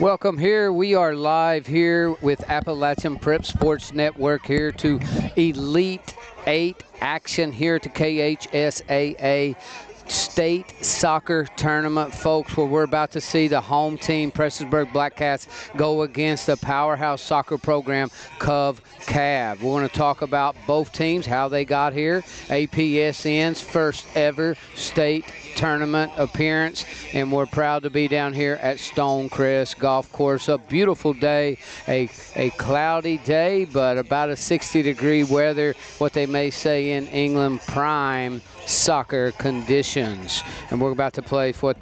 Welcome here. We are live here with Appalachian Prep Sports Network here to Elite 8 action here to KHSAA State Soccer Tournament, folks, where we're about to see the home team, Prestonsburg Blackcats, go against the powerhouse soccer program, Cav. We're going to talk about both teams, how they got here, APSN's first ever state tournament appearance, and we're proud to be down here at Stonecrest Golf Course. A beautiful day, a cloudy day, but about a 60-degree weather, what they may say in England, prime soccer conditions. And we're about to play what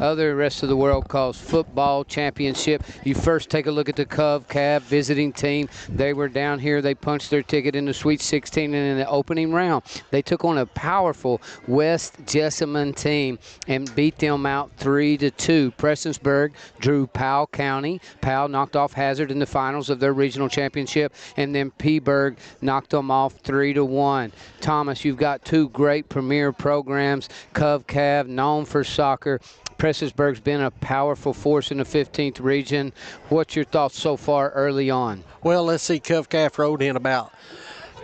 other rest of the world calls football championship. You first take a look at the Cav visiting team. They were down here. They punched their ticket in the Sweet 16, and in the opening round, they took on a powerful West Jessamine team and beat them out 3-2. Prestonsburg drew Powell County. Powell knocked off Hazard in the finals of their regional championship, and then Peaburg knocked them off 3-1. Thomas, you've got two great premier programs. Cav, known for soccer. Prestonsburg's been a powerful force in the 15th region. What's your thoughts so far early on? Well, let's see. Cov rode in about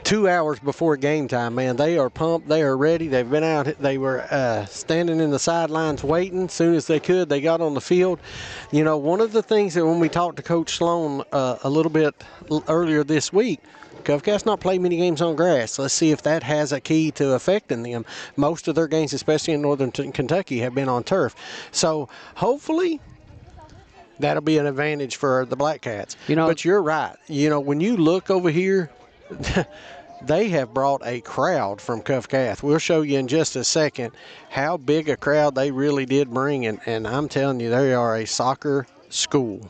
2 hours before game time, man. They are pumped. They are ready. They've been out. They were standing in the sidelines waiting. As soon as they could, they got on the field. You know, one of the things that when we talked to Coach Sloan a little bit earlier this week, Covcat's not played many games on grass. Let's see if that has a key to affecting them. Most of their games, especially in northern Kentucky, have been on turf. So hopefully that'll be an advantage for the Blackcats. But you're right. When you look over here, they have brought a crowd from Covcath. We'll show you in just a second how big a crowd they really did bring. And I'm telling you, they are a soccer school.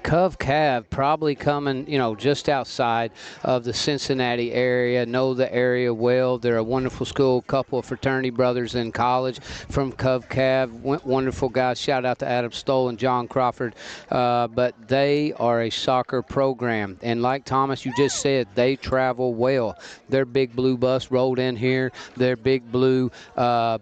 Cav probably coming, just outside of the Cincinnati area, know the area well. They're a wonderful school, couple of fraternity brothers in college from Cav. Wonderful guys. Shout out to Adam Stoll and John Crawford. But they are a soccer program. And like Thomas, you just said, they travel well. Their big blue bus rolled in here. Their big blue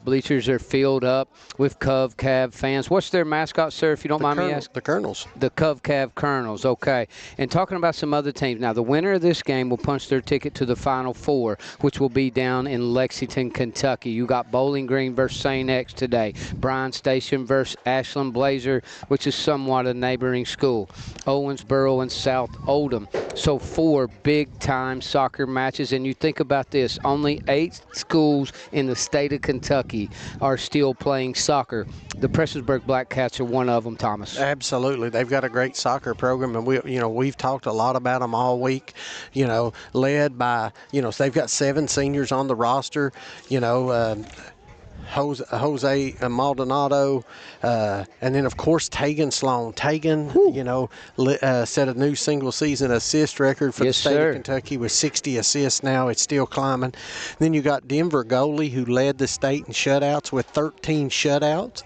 bleachers are filled up with Cav fans. What's their mascot, sir, if you don't mind me asking? The Colonels. The Cav Colonels, okay. And talking about some other teams, now the winner of this game will punch their ticket to the Final Four, which will be down in Lexington, Kentucky. You got Bowling Green versus St. X today. Bryan Station versus Ashland Blazer, which is somewhat a neighboring school. Owensboro and South Oldham. So 4 big-time soccer matches. And you think about this, only 8 schools in the state of Kentucky are still playing soccer. The Prestonsburg Blackcats are one of them, Thomas. Absolutely. They've got a great soccer program, and we've talked a lot about them all week, led by, they've got 7 seniors on the roster, Jose Maldonado, and then, of course, Tegan Sloan. Tegan, set a new single-season assist record for the state of Kentucky with 60 assists now. It's still climbing. Then you got Denver goalie, who led the state in shutouts with 13 shutouts.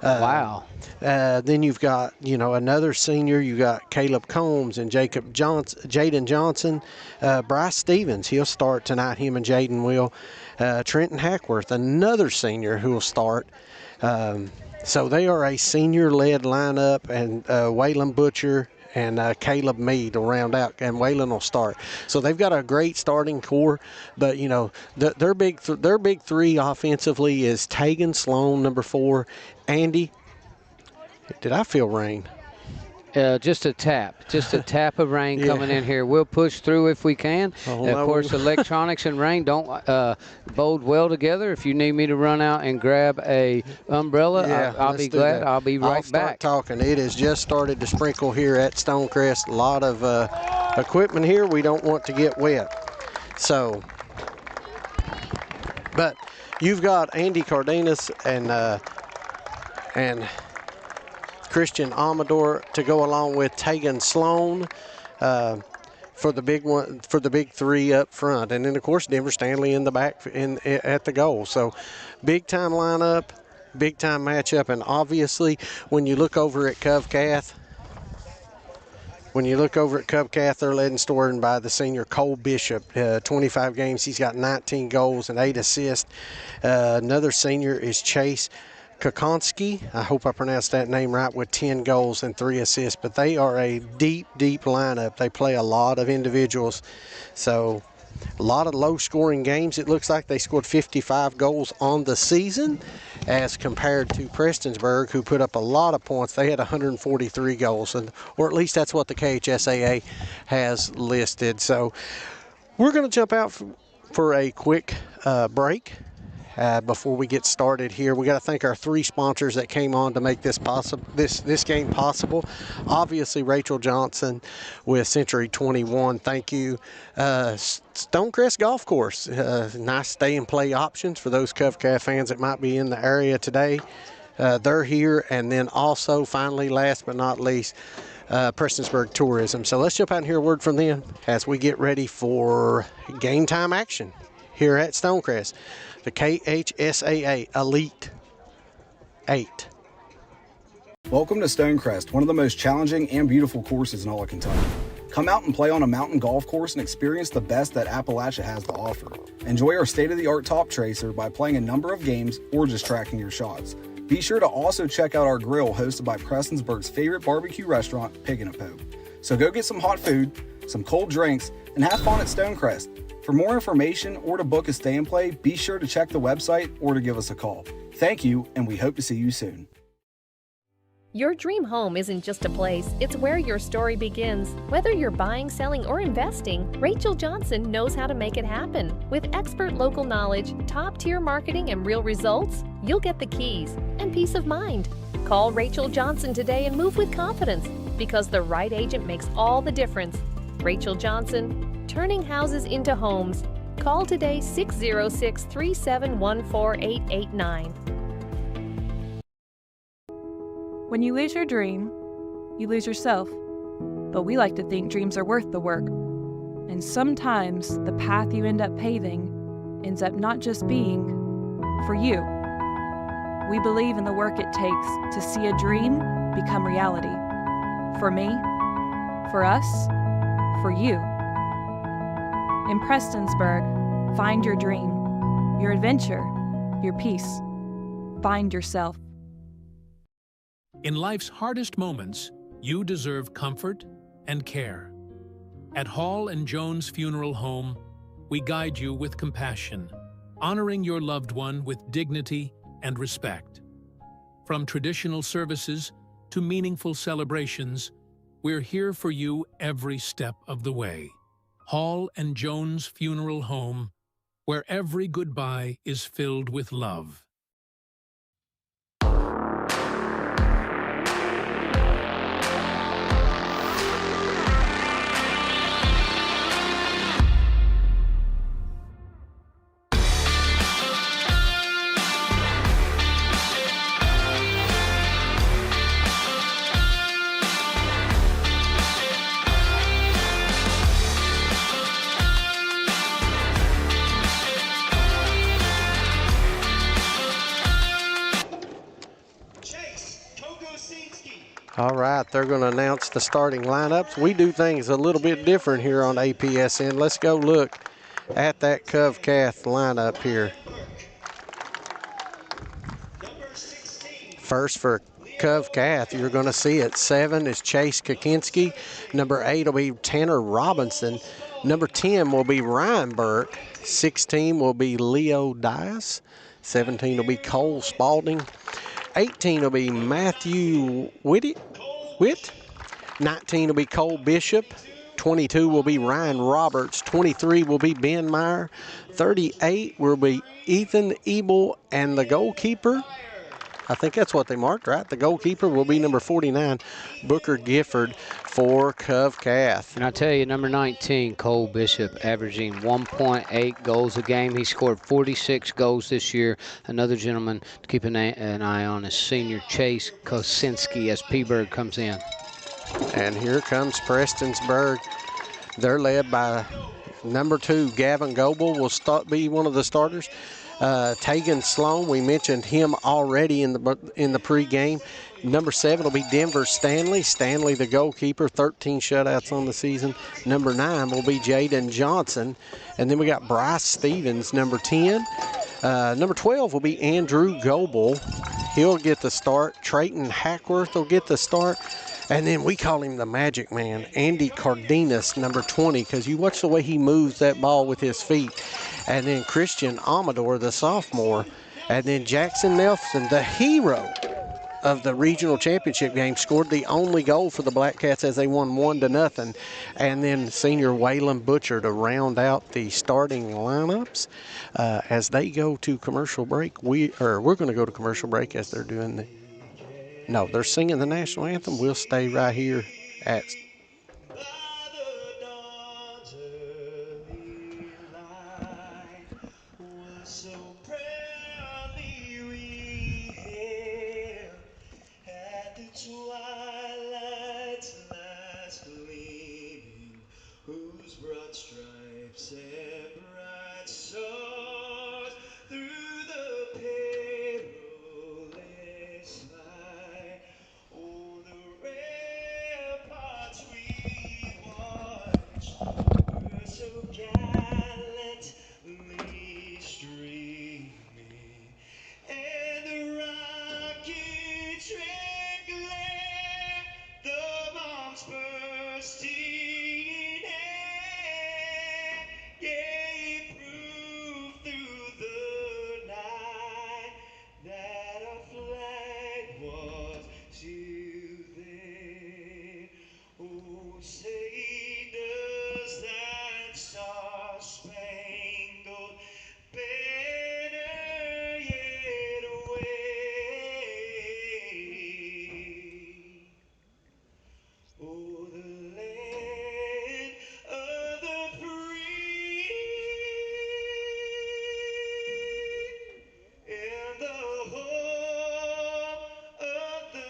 Wow. Then you've got, another senior. You got Caleb Combs and Jaden Johnson. Bryce Stevens, he'll start tonight. Him and Jaden will. Trenton Hackworth, another senior who will start. So they are a senior-led lineup, and Waylon Butcher and Caleb Mead will round out, and Waylon will start. So they've got a great starting core, but, their big three offensively is Tegan Sloan, number 4, Andy. Did I feel rain? Just a tap of rain coming in here. We'll push through if we can. Of course, electronics and rain don't bode well together. If you need me to run out and grab a umbrella, I'll be glad. I'll be right back. Talking. It has just started to sprinkle here at Stonecrest. A lot of equipment here. We don't want to get wet. So, but you've got Andy Cardenas and Christian Amador to go along with Tegan Sloan for the big 3 up front, and then of course Denver Stanley in the back at the goal. So big time lineup, big time matchup, and obviously when you look over at Covcath, they're led and stored by the senior Cole Bishop. 25 games, he's got 19 goals and 8 assists. Another senior is Chase Kokonski, I hope I pronounced that name right, with 10 goals and 3 assists. But they are a deep, deep lineup. They play a lot of individuals. So a lot of low-scoring games. It looks like they scored 55 goals on the season as compared to Prestonsburg, who put up a lot of points. They had 143 goals, or at least that's what the KHSAA has listed. So we're going to jump out for a quick break. Before we get started here, we got to thank our 3 sponsors that came on to make this possible. This game possible. Obviously, Rachel Johnson with Century 21. Thank you. Stonecrest Golf Course. Nice stay and play options for those Covcat fans that might be in the area today. They're here, and then also, finally, last but not least, Prestonsburg Tourism. So let's jump out and hear a word from them as we get ready for game time action here at Stonecrest. The KHSAA Elite 8. Welcome to Stonecrest, one of the most challenging and beautiful courses in all of Kentucky. Come out and play on a mountain golf course and experience the best that Appalachia has to offer. Enjoy our state-of-the-art top tracer by playing a number of games or just tracking your shots. Be sure to also check out our grill hosted by Prestonsburg's favorite barbecue restaurant, Pig and a Poke. So go get some hot food, some cold drinks, and have fun at Stonecrest. For more information or to book a stay and play, be sure to check the website or to give us a call. Thank you, and we hope to see you soon. Your dream home isn't just a place, it's where your story begins. Whether you're buying, selling, or investing, Rachel Johnson knows how to make it happen. With expert local knowledge, top-tier marketing, and real results, you'll get the keys and peace of mind. Call Rachel Johnson today and move with confidence, because the right agent makes all the difference. Rachel Johnson, turning houses into homes. Call today 606-371-4889. When you lose your dream, you lose yourself. But we like to think dreams are worth the work. And sometimes the path you end up paving ends up not just being for you. We believe in the work it takes to see a dream become reality. For me, for us, for you. In Prestonsburg, find your dream, your adventure, your peace. Find yourself. In life's hardest moments, you deserve comfort and care. At Hall & Jones Funeral Home, we guide you with compassion, honoring your loved one with dignity and respect. From traditional services to meaningful celebrations, we're here for you every step of the way. Hall & Jones Funeral Home, where every goodbye is filled with love. All right, they're going to announce the starting lineups. We do things a little bit different here on APSN. Let's go look at that Covcat lineup here. First for Covcat, you're going to see it. 7 is Chase Kokinski. Number 8 will be Tanner Robinson. Number 10 will be Ryan Burke. 16 will be Leo Dias. 17 will be Cole Spalding. 18 will be Matthew Witt. 19 will be Cole Bishop. 22 will be Ryan Roberts. 23 will be Ben Meyer. 38 will be Ethan Ebel, and the goalkeeper, I think that's what they marked, right? The goalkeeper will be number 49, Booker Gifford for Covcat. And I tell you, number 19, Cole Bishop, averaging 1.8 goals a game. He scored 46 goals this year. Another gentleman to keep an eye on is senior Chase Kosinski as P-Bird comes in. And here comes Prestonsburg. They're led by number 2, Gavin Goebel will be one of the starters. Tegan Sloan, we mentioned him already in the pregame. Number 7 will be Denver Stanley. Stanley, the goalkeeper, 13 shutouts on the season. Number 9 will be Jaden Johnson. And then we got Bryce Stevens, number 10. Number 12 will be Andrew Goebel. He'll get the start. Trayton Hackworth will get the start. And then we call him the Magic Man, Andy Cardenas, number 20, because you watch the way he moves that ball with his feet. And then Christian Amador, the sophomore. And then Jackson Nelson, the hero of the regional championship game, scored the only goal for the Blackcats as they won 1-0. And then senior Waylon Butcher to round out the starting lineups as they go to commercial break. We're going to go to commercial break as they're doing they're singing the national anthem. We'll stay right here at twilight's last gleaming, whose broad stripes and bright stars through the perilous fight. Oh, the ramparts we watched were so gallantly streaming, and the rockets red glare, the bombs bursting in air, gave proof through the night that our flag was still there. Oh, say does that star-spangled banner yet wave? Oh, the land of the free and the home of the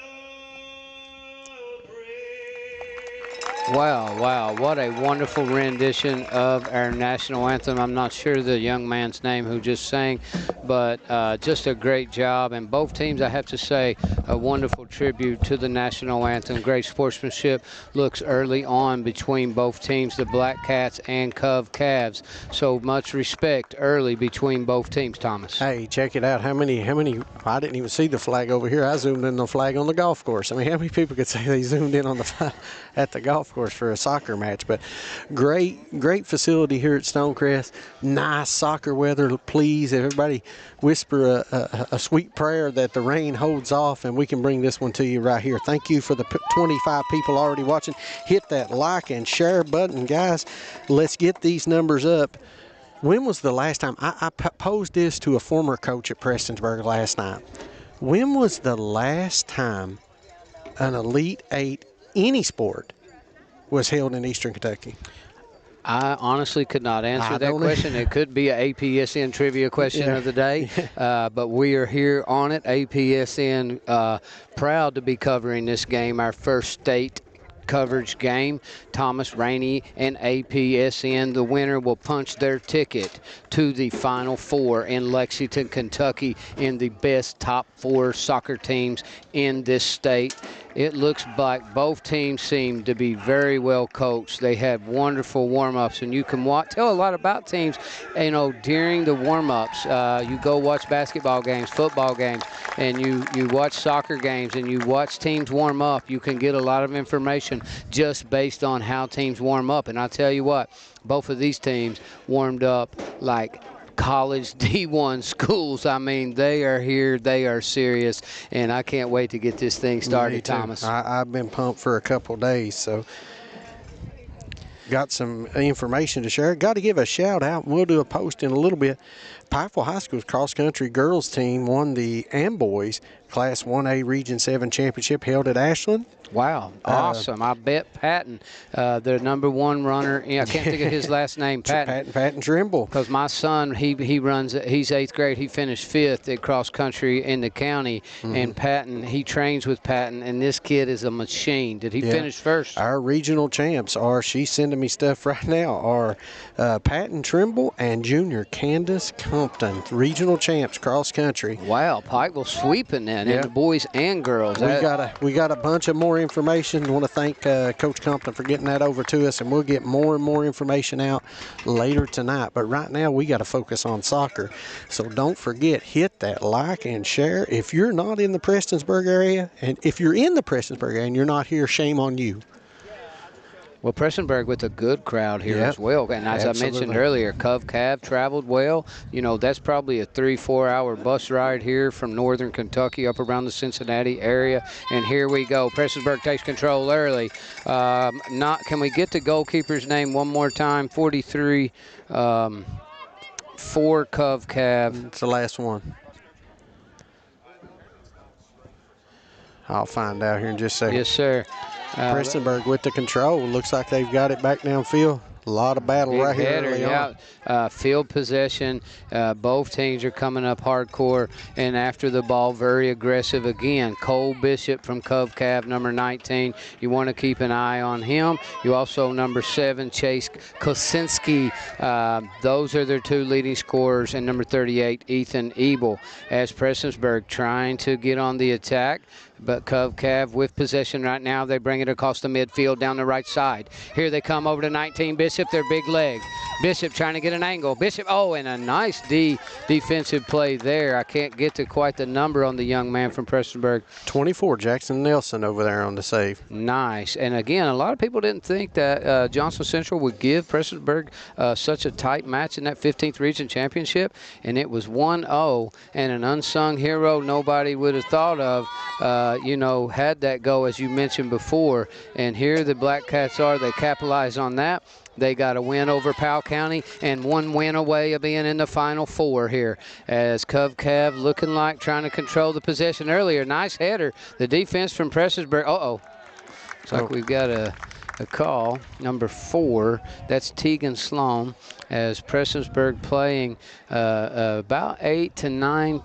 brave. Wow, what a wonderful rendition of our national anthem. I'm not sure the young man's name who just sang, but just a great job. And both teams, I have to say, a wonderful tribute to the national anthem. Great sportsmanship looks early on between both teams, the Blackcats and Cov Cavs. So much respect early between both teams, Thomas. Hey, check it out. How many, I didn't even see the flag over here. I zoomed in on the flag on the golf course. I mean, how many people could say they zoomed in on the flag at the golf course for a soccer match? But great facility here at Stonecrest. Nice soccer weather. Please, everybody whisper a sweet prayer that the rain holds off and we can bring this one to you right here. Thank you for the 25 people already watching. Hit that like and share button, guys. Let's get these numbers up. When was the last time? I posed this to a former coach at Prestonsburg last night. When was the last time an Elite Eight, any sport, was held in Eastern Kentucky? I honestly could not answer that question. It could be an APSN trivia question of the day, but we are here on it. APSN proud to be covering this game, our first state coverage game. Thomas Rainey and APSN, the winner, will punch their ticket to the Final Four in Lexington, Kentucky, in the best top 4 soccer teams in this state. It looks like both teams seem to be very well coached. They have wonderful warm-ups, and you can tell a lot about teams, during the warm-ups. You go watch basketball games, football games, and you watch soccer games, and you watch teams warm up. You can get a lot of information just based on how teams warm up. And I tell you what, both of these teams warmed up like college D1 schools. I mean, they are here, they are serious, and I can't wait to get this thing started, Thomas. I've been pumped for a couple days, so got some information to share. Got to give a shout out, and we'll do a post in a little bit. Pikeville High School's cross-country girls team won the Amboys Class 1A Region 7 Championship held at Ashland. Wow, awesome. I bet Patton, the #1 runner, I can't think of his last name, Patton Trimble. Because my son, he's 8th grade, he finished 5th at cross country in the county, and Patton, he trains with Patton, and this kid is a machine. Did he finish first? Our regional champs she's sending me stuff right now, are Patton Trimble and junior Candace Compton, regional champs cross country. Wow, Pikeville sweeping then. and the boys and girls. We got a bunch of more information. I want to thank Coach Compton for getting that over to us, and we'll get more and more information out later tonight. But right now, we got to focus on soccer. So don't forget, hit that like and share. If you're not in the Prestonsburg area, and if you're in the Prestonsburg area and you're not here, shame on you. Well, Prestonsburg with a good crowd here as well. And as I mentioned earlier, Cav traveled well. You know, that's probably a 3-4 hour bus ride here from northern Kentucky up around the Cincinnati area. And here we go. Prestonsburg takes control early. Can we get the goalkeeper's name one more time? 43 for Cav. It's the last one. I'll find out here in just a second. Yes, sir. Prestonsburg with the control. Looks like they've got it back downfield. A lot of battle right here early on. Field possession. Both teams are coming up hardcore and after the ball, very aggressive again. Cole Bishop from Cav, number 19. You want to keep an eye on him. You also, number 7, Chase Kosinski. Those are their 2 leading scorers. And number 38, Ethan Ebel. As Prestonsburg trying to get on the attack. But Cav with possession right now. They bring it across the midfield down the right side. Here they come over to 19 Bishop, their big leg. Bishop trying to get an angle. Bishop, and a nice defensive play there. I can't get to quite the number on the young man from Prestonsburg. 24, Jackson Nelson over there on the save. Nice. And again, a lot of people didn't think that Johnson Central would give Prestonsburg such a tight match in that 15th Region Championship. And it was 1-0. And an unsung hero nobody would have thought of. Had that go, as you mentioned before. And here the Blackcats are. They capitalize on that. They got a win over Powell County and 1 win away of being in the Final Four here. As Cav looking like trying to control the possession earlier. Nice header. The defense from Prestonsburg. Looks like we've got a call. Number 4, that's Tegan Sloan, as Prestonsburg playing about 8 to 9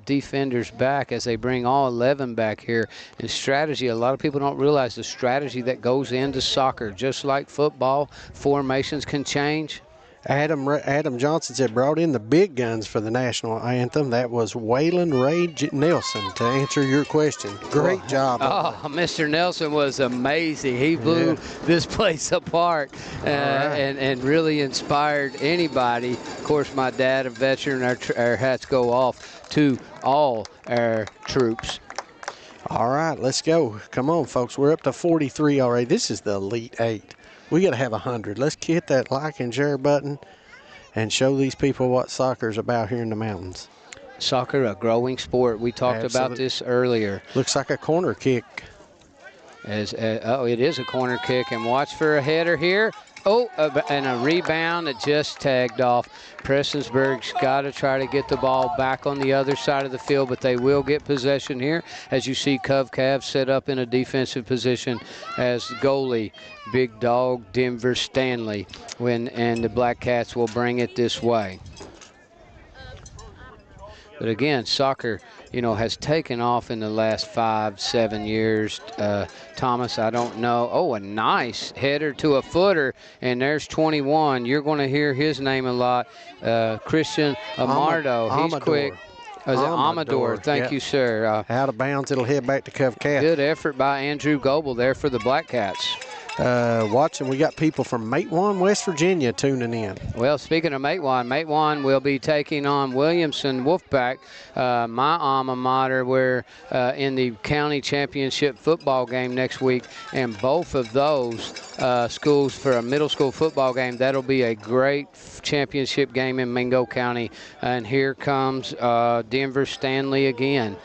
defenders back as they bring all 11 back here. And strategy, a lot of people don't realize the strategy that goes into soccer. Just like football, formations can change. Adam Johnson said brought in the big guns for the national anthem. That was Waylon Ray Nelson to answer your question. Great job. Mr. Nelson was amazing. He blew this place apart and really inspired anybody. Of course, my dad, a veteran, our hats go off to all our troops. All right, let's go. Come on, folks. We're up to 43 already. This is the Elite 8. We got to have 100. Let's hit that like and share button and show these people what soccer's about here in the mountains. Soccer, a growing sport. We talked about this earlier. Looks like a corner kick. It is a corner kick. And watch for a header here. And a rebound that just tagged off. Prestonsburg's got to try to get the ball back on the other side of the field, but they will get possession here. As you see, Cav set up in a defensive position as goalie, big dog Denver Stanley, and the Blackcats will bring it this way. But again, soccer, has taken off in the last 5-7 years. Thomas, I don't know. A nice header to a footer, and there's 21. You're going to hear his name a lot. Christian Amardo. He's quick. Amador. Thank you, sir. Out of bounds, it'll head back to Cav. Good effort by Andrew Goebel there for the Blackcats. Watching, we got people from Matewan, West Virginia tuning in. Well, speaking of Matewan will be taking on Williamson Wolfpack, my alma mater. We're in the county championship football game next week, and both of those schools for a middle school football game. That'll be a great championship game in Mingo County. And here comes Denver Stanley again.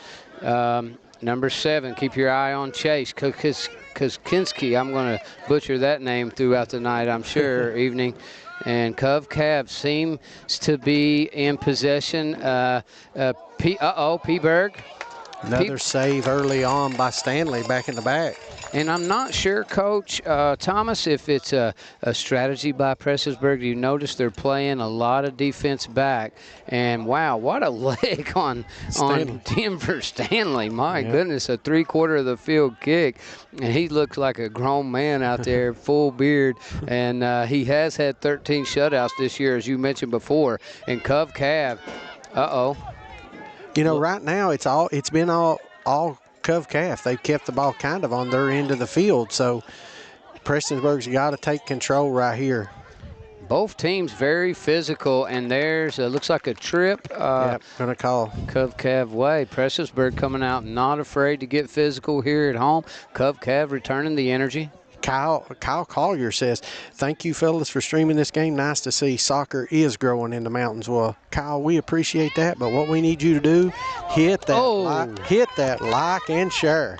Number 7, keep your eye on Chase Kosinski. I'm going to butcher that name throughout the night, I'm sure, evening. And Cav seems to be in possession. P. Berg. Another save early on by Stanley back in the back. And I'm not sure, Coach Thomas, if it's a strategy by Prestonsburg. You notice they're playing a lot of defense back. And, wow, what a leg on Denver Stanley. My goodness, a 3/4 of the field kick. And he looks like a grown man out there, full beard. And he has had 13 shutouts this year, as you mentioned before. And Cav, You know, right now it's been all Cov Calf. They've kept the ball kind of on their end of the field, so Prestonsburg's got to take control right here. Both teams very physical, and there's looks like a trip. Yep, gonna call Cov Cav way. Prestonsburg coming out not afraid to get physical here at home. Cov Cav returning the energy. Kyle Collier says, "Thank you, fellas, for streaming this game. Nice to see soccer is growing in the mountains." Well, Kyle, we appreciate that, but what we need you to do, hit that like and share.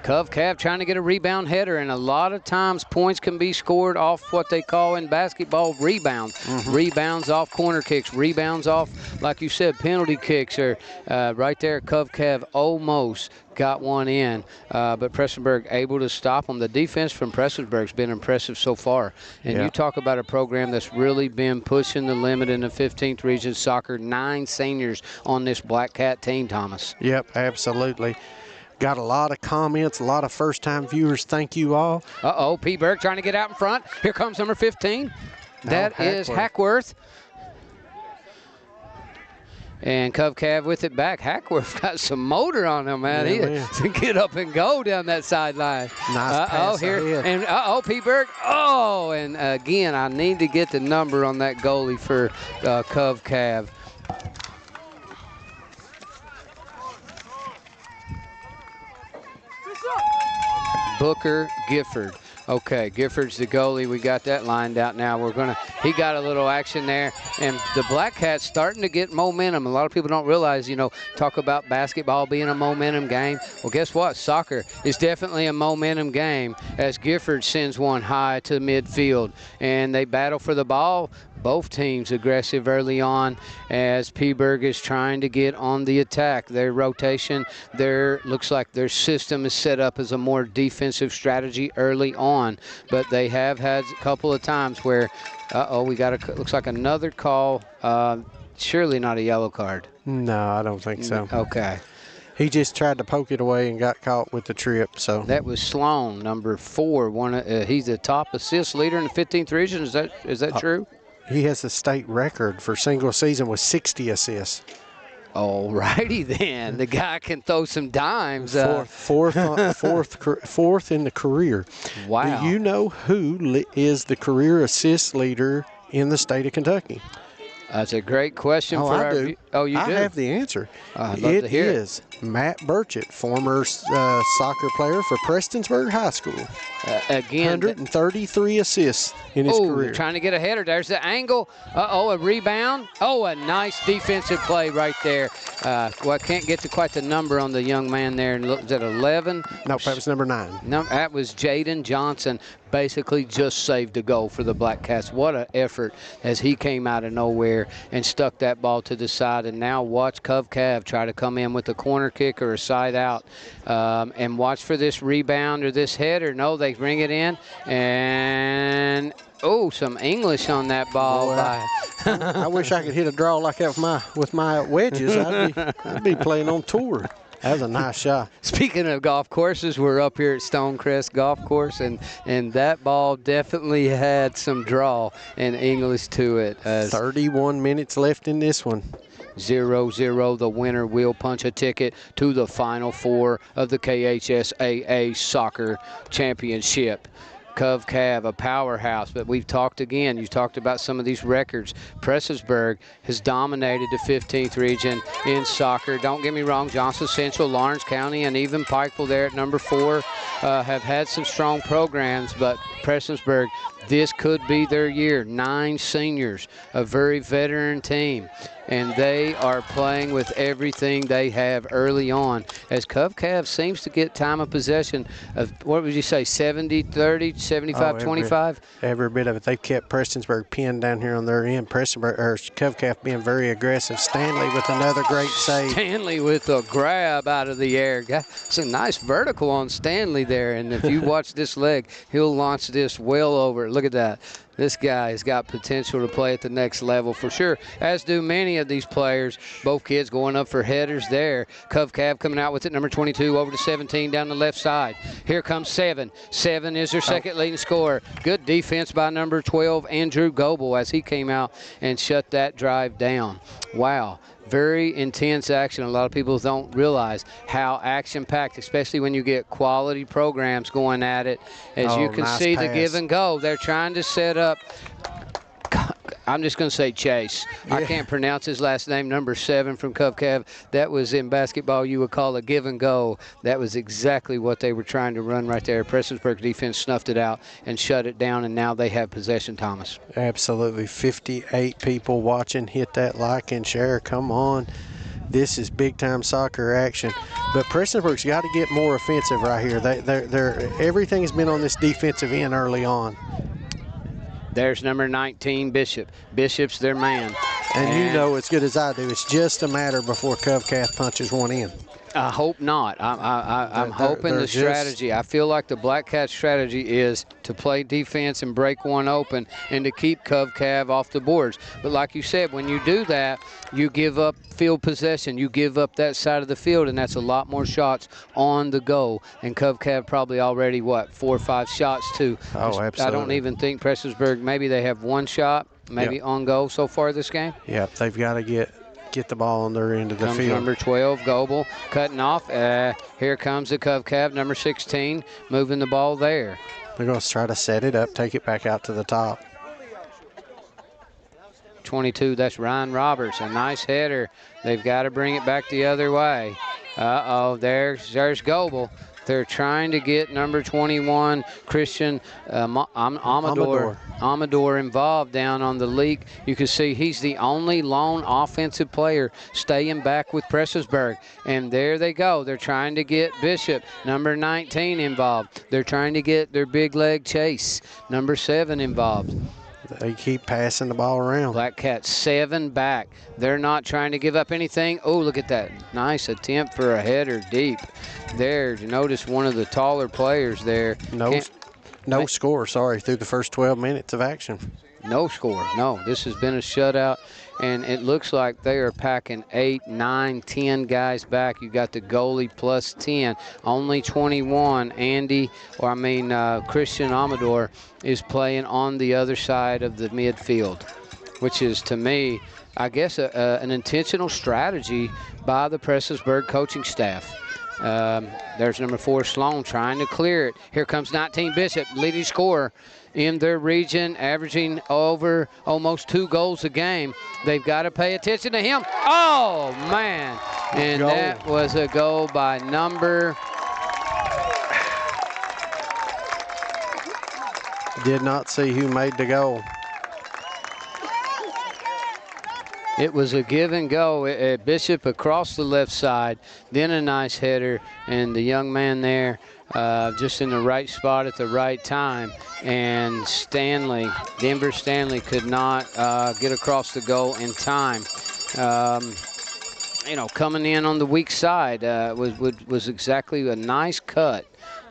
Cov Cav trying to get a rebound header, and a lot of times points can be scored off what they call in basketball rebounds. Rebounds off corner kicks, rebounds off, like you said, penalty kicks. Or right there, Cov Cav almost got one in, but Prestonsburg able to stop them. The defense from Prestonsburg's been impressive so far. And you talk about a program that's really been pushing the limit in the 15th Region Soccer. 9 seniors on this Blackcat team, Thomas. Yep, absolutely. Got a lot of comments, a lot of first-time viewers. Thank you all. Uh-oh, P. Berg trying to get out in front. Here comes number 15. That is Hackworth. And Cov Cav with it back. Hackworth got some motor on him, man. He get up and go down that sideline. Nice pass here. ahead. And P. Berg. Oh, and again, I need to get the number on that goalie for Cov Cav. Booker Gifford. Okay, Gifford's the goalie. We got that lined out now. He got a little action there. And the Blackcats starting to get momentum. A lot of people don't realize, talk about basketball being a momentum game. Well, guess what? Soccer is definitely a momentum game as Gifford sends one high to midfield. And they battle for the ball. Both teams aggressive early on as P-Berg is trying to get on the attack. Their rotation, looks like their system is set up as a more defensive strategy early on. But they have had a couple of times where, we got looks like another call. Surely not a yellow card. No, I don't think so. Okay. He just tried to poke it away and got caught with the trip. So that was Sloan, number 4. He's the top assist leader in the 15th region. Is that true? He has the state record for single season with 60 assists. All righty then. The guy can throw some dimes. Fourth in the career. Wow. Do you know who is the career assist leader in the state of Kentucky? That's a great question for I do. Oh, you do? I have the answer. I'd love to hear it. It is Matt Burchett, former soccer player for Prestonsburg High School. Again, 133 assists in his career. Trying to get a header. There's the angle. A rebound. A nice defensive play right there. I can't get to quite the number on the young man there. Is that 11? Nope, that was number 9. No, that was Jaden Johnson. Basically just saved a goal for the Blackcats. What an effort as he came out of nowhere and stuck that ball to the side. And now watch Cov Cav try to come in with a corner kick or a side out. And watch for this rebound or this header. No, they bring it in. And, some English on that ball. I wish I could hit a draw like that with my wedges. I'd be playing on tour. That was a nice shot. Speaking of golf courses, we're up here at Stonecrest Golf Course, and that ball definitely had some draw and English to it. 31 minutes left in this one. 0-0. The winner will punch a ticket to the Final Four of the KHSAA Soccer Championship. Cov Cav, a powerhouse, but you talked about some of these records. Prestonsburg has dominated the 15th region in soccer. Don't get me wrong, Johnson Central, Lawrence County, and even Pikeville there at number 4 have had some strong programs, but Prestonsburg, this could be their year. 9 seniors, a very veteran team. And they are playing with everything they have early on. As Cov Cav seems to get time of possession of, what would you say, 70-30, 75-25? Every bit of it. They've kept Prestonsburg pinned down here on their end. Cov Cav being very aggressive. Stanley with another great save. Stanley with a grab out of the air. Got some nice vertical on Stanley there. And if you watch this leg, he'll launch this well over. Look at that. This guy has got potential to play at the next level for sure, as do many of these players. Both kids going up for headers there. Cov Cav coming out with it, number 22, over to 17 down the left side. Here comes 7. 7 is their second leading scorer. Good defense by number 12, Andrew Goebel, as he came out and shut that drive down. Wow. Very intense action. A lot of people don't realize how action-packed, especially when you get quality programs going at it. As you can nice see, the pass. give and go. They're trying to set up. I'm just going to say Chase. Yeah. I can't pronounce his last name, number 7 from CovCav. That was in basketball you would call a give and go. That was exactly what they were trying to run right there. Prestonsburg defense snuffed it out and shut it down, and now they have possession, Thomas. Absolutely. 58 people watching. Hit that like and share. Come on. This is big-time soccer action. But Prestonsburg's got to get more offensive right here. Everything's been on this defensive end early on. There's number 19, Bishop. Bishop's their man. And you know as good as I do, it's just a matter before CovCath punches one in. I hope not. I'm hoping the strategy. I feel like the Blackcats strategy is to play defense and break one open and to keep CovCav off the boards. But like you said, when you do that, you give up field possession. You give up that side of the field, and that's a lot more shots on the go. And CovCav probably already, 4 or 5 shots too. Oh, absolutely. I don't even think Prestonsburg, maybe they have 1 shot, maybe on goal so far this game. Yeah, they've got to get the ball on their end of the Comes field. Number 12, Goebel, cutting off. Here comes the CovCav, number 16, moving the ball there. They're going to try to set it up, take it back out to the top. 22, that's Ryan Roberts, a nice header. They've got to bring it back the other way. Uh-oh, there's Goebel. They're trying to get number 21, Christian Amador involved down on the leak. You can see he's the only lone offensive player staying back with Prestonsburg. And there they go. They're trying to get Bishop, number 19, involved. They're trying to get their big leg Chase, number 7, involved. They keep passing the ball around. Blackcats 7 back. They're not trying to give up anything. Oh, look at that. Nice attempt for a header deep. There, you notice one of the taller players there. No score, through the first 12 minutes of action. No score. No, this has been a shutout, and it looks like they are packing 8, 9, 10 guys back. You got the goalie plus 10. Only 21. Christian Amador is playing on the other side of the midfield, which is, to me, I guess, an intentional strategy by the Prestonsburg coaching staff. There's number 4, Sloan, trying to clear it. Here comes 19, Bishop, leading scorer in their region, averaging over almost 2 goals a game. They've got to pay attention to him. Oh, man. And that was a goal by number... Did not see who made the goal. It was a give and go at Bishop across the left side, then a nice header, and the young man there just in the right spot at the right time. And Denver Stanley could not get across the goal in time. Coming in on the weak side was exactly a nice cut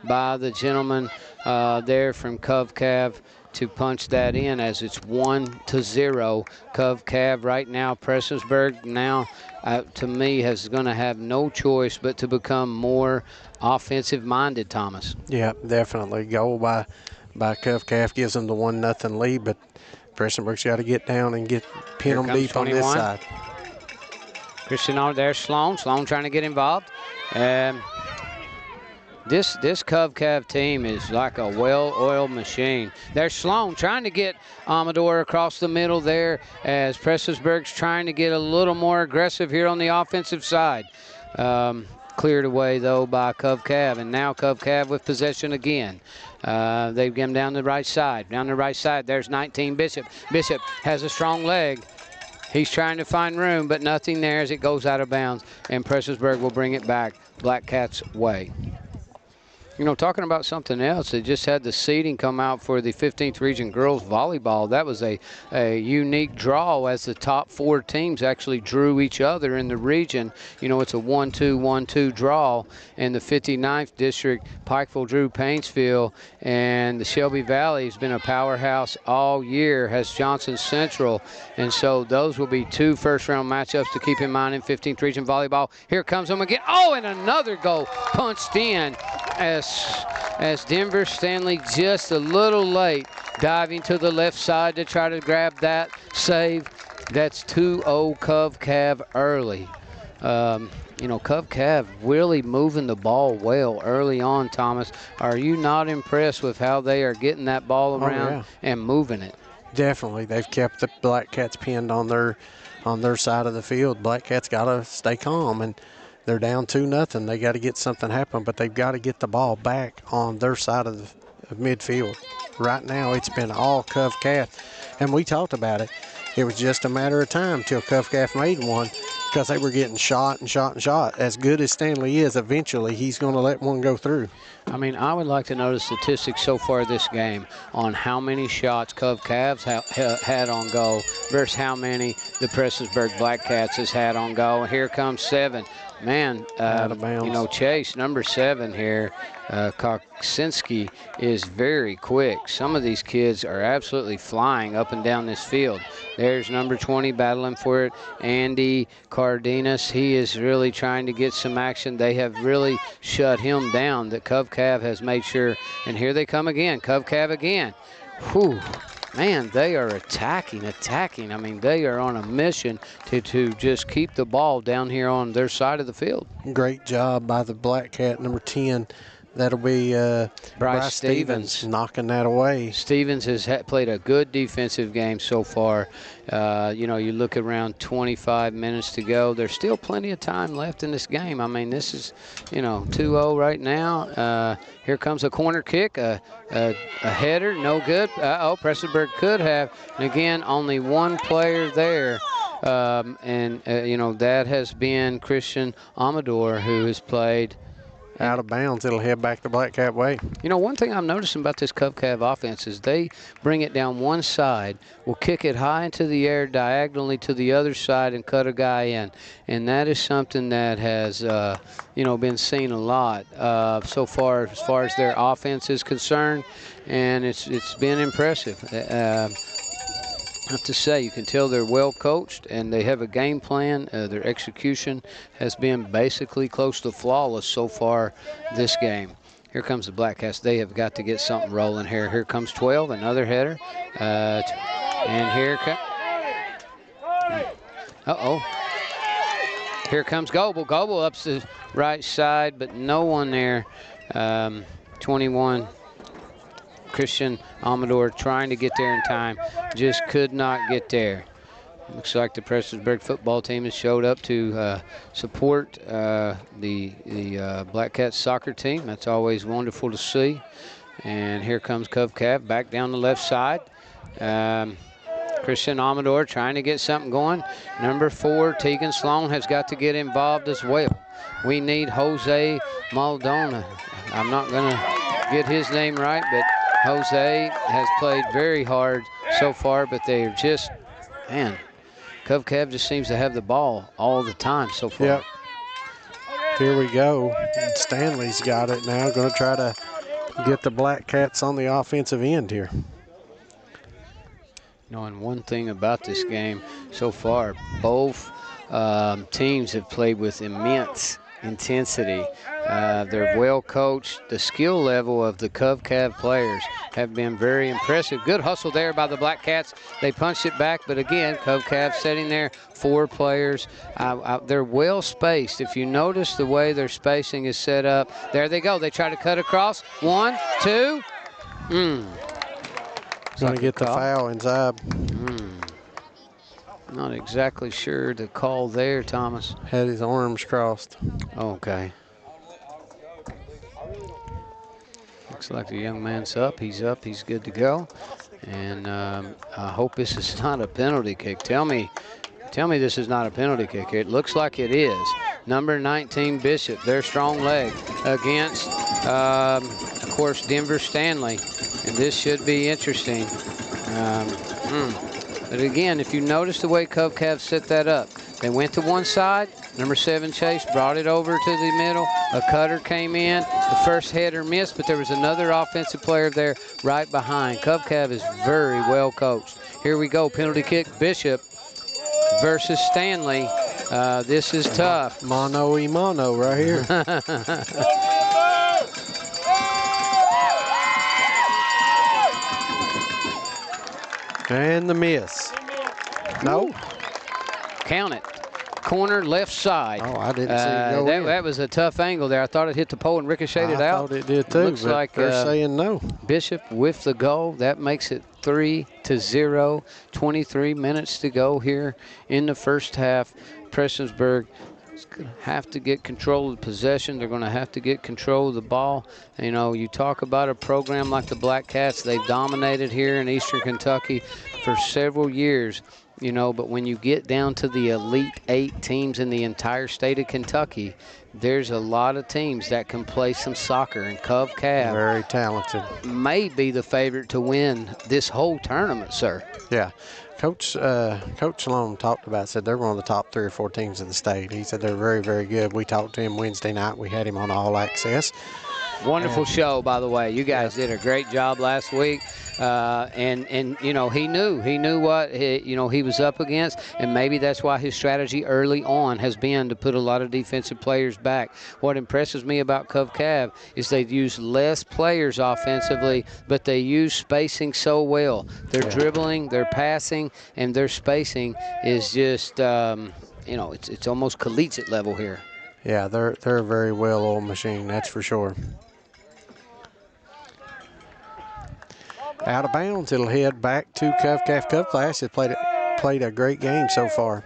by the gentleman there from CovCav to punch that in, as it's 1-0. CovCav right now. Prestonsburg now, to me, is going to have no choice but to become more offensive-minded, Thomas. Yeah, definitely. Goal by CovCav gives them the 1-0 lead, but Prestonsburg's got to get down and pin them deep 21. On this side. Christian on there, Sloan trying to get involved. This CovCav team is like a well-oiled machine. There's Sloan trying to get Amador across the middle there, as Prestonsburg's trying to get a little more aggressive here on the offensive side. Cleared away, though, by CovCav, and now CovCav with possession again. They've got him down the right side. Down the right side, there's 19, Bishop. Bishop has a strong leg. He's trying to find room, but nothing there as it goes out of bounds, and Prestonsburg will bring it back Blackcats' way. Talking about something else, they just had the seeding come out for the 15th Region Girls Volleyball. That was a unique draw, as the top 4 teams actually drew each other in the region. It's a 1-2-1-2 draw, and the 59th District, Pikeville drew Painesville, and the Shelby Valley has been a powerhouse all year, has Johnson Central, and so those will be 2 first-round matchups to keep in mind in 15th Region Volleyball. Here comes them again. Oh, and another goal punched in, as Denver Stanley just a little late, diving to the left side to try to grab that save. That's 2-0 Cov-Cav early. Cov-Cav really moving the ball well early on, Thomas. Are you not impressed with how they are getting that ball around and moving it? Definitely. They've kept the Blackcats pinned on their side of the field. Blackcats got to stay calm, and they're down 2-0. They got to get something happen, but they've got to get the ball back on their side of midfield. Right now, it's been all Cov-Cav, and we talked about it. It was just a matter of time till Cov-Cav made one because they were getting shot and shot and shot. As good as Stanley is, eventually he's going to let one go through. I mean, I would like to know the statistics so far this game on how many shots Cov-Cavs had on goal versus how many the Prestonsburg Blackcats has had on goal. Here comes 7. Man, out of bounds. Chase, number 7 here, Koksinski, is very quick. Some of these kids are absolutely flying up and down this field. There's number 20 battling for it, Andy Cardenas. He is really trying to get some action. They have really shut him down. That Cov-Cav has made sure, and here they come again, Cov-Cav again. Whew. Man, they are attacking. I mean, they are on a mission to just keep the ball down here on their side of the field. Great job by the Blackcat, number 10. That'll be Bryce Stevens knocking that away. Stevens has played a good defensive game so far. You look around 25 minutes to go. There's still plenty of time left in this game. I mean, this is, 2-0 right now. Here comes a corner kick, a header, no good. Prestonsburg could have. And again, only one player there. That has been Christian Amador, who has played out of bounds. It'll head back the Blackcat way. One thing I'm noticing about this Cov-Cav offense is they bring it down one side, will kick it high into the air diagonally to the other side and cut a guy in. And that is something that has, been seen a lot so far as their offense is concerned. And it's been impressive. I have to say, you can tell they're well coached and they have a game plan. Their execution has been basically close to flawless so far this game. Here comes the Blackcats. They have got to get something rolling here. Here comes 12, another header. And here comes... Here comes Goebel. Goebel up the right side, but no one there. 21. Christian Amador trying to get there in time, just could not get there. Looks like the Prestonsburg football team has showed up to support the Blackcats soccer team. That's always wonderful to see. And here comes Cov-Cav back down the left side. Christian Amador trying to get something going. Number 4, Tegan Sloan, has got to get involved as well. We need Jose Maldonado. I'm not going to get his name right, but Jose has played very hard so far, but they're just, man, Cov-Cav just seems to have the ball all the time so far. Yep. Here we go. Stanley's got it now. Going to try to get the Blackcats on the offensive end here. And one thing about this game so far, both teams have played with immense intensity. They're well coached. The skill level of the Cov-Cav players have been very impressive. Good hustle there by the Blackcats. They punched it back, but again, Cov-Cav sitting there, 4 players. They're well spaced. If you notice the way their spacing is set up, there they go. They try to cut across. 1, 2. Going to get the foul inside. Not exactly sure the call there, Thomas. Had his arms crossed. Okay. Looks like the young man's up. He's up. He's good to go. And I hope this is not a penalty kick. Tell me this is not a penalty kick. It looks like it is. Number 19, Bishop, their strong leg against, of course, Denver Stanley. And this should be interesting. But again, if you notice the way Cov-Cav set that up, they went to one side. Number 7, Chase, brought it over to the middle. A cutter came in. The first header missed, but there was another offensive player there right behind. Cov-Cav is very well coached. Here we go, penalty kick, Bishop versus Stanley. This is tough. Mono right here. And the miss. No. count it. Corner left side. Oh, I didn't see it go in. That was a tough angle there. I thought it hit the pole and ricocheted out. I thought it did too, Looks but like they're saying no. Bishop with the goal. That makes it 3-0. 23 minutes to go here in the first half. Prestonsburg is going to have to get control of the possession. They're going to have to get control of the ball. You know, you talk about a program like the Blackcats. They've dominated here in Eastern Kentucky for several years. You know, but when you get down to the Elite 8 teams in the entire state of Kentucky, there's a lot of teams that can play some soccer, and Cov Cav very talented may be the favorite to win this whole tournament, sir. Yeah. Coach Sloan talked about, said they're one of the top 3 or 4 teams in the state. He said they're very, very good. We talked to him Wednesday night. We had him on All Access. Wonderful show, by the way. You guys did a great job last week. And you know, he knew what he was up against, and maybe that's why his strategy early on has been to put a lot of defensive players back. What impresses me about Cov Cav is they've used less players offensively, but they use spacing so well. Their dribbling, their passing, and their spacing is just it's almost collegiate level here. Yeah, they're a very well-oiled machine, that's for sure. Out of bounds, it'll head back to Cov Class. It played a great game so far.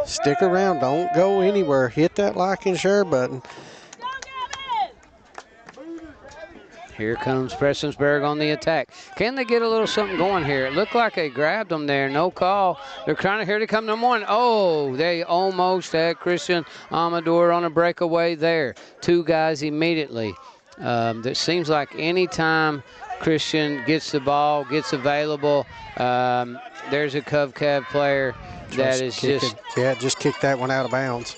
Stick around, don't go anywhere. Hit that like and share button. Here comes Prestonsburg on the attack. Can they get a little something going here? It looked like they grabbed them there. No call. They're trying to, here to come number 1. Oh, they almost had Christian Amador on a breakaway there. 2 guys immediately. It seems like any time Christian gets the ball, gets available, there's a Cov Cav player that is just... just kick that one out of bounds.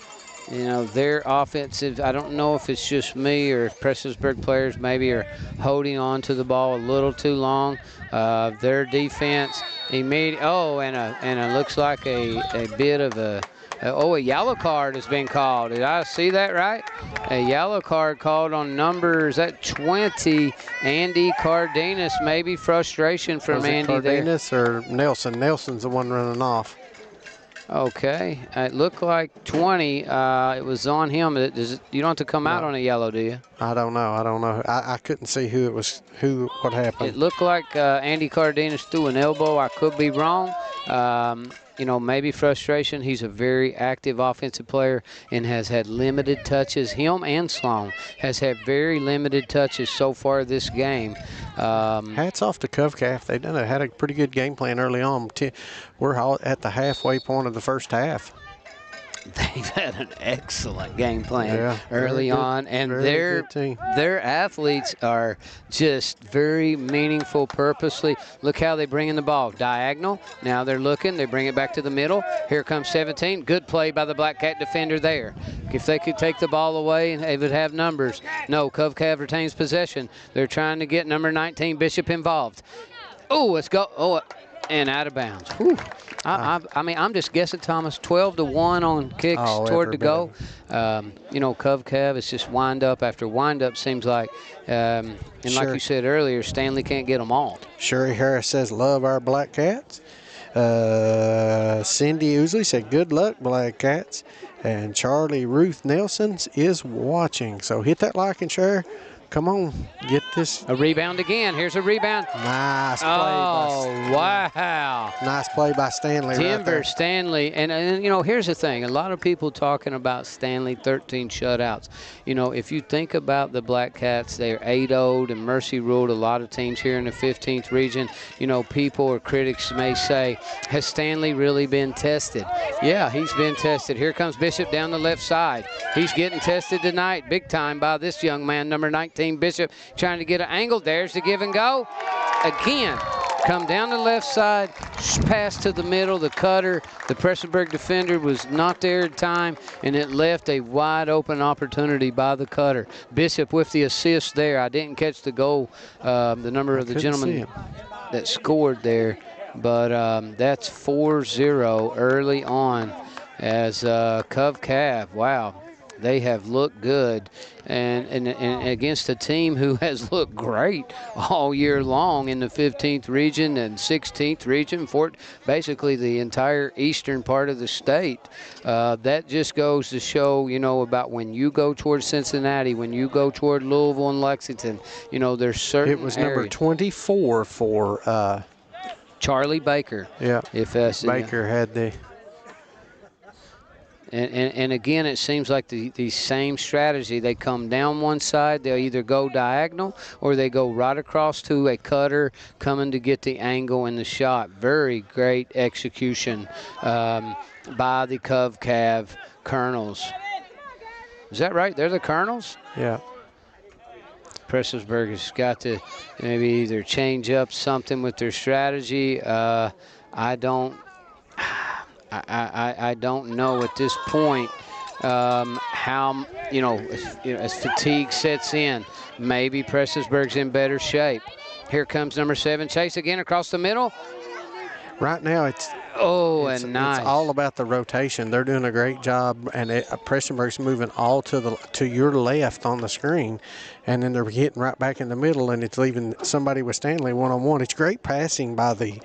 You know, their offensive, I don't know if it's just me or if Prestonsburg players maybe are holding on to the ball a little too long. Their defense, and it looks like a bit of a yellow card has been called. Did I see that right? A yellow card called on number, is that 20, Andy Cardenas. Maybe frustration from Andy Cardenas there. Or Nelson? Nelson's the one running off. Okay, it looked like 20. It was on him. You don't have to come out on a yellow, do you? I don't know. I couldn't see what happened. It looked like Andy Cardenas threw an elbow. I could be wrong. Maybe frustration. He's a very active offensive player and has had limited touches. Him and Sloan has had very limited touches so far this game. Hats off to Cov Cav. They had a pretty good game plan early on. We're at the halfway point of the first half. They've had an excellent game plan early on, and their athletes are just very meaningful purposely. Look how they bring in the ball. Diagonal. Now they're looking. They bring it back to the middle. Here comes 17. Good play by the Blackcat defender there. If they could take the ball away, they would have numbers. No, Cov Cav retains possession. They're trying to get number 19, Bishop, involved. Oh, let's go. Oh, and out of bounds. Whew. I'm just guessing, Thomas, 12-1 on kicks toward the goal. Cov Cav is just wind up after wind up, seems like. And like you said earlier, Stanley can't get them all. Sherry Harris says, love our Blackcats. Cindy Ousley said, good luck, Blackcats. And Charlie Ruth Nelson is watching. So hit that like and share. Come on, get this. A rebound again. Here's a rebound. Nice play. Wow. Nice play by Stanley. Timber Stanley. And here's the thing. A lot of people talking about Stanley 13 shutouts. If you think about the Blackcats, they're 8-0'd and mercy ruled a lot of teams here in the 15th region. People or critics may say, has Stanley really been tested? Yeah, he's been tested. Here comes Bishop down the left side. He's getting tested tonight big time by this young man, number 19. Bishop trying to get an angle. There's the give and go. Again, come down the left side, pass to the middle, the cutter. The Prestonsburg defender was not there in time, and it left a wide open opportunity by the cutter. Bishop with the assist there. I didn't catch the goal, the number of the gentleman that scored there, but that's 4-0 early on as Cov Cav. Wow. They have looked good, and against a team who has looked great all year long in the 15th region and 16th region, basically the entire eastern part of the state. That just goes to show, about when you go towards Cincinnati, when you go toward Louisville and Lexington, there's certain It was number areas. 24 for Charlie Baker. yeah. If that's Baker had the. And again, it seems like the same strategy. They come down one side, they'll either go diagonal or they go right across to a cutter coming to get the angle and the shot. Very great execution by the Cav Colonels. Is that right? They're the Colonels? Yeah. Prestonsburg has got to maybe either change up something with their strategy. I don't know at this point how, as fatigue sets in, maybe Prestonsburg's in better shape. Here comes number 7, Chase again across the middle. Right now it's nice. It's all about the rotation. They're doing a great job, and Prestonsburg's moving all to your left on the screen, and then they're hitting right back in the middle, and it's leaving somebody with Stanley one-on-one. It's great passing by the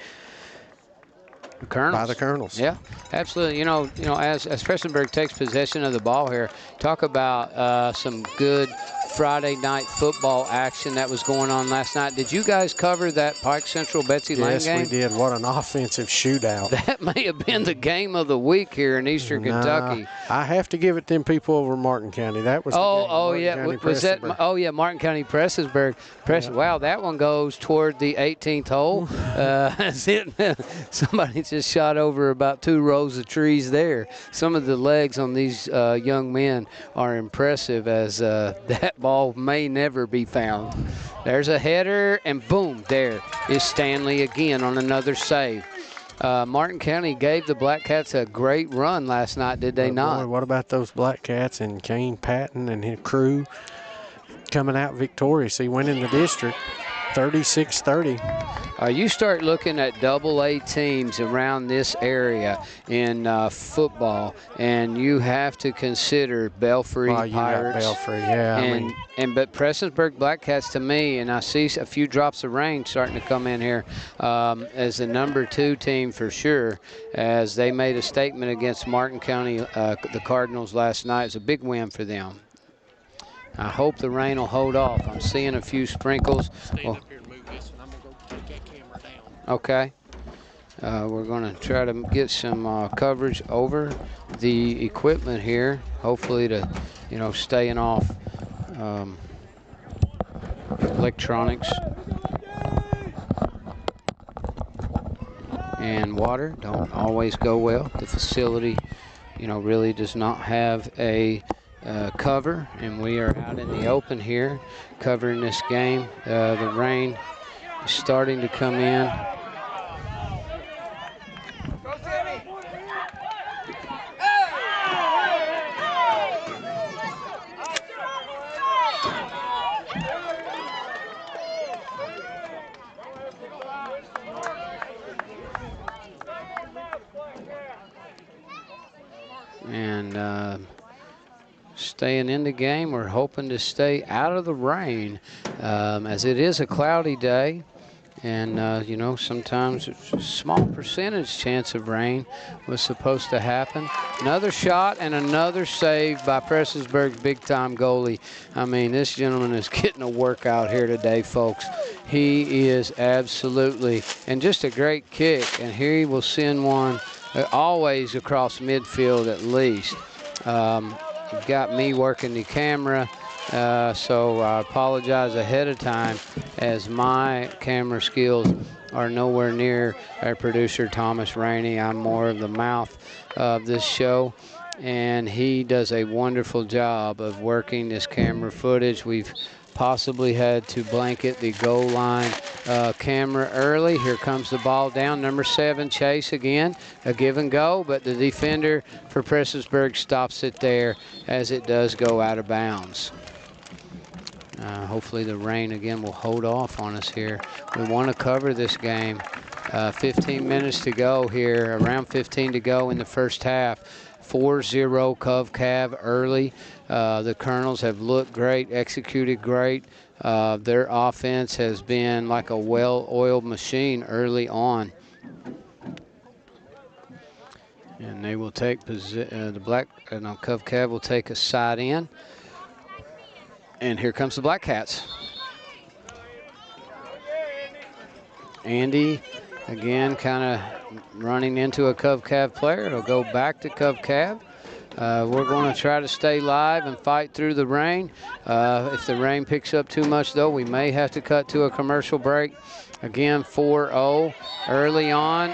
Colonels. By the Colonels. Yeah, absolutely. As Prestonsburg takes possession of the ball here, talk about some good Friday night football action that was going on last night. Did you guys cover that Pike Central Betsy Lane game? Yes, we did. What an offensive shootout. That may have been the game of the week here in Eastern Kentucky. I have to give it to them people over Martin County. That was the game. Was that? Oh yeah, Martin County Prestonsburg. Wow, that one goes toward the 18th hole. Somebody just shot over about 2 rows of trees there. Some of the legs on these young men are impressive, as that ball may never be found. There's a header, and boom, there is Stanley again on another save. Martin County gave the Blackcats a great run last night, did they not? Boy, what about those Blackcats and Kane Patton and his crew coming out victorious? He went in the district 36-30. You start looking at AA teams around this area in football, and you have to consider Belfry Pirates. Belfry, yeah. But Prestonsburg Blackcats, to me, and I see a few drops of rain starting to come in here, as the number 2 team for sure, as they made a statement against Martin County, the Cardinals last night. It's a big win for them. I hope the rain will hold off. I'm seeing a few sprinkles. Stand up here and move this, and I'm going to go take that camera down. Okay. We're going to try to get some coverage over the equipment here, hopefully to, staying off electronics. And water don't always go well. The facility, really does not have a cover, and we are out in the open here covering this game. The rain is starting to come in. And staying in the game, we're hoping to stay out of the rain, as it is a cloudy day, and sometimes it's a small percentage chance of rain was supposed to happen. Another shot and another save by Prestonsburg's big-time goalie. I mean, this gentleman is getting a workout here today, folks. He is absolutely, and just a great kick, and here he will send one always across midfield at least. Got me working the camera, so I apologize ahead of time, as my camera skills are nowhere near our producer Thomas Rainey. I'm more of the mouth of this show, and he does a wonderful job of working this camera footage. We've possibly had to blanket the goal line camera early. Here comes the ball down. Number 7, Chase again. A give and go, but the defender for Prestonsburg stops it there as it does go out of bounds. Hopefully the rain again will hold off on us here. We want to cover this game. 15 minutes to go here, around 15 to go in the first half. 4-0 Cov-Cav early. The Colonels have looked great, executed great. Their offense has been like a well-oiled machine early on. And they will take Cov-Cav will take a side in. And here comes the Blackcats. Andy, again, kind of running into a Cov-Cav player. It'll go back to Cov-Cav. We're going to try to stay live and fight through the rain. If the rain picks up too much, though, we may have to cut to a commercial break. Again, 4-0 early on.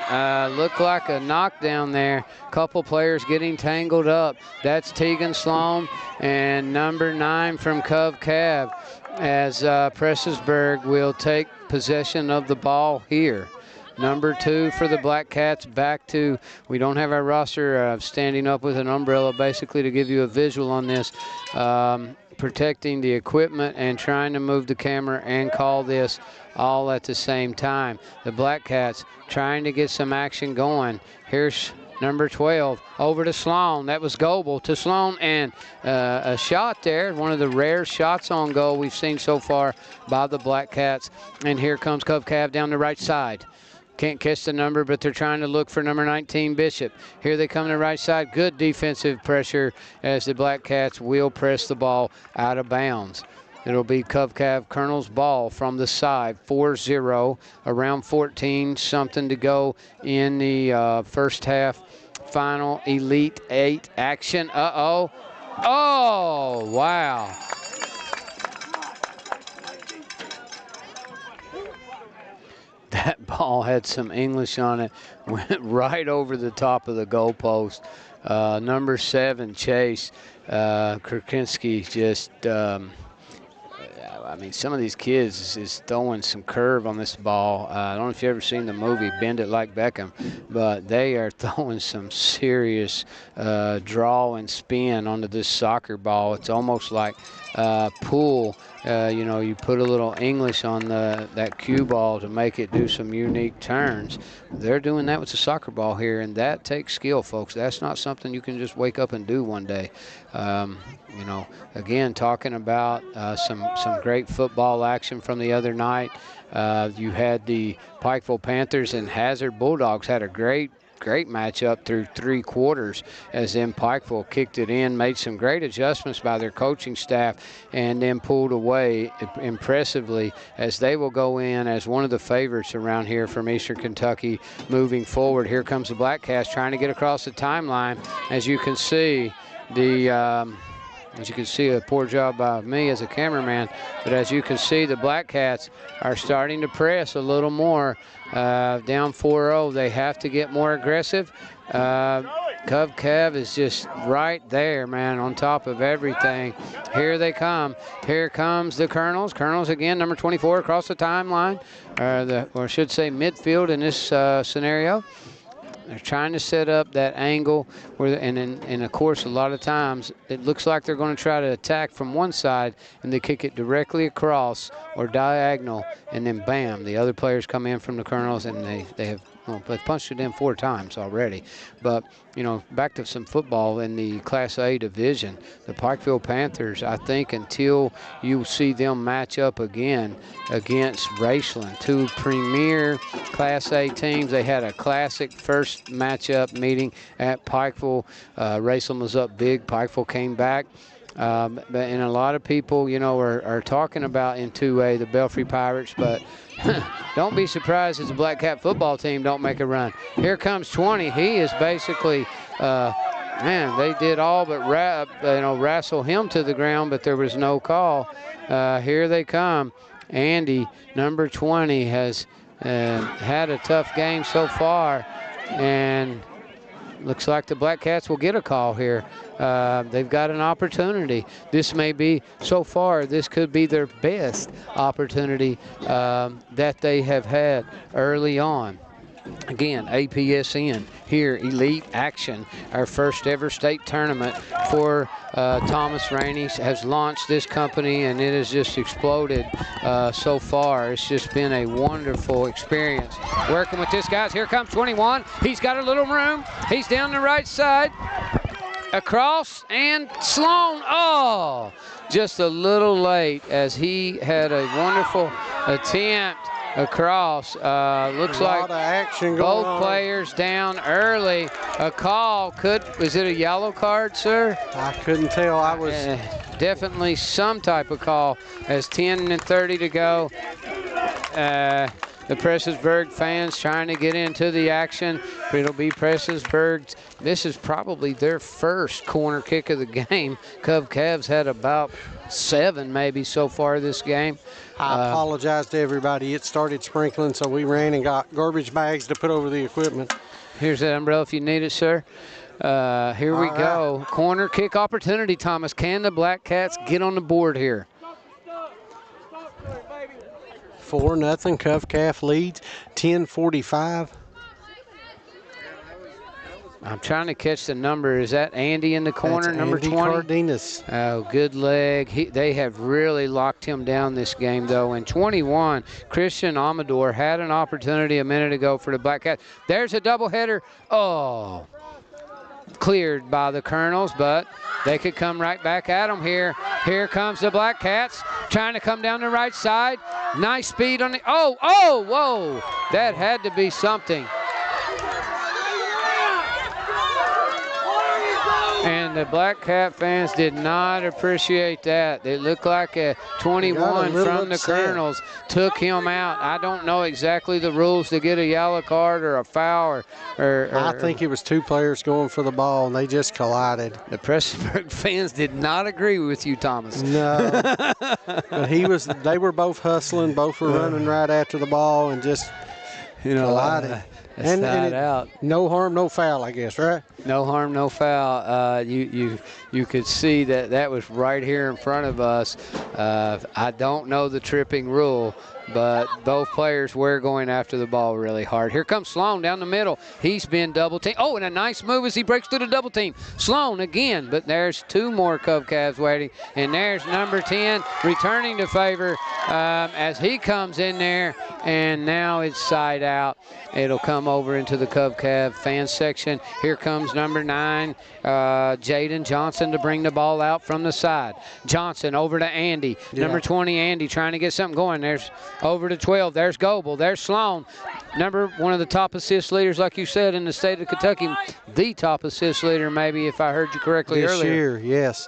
Looked like a knockdown there. Couple players getting tangled up. That's Tegan Sloan and number 9 from Cov-Cav, as Prestonsburg will take possession of the ball here. Number 2 for the Blackcats, back to, we don't have our roster standing up with an umbrella basically to give you a visual on this. Protecting the equipment and trying to move the camera and call this all at the same time. The Blackcats trying to get some action going. Here's number 12 over to Sloan. That was Goebel to Sloan, and a shot there, one of the rare shots on goal we've seen so far by the Blackcats. And here comes Cov-Cav down the right side. Can't catch the number, but they're trying to look for number 19, Bishop. Here they come to the right side. Good defensive pressure as the Blackcats will press the ball out of bounds. It'll be Cov-Cav Colonel's ball from the side, 4-0, around 14, something to go in the first half. Final Elite 8 action. Uh-oh. Oh, wow. That ball had some English on it, went right over the top of the goalpost. Number 7, Chase Kurkinski, just, I mean, some of these kids is throwing some curve on this ball. I don't know if you've ever seen the movie Bend It Like Beckham, but they are throwing some serious draw and spin onto this soccer ball. It's almost like pool. You know, you put a little English on that cue ball to make it do some unique turns. They're doing that with the soccer ball here, and that takes skill, folks. That's not something you can just wake up and do one day. You know, again, talking about some great football action from the other night. You had the Pikeville Panthers and Hazard Bulldogs had a great matchup through 3 quarters, as then Pikeville kicked it in, made some great adjustments by their coaching staff, and then pulled away impressively, as they will go in as one of the favorites around here from Eastern Kentucky moving forward. Here comes the Blackcats trying to get across the timeline. As you can see, a poor job by me as a cameraman, but as you can see, the Blackcats are starting to press a little more. Down 4-0, they have to get more aggressive. Cov-Cav is just right there, man, on top of everything. Here they come. Here comes the Colonels. Colonels again, number 24 across the timeline, or I should say midfield in this scenario. They're trying to set up that angle, and of course, a lot of times it looks like they're going to try to attack from one side, and they kick it directly across or diagonal, and then bam, the other players come in from the Colonels, and they've punched it in 4 times already. But, you know, back to some football in the Class A division. The Pikeville Panthers, I think until you see them match up again against Raceland, 2 premier Class A teams. They had a classic first matchup meeting at Pikeville. Raceland was up big. Pikeville came back. And a lot of people, you know, are talking about in 2A the Belfry Pirates, but don't be surprised if the Blackcat football team don't make a run. Here comes 20. He is basically, man, they did all but wrestle him to the ground, but there was no call. Here they come. Andy, number 20, has had a tough game so far, and looks like the Blackcats will get a call here. They've got an opportunity. This may be, so far, this could be their best opportunity that they have had early on. Again, APSN here, Elite Action, our first ever state tournament for Thomas Rainey has launched this company, and it has just exploded so far. It's just been a wonderful experience working with this guys. Here comes 21. He's got a little room. He's down the right side. across, and Sloan, oh, just a little late as he had a wonderful attempt across. Looks like action both players down early. A call was it a yellow card, sir? I couldn't tell. I was definitely some type of call as 10 and 30 to go. The Prestonsburg fans trying to get into the action. It'll be Prestonsburg. This is probably their first corner kick of the game. Cavs had about 7 maybe so far this game. I apologize to everybody. It started sprinkling, so we ran and got garbage bags to put over the equipment. Here's that umbrella if you need it, sir. Here we go. Corner kick opportunity, Thomas. Can the Blackcats get on the board here? 4-0, CovCaf leads, 10:45. I'm trying to catch the number. Is that Andy in the corner, That's number Andy 20? Cardenas. Oh, good leg. They have really locked him down this game, though. And 21, Christian Amador had an opportunity a minute ago for the Blackcats. There's a doubleheader. Oh, cleared by the Colonels, but they could come right back at them here. Here comes the Blackcats trying to come down the right side. Nice speed on the, whoa. That had to be something. And the Blackcat fans did not appreciate that. It looked like a 21 from the Colonels took him out. I don't know exactly the rules to get a yellow card or a foul. I think it was 2 players going for the ball, and they just collided. The Prestonsburg fans did not agree with you, Thomas. No. But they were both hustling. Both were running right after the ball and just collided. And out. No harm, no foul, I guess, right? No harm, no foul. You could see that was right here in front of us. I don't know the tripping rule, but both players were going after the ball really hard. Here comes Sloan down the middle. He's been double teamed. Oh, and a nice move as he breaks through the double team. Sloan again, but there's 2 more Cavs waiting. And there's number 10 returning to favor as he comes in there, and now it's side out. It'll come over into the Cav fan section. Here comes number 9, Jaden Johnson, to bring the ball out from the side. Johnson over to Andy. Yeah. Number 20, Andy, trying to get something going. There's over to 12. There's Goebel. There's Sloan. One of the top assist leaders, like you said, in the state of Kentucky. The top assist leader, maybe, if I heard you correctly earlier. This year, yes.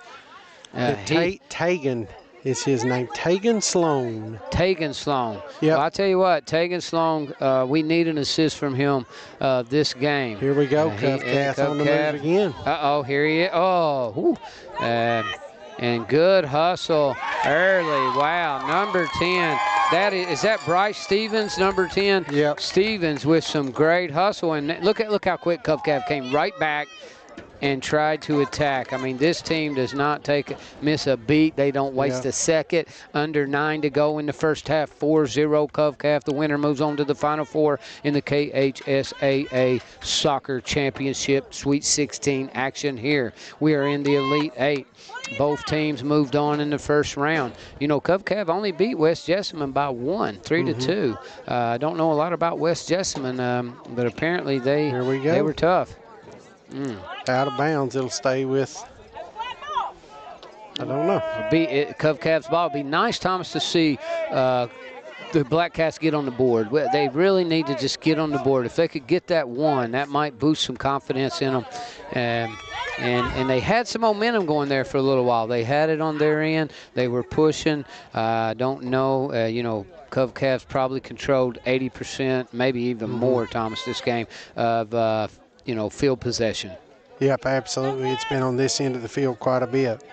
Tagan is his name. Tagan Sloan. Tagan Sloan. Yep. Well, I'll tell you what, Tagan Sloan, we need an assist from him this game. Here we go, Covcat on the move again. Uh-oh, here he is. Oh, and good hustle early. Wow, number 10. Is that Bryce Stevens, number 10? Yep. Stevens with some great hustle. And look how quick Covcat came right back and tried to attack. I mean, this team does not miss a beat. They don't waste a second. Under 9 to go in the first half. 4-0 Covcat. The winner moves on to the Final Four in the KHSAA Soccer Championship Sweet 16 action here. We are in the Elite 8. Both teams moved on in the first round. You know, Covcat only beat West Jessamine by 1, 3-2. I don't know a lot about West Jessamine, but apparently they were tough. Out of bounds, it'll stay with, I don't know. Covcat's ball. It'd be nice, Thomas, to see the Blackcats get on the board. They really need to just get on the board. If they could get that 1, that might boost some confidence in them. And they had some momentum going there for a little while. They had it on their end. They were pushing. I don't know, Covcat's probably controlled 80%, maybe even more, Thomas, this game of field possession. Yep, absolutely. It's been on this end of the field quite a bit.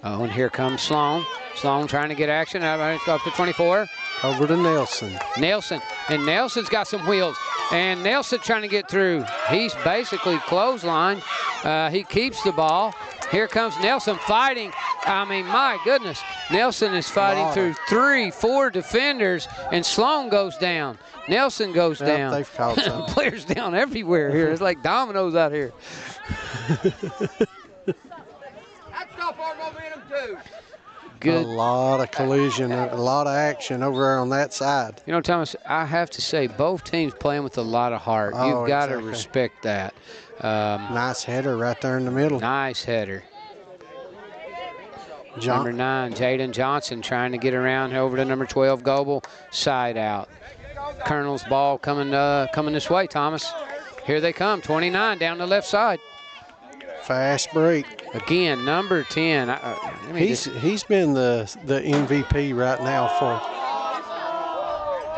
Oh, and here comes Sloan. Sloan trying to get action. Up to 24. Over to Nelson. And Nelson's got some wheels. And Nelson trying to get through. He's basically clotheslined. He keeps the ball. Here comes Nelson fighting. I mean, my goodness. Nelson is fighting through 3-4 defenders, and Sloan goes down. Nelson goes down. They've caught some. Players down everywhere here. It's like dominoes out here. Good. A lot of collision, a lot of action over there on that side. You know, Thomas, I have to say, both teams playing with a lot of heart. Oh, You've got to exactly. respect that. Nice header right there in the middle. Nice header. Number 9, Jaden Johnson trying to get around over to number 12, Goebel, side out. Colonel's ball coming this way, Thomas. Here they come, 29 down the left side. Fast break. Again, number 10. He's been the MVP right now for.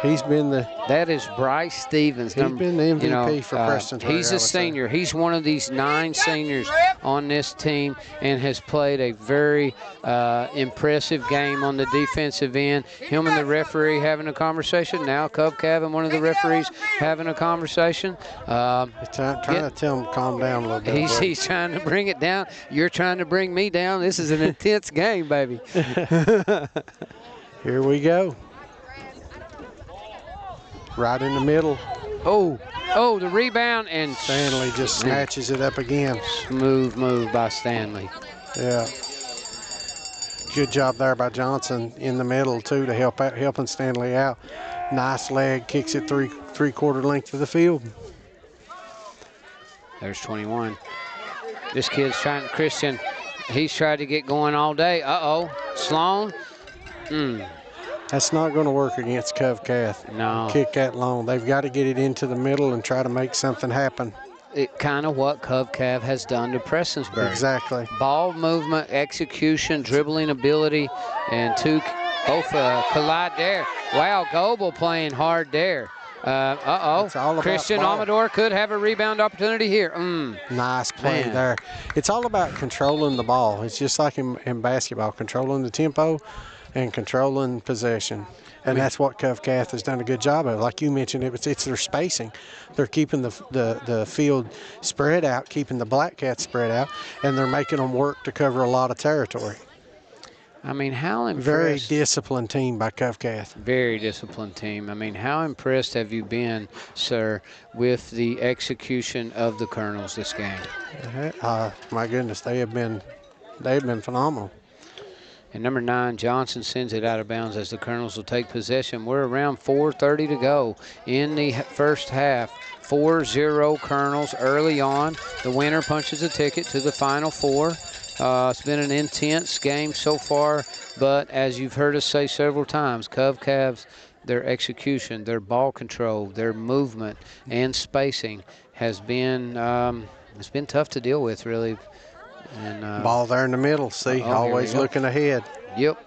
He's been the. That is Bryce Stevens. He's been the MVP for Prestonsburg. He's a senior. He's one of these 9 seniors on this team and has played a very impressive game on the defensive end. Him and the referee having a conversation. Now Covcav and one of the referees having a conversation. Trying to tell him to calm down a little bit. He's trying to bring it down. You're trying to bring me down. This is an intense game, baby. Here we go. Right in the middle. Oh, the rebound, and Stanley just snatches it up again. Smooth move by Stanley. Yeah. Good job there by Johnson in the middle too to helping Stanley out. Nice leg, kicks it three-quarter length of the field. There's 21. This kid's trying, Christian, he's tried to get going all day. Sloan. That's not going to work against Covcath. No. Kick that long. They've got to get it into the middle and try to make something happen. It kind of what Covcath has done to Prestonsburg. Exactly. Ball movement, execution, dribbling ability, and both collide there. Wow, Goebel playing hard there. Christian Amador could have a rebound opportunity here. Nice play there. It's all about controlling the ball. It's just like in basketball, controlling the tempo and controlling possession. And that's what Covcath has done a good job of. Like you mentioned, it's their spacing. They're keeping the field spread out, keeping the Blackcats spread out, and they're making them work to cover a lot of territory. I mean, how impressed. Very disciplined team by Covcath. Very disciplined team. I mean, how impressed have you been, sir, with the execution of the Colonels this game? My goodness, they've been phenomenal. And number 9, Johnson sends it out of bounds as the Colonels will take possession. We're around 4:30 to go in the first half. 4-0 Colonels early on. The winner punches a ticket to the Final Four. It's been an intense game so far, but as you've heard us say several times, Covcavs, their execution, their ball control, their movement, and spacing has been it's been tough to deal with, really. And ball there in the middle. See, always looking ahead. Yep.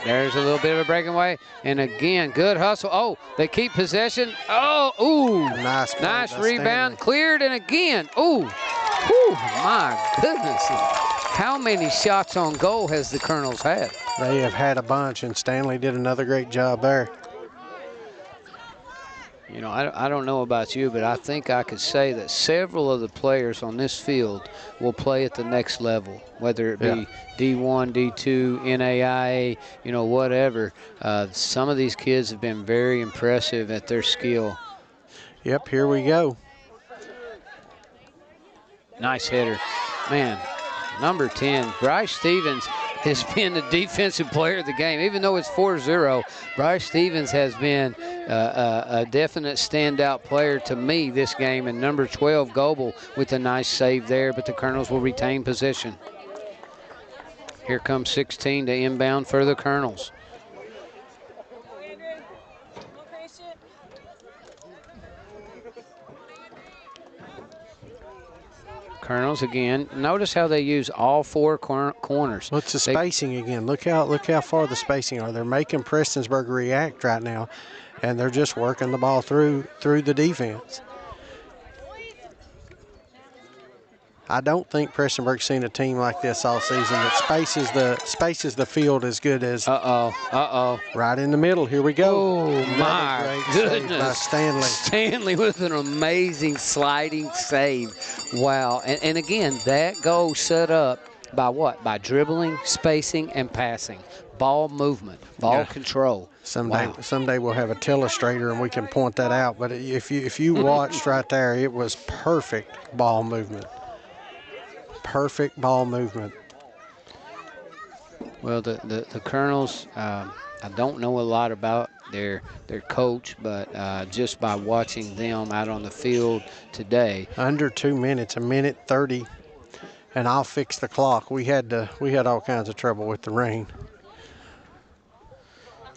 There's a little bit of a breakaway, and again, good hustle. Oh, they keep possession. Nice rebound, cleared, and again, my goodness. How many shots on goal has the Colonels had? They have had a bunch, and Stanley did another great job there. You know, I don't know about you, but I think I could say that several of the players on this field will play at the next level, whether it be D1, D2, NAIA, whatever. Some of these kids have been very impressive at their skill. Yep, here we go. Nice hitter. Man, number 10, Bryce Stevens has been the defensive player of the game. Even though it's 4-0, Bryce Stevens has been a definite standout player to me this game. And number 12, Goebel, with a nice save there, but the Colonels will retain possession. Here comes 16 to inbound for the Colonels. Colonels again. Notice how they use all 4 corners. What's the spacing again? Look how far the spacing are. They're making Prestonsburg react right now, and they're just working the ball through the defense. I don't think Prestonsburg's seen a team like this all season that spaces the field as good as. Right in the middle. Here we go. Oh my goodness! By Stanley. Stanley with an amazing sliding save. Wow! And again, that goal set up by what? By dribbling, spacing, and passing. Ball movement, ball control. Someday we'll have a telestrator and we can point that out. But if you watched right there, it was perfect ball movement. Perfect ball movement. Well, the Colonels, I don't know a lot about their coach, but just by watching them out on the field today. Under 2 minutes, 1:30, and I'll fix the clock. We had all kinds of trouble with the rain.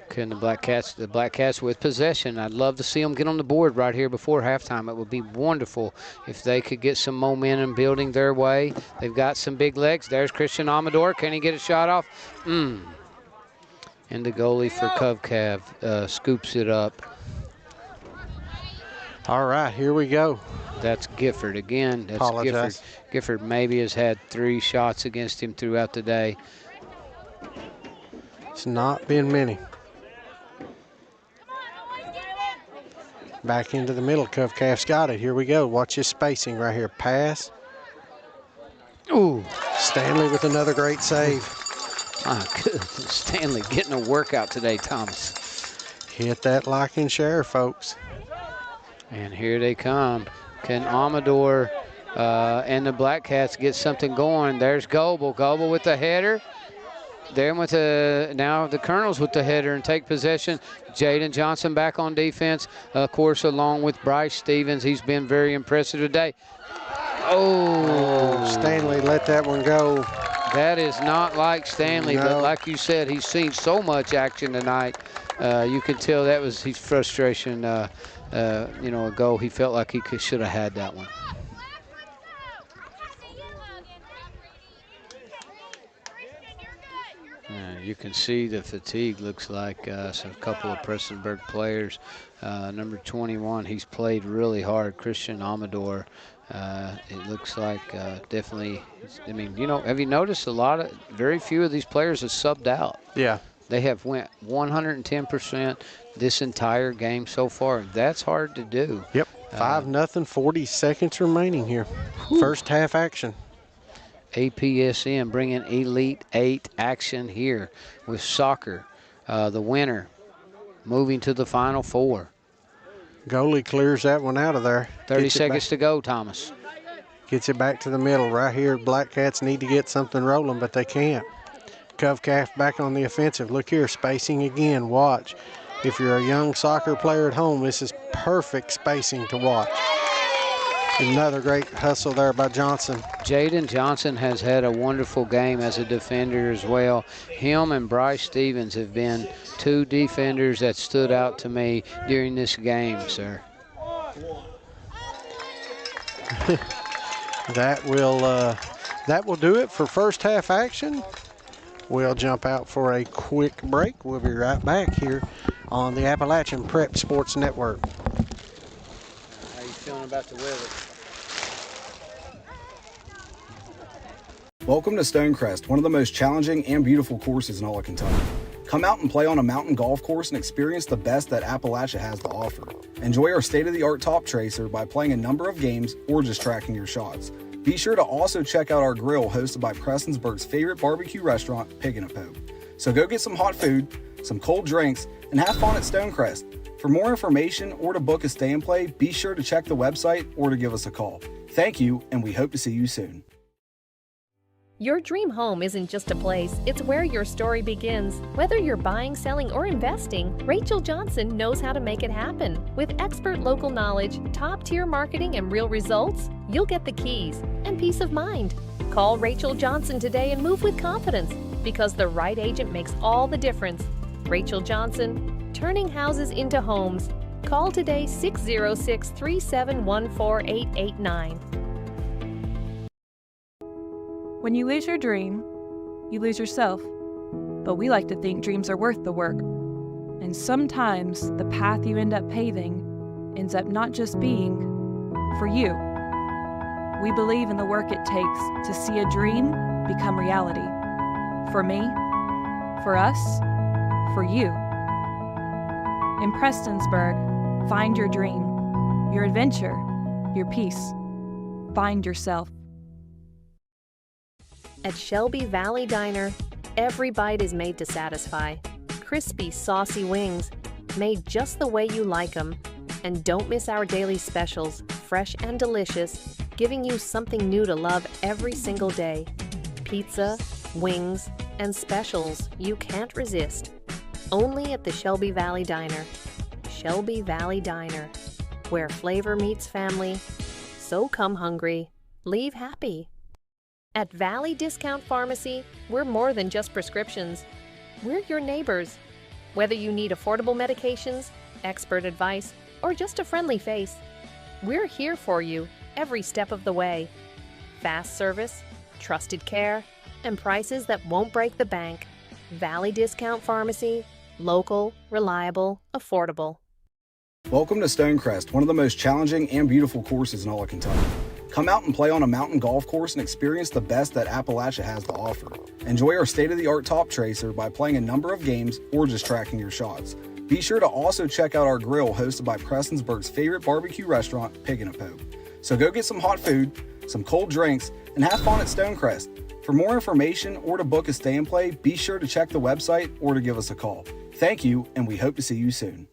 Can the Blackcats with possession. I'd love to see them get on the board right here before halftime. It would be wonderful if they could get some momentum building their way. They've got some big legs. There's Christian Amador. Can he get a shot off? And the goalie for Covcav scoops it up. All right, here we go. That's Gifford again. That's Apologize. Gifford maybe has had 3 shots against him throughout the day. It's not been many. Back into the middle. Covcav's got it. Here we go. Watch his spacing right here. Pass. Ooh. Stanley with another great save. My goodness. Stanley getting a workout today, Thomas. Hit that like and share, folks. And here they come. Can Amador and the Blackcats get something going? There's Goebel. Goebel with the header. Then with now the Colonels with the header and take possession. Jaden Johnson back on defense, of course, along with Bryce Stevens. He's been very impressive today. Oh, Stanley let that one go. That is not like Stanley, No. but like you said, he's seen so much action tonight. You could tell that was his frustration. A goal. He felt like he should have had that one. You can see the fatigue looks like a couple of Prestonsburg players. Number 21, he's played really hard. Christian Amador, it looks like definitely, I mean, have you noticed very few of these players have subbed out? Yeah. They have went 110% this entire game so far. That's hard to do. Yep. 5-0, 40 seconds remaining here. First half action. APSN bringing Elite 8 action here with soccer. The winner moving to the Final Four. Goalie clears that one out of there. 30 seconds to go, Thomas. Gets it back to the middle. Right here, Blackcats need to get something rolling, but they can't. Covcav back on the offensive. Look here, spacing again. Watch. If you're a young soccer player at home, this is perfect spacing to watch. Another great hustle there by Johnson. Jaden Johnson has had a wonderful game as a defender as well. Him and Bryce Stevens have been 2 defenders that stood out to me during this game, sir. That will do it for first half action. We'll jump out for a quick break. We'll be right back here on the Appalachian Prep Sports Network. How you feeling about the weather? Welcome to Stonecrest, one of the most challenging and beautiful courses in all of Kentucky. Come out and play on a mountain golf course and experience the best that Appalachia has to offer. Enjoy our state-of-the-art top tracer by playing a number of games or just tracking your shots. Be sure to also check out our grill hosted by Prestonsburg's favorite barbecue restaurant, Pig and a Poke. So go get some hot food, some cold drinks, and have fun at Stonecrest. For more information or to book a stay and play, be sure to check the website or to give us a call. Thank you, and we hope to see you soon. Your dream home isn't just a place, it's where your story begins. Whether you're buying, selling, or investing, Rachel Johnson knows how to make it happen. With expert local knowledge, top-tier marketing, and real results, you'll get the keys and peace of mind. Call Rachel Johnson today and move with confidence, because the right agent makes all the difference. Rachel Johnson, turning houses into homes. Call today 606-371-4889. When you lose your dream, you lose yourself. But we like to think dreams are worth the work. And sometimes the path you end up paving ends up not just being for you. We believe in the work it takes to see a dream become reality. For me, for us, for you. In Prestonsburg, find your dream, your adventure, your peace. Find yourself. At Shelby Valley Diner, every bite is made to satisfy. Crispy, saucy wings, made just the way you like them. And don't miss our daily specials, fresh and delicious, giving you something new to love every single day. Pizza, wings, and specials you can't resist. Only at the Shelby Valley Diner. Shelby Valley Diner, where flavor meets family. So come hungry, leave happy. At Valley Discount Pharmacy, we're more than just prescriptions. We're your neighbors. Whether you need affordable medications, expert advice, or just a friendly face, we're here for you every step of the way. Fast service, trusted care, and prices that won't break the bank. Valley Discount Pharmacy, local, reliable, affordable. Welcome to Stonecrest, one of the most challenging and beautiful courses in all of Kentucky. Come out and play on a mountain golf course and experience the best that Appalachia has to offer. Enjoy our state-of-the-art top tracer by playing a number of games or just tracking your shots. Be sure to also check out our grill hosted by Prestonsburg's favorite barbecue restaurant, Pig and a Poke. So go get some hot food, some cold drinks, and have fun at Stonecrest. For more information or to book a stay and play, be sure to check the website or to give us a call. Thank you, and we hope to see you soon.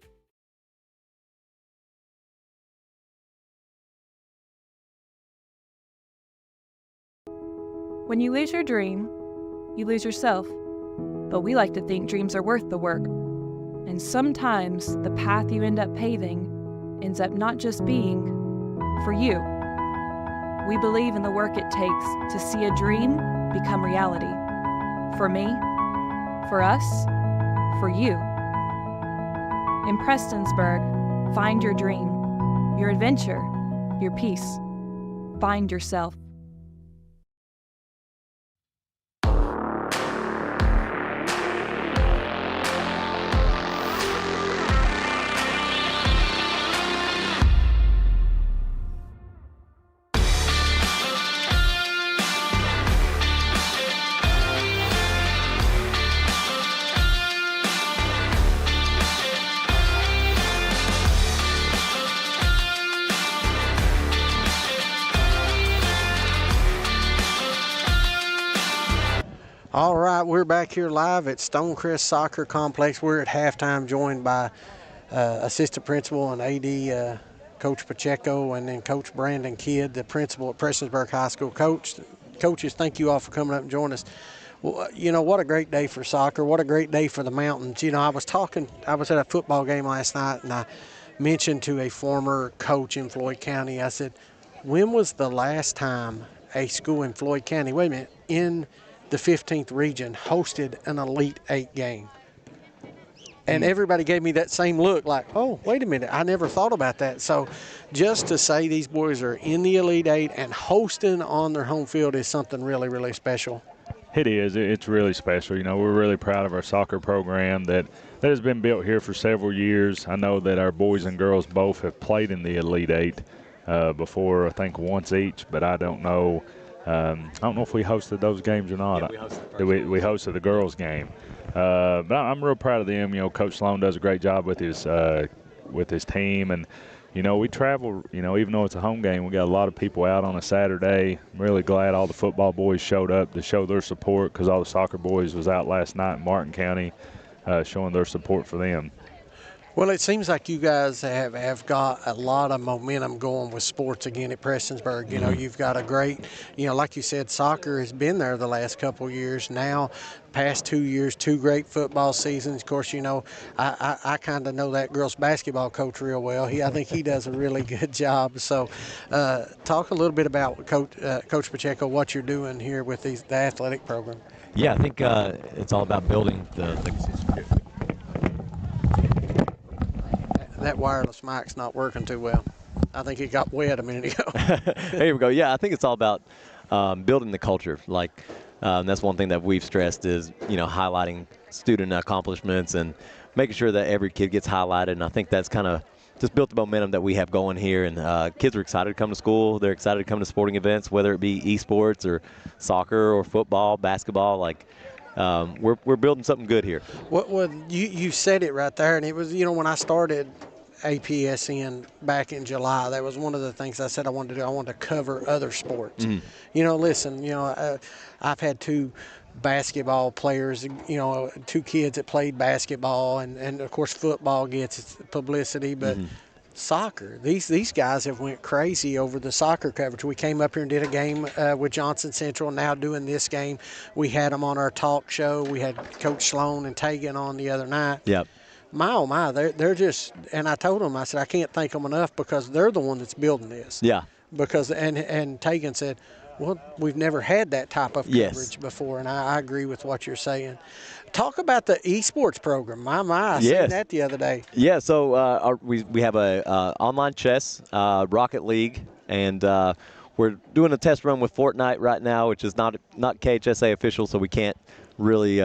When you lose your dream, you lose yourself. But we like to think dreams are worth the work. And sometimes the path you end up paving ends up not just being for you. We believe in the work it takes to see a dream become reality. For me, for us, for you. In Prestonsburg, find your dream, your adventure, your peace. Find yourself. All right, we're back here live at Stonecrest Soccer Complex. We're at halftime, joined by assistant principal and AD Coach Pacheco, and then Coach Brandon Kidd, the principal at Prestonsburg High School. Coaches, thank you all for coming up and joining us. Well, you know, what a great day for soccer. What a great day for the mountains. You know, I was at a football game last night, and I mentioned to a former coach in Floyd County, I said, when was the last time a school in Floyd County, wait a minute, in the 15th region hosted an Elite 8 game? And everybody gave me that same look like, oh, wait a minute, I never thought about that. So just to say these boys are in the Elite 8 and hosting on their home field is something really, really special. It is. It's really special. You know, we're really proud of our soccer program that has been built here for several years. I know that our boys and girls both have played in the Elite 8 before, I think once each, but I don't know. I don't know if we hosted those games or not. Yeah, we hosted the girls' game. But I'm real proud of them. You know, Coach Sloan does a great job with his team. And, you know, we travel, you know, even though it's a home game, we got a lot of people out on a Saturday. I'm really glad all the football boys showed up to show their support, because all the soccer boys was out last night in Martin County showing their support for them. Well, it seems like you guys have got a lot of momentum going with sports again at Prestonsburg. You know, you've got a great, you know, like you said, soccer has been there the last couple of years. Now, past 2 years, 2 great football seasons. Of course, you know, I kind of know that girls basketball coach real well. I think he does a really good job. So talk a little bit about Coach Pacheco, what you're doing here with the athletic program. Yeah, I think it's all about building the That wireless mic's not working too well. I think it got wet a minute ago. There we go. Yeah, I think it's all about building the culture. Like that's one thing that we've stressed is, you know, highlighting student accomplishments and making sure that every kid gets highlighted. And I think that's kind of just built the momentum that we have going here. And kids are excited to come to school. They're excited to come to sporting events, whether it be esports or soccer or football, basketball. Like we're building something good here. Well, you said it right there, and it was, you know, when I started APSN back in July, that was one of the things I said I wanted to do. I wanted to cover other sports. You know, listen, you know, I've had 2 basketball players, you know, 2 kids that played basketball, and of course football gets its publicity, but soccer. These guys have went crazy over the soccer coverage. We came up here and did a game with Johnson Central. Now doing this game, we had them on our talk show. We had Coach Sloan and Tegan on the other night. Yep. My, oh my, they're just, and I told them, I said, I can't thank them enough because they're the one that's building this. Yeah. Because, and Tegan said, well, we've never had that type of coverage Yes. before, and I agree with what you're saying. Talk about the esports program. I Yes. seen that the other day. Yeah, so we have a online chess, Rocket League, and we're doing a test run with Fortnite right now, which is not KHSAA official, so we can't really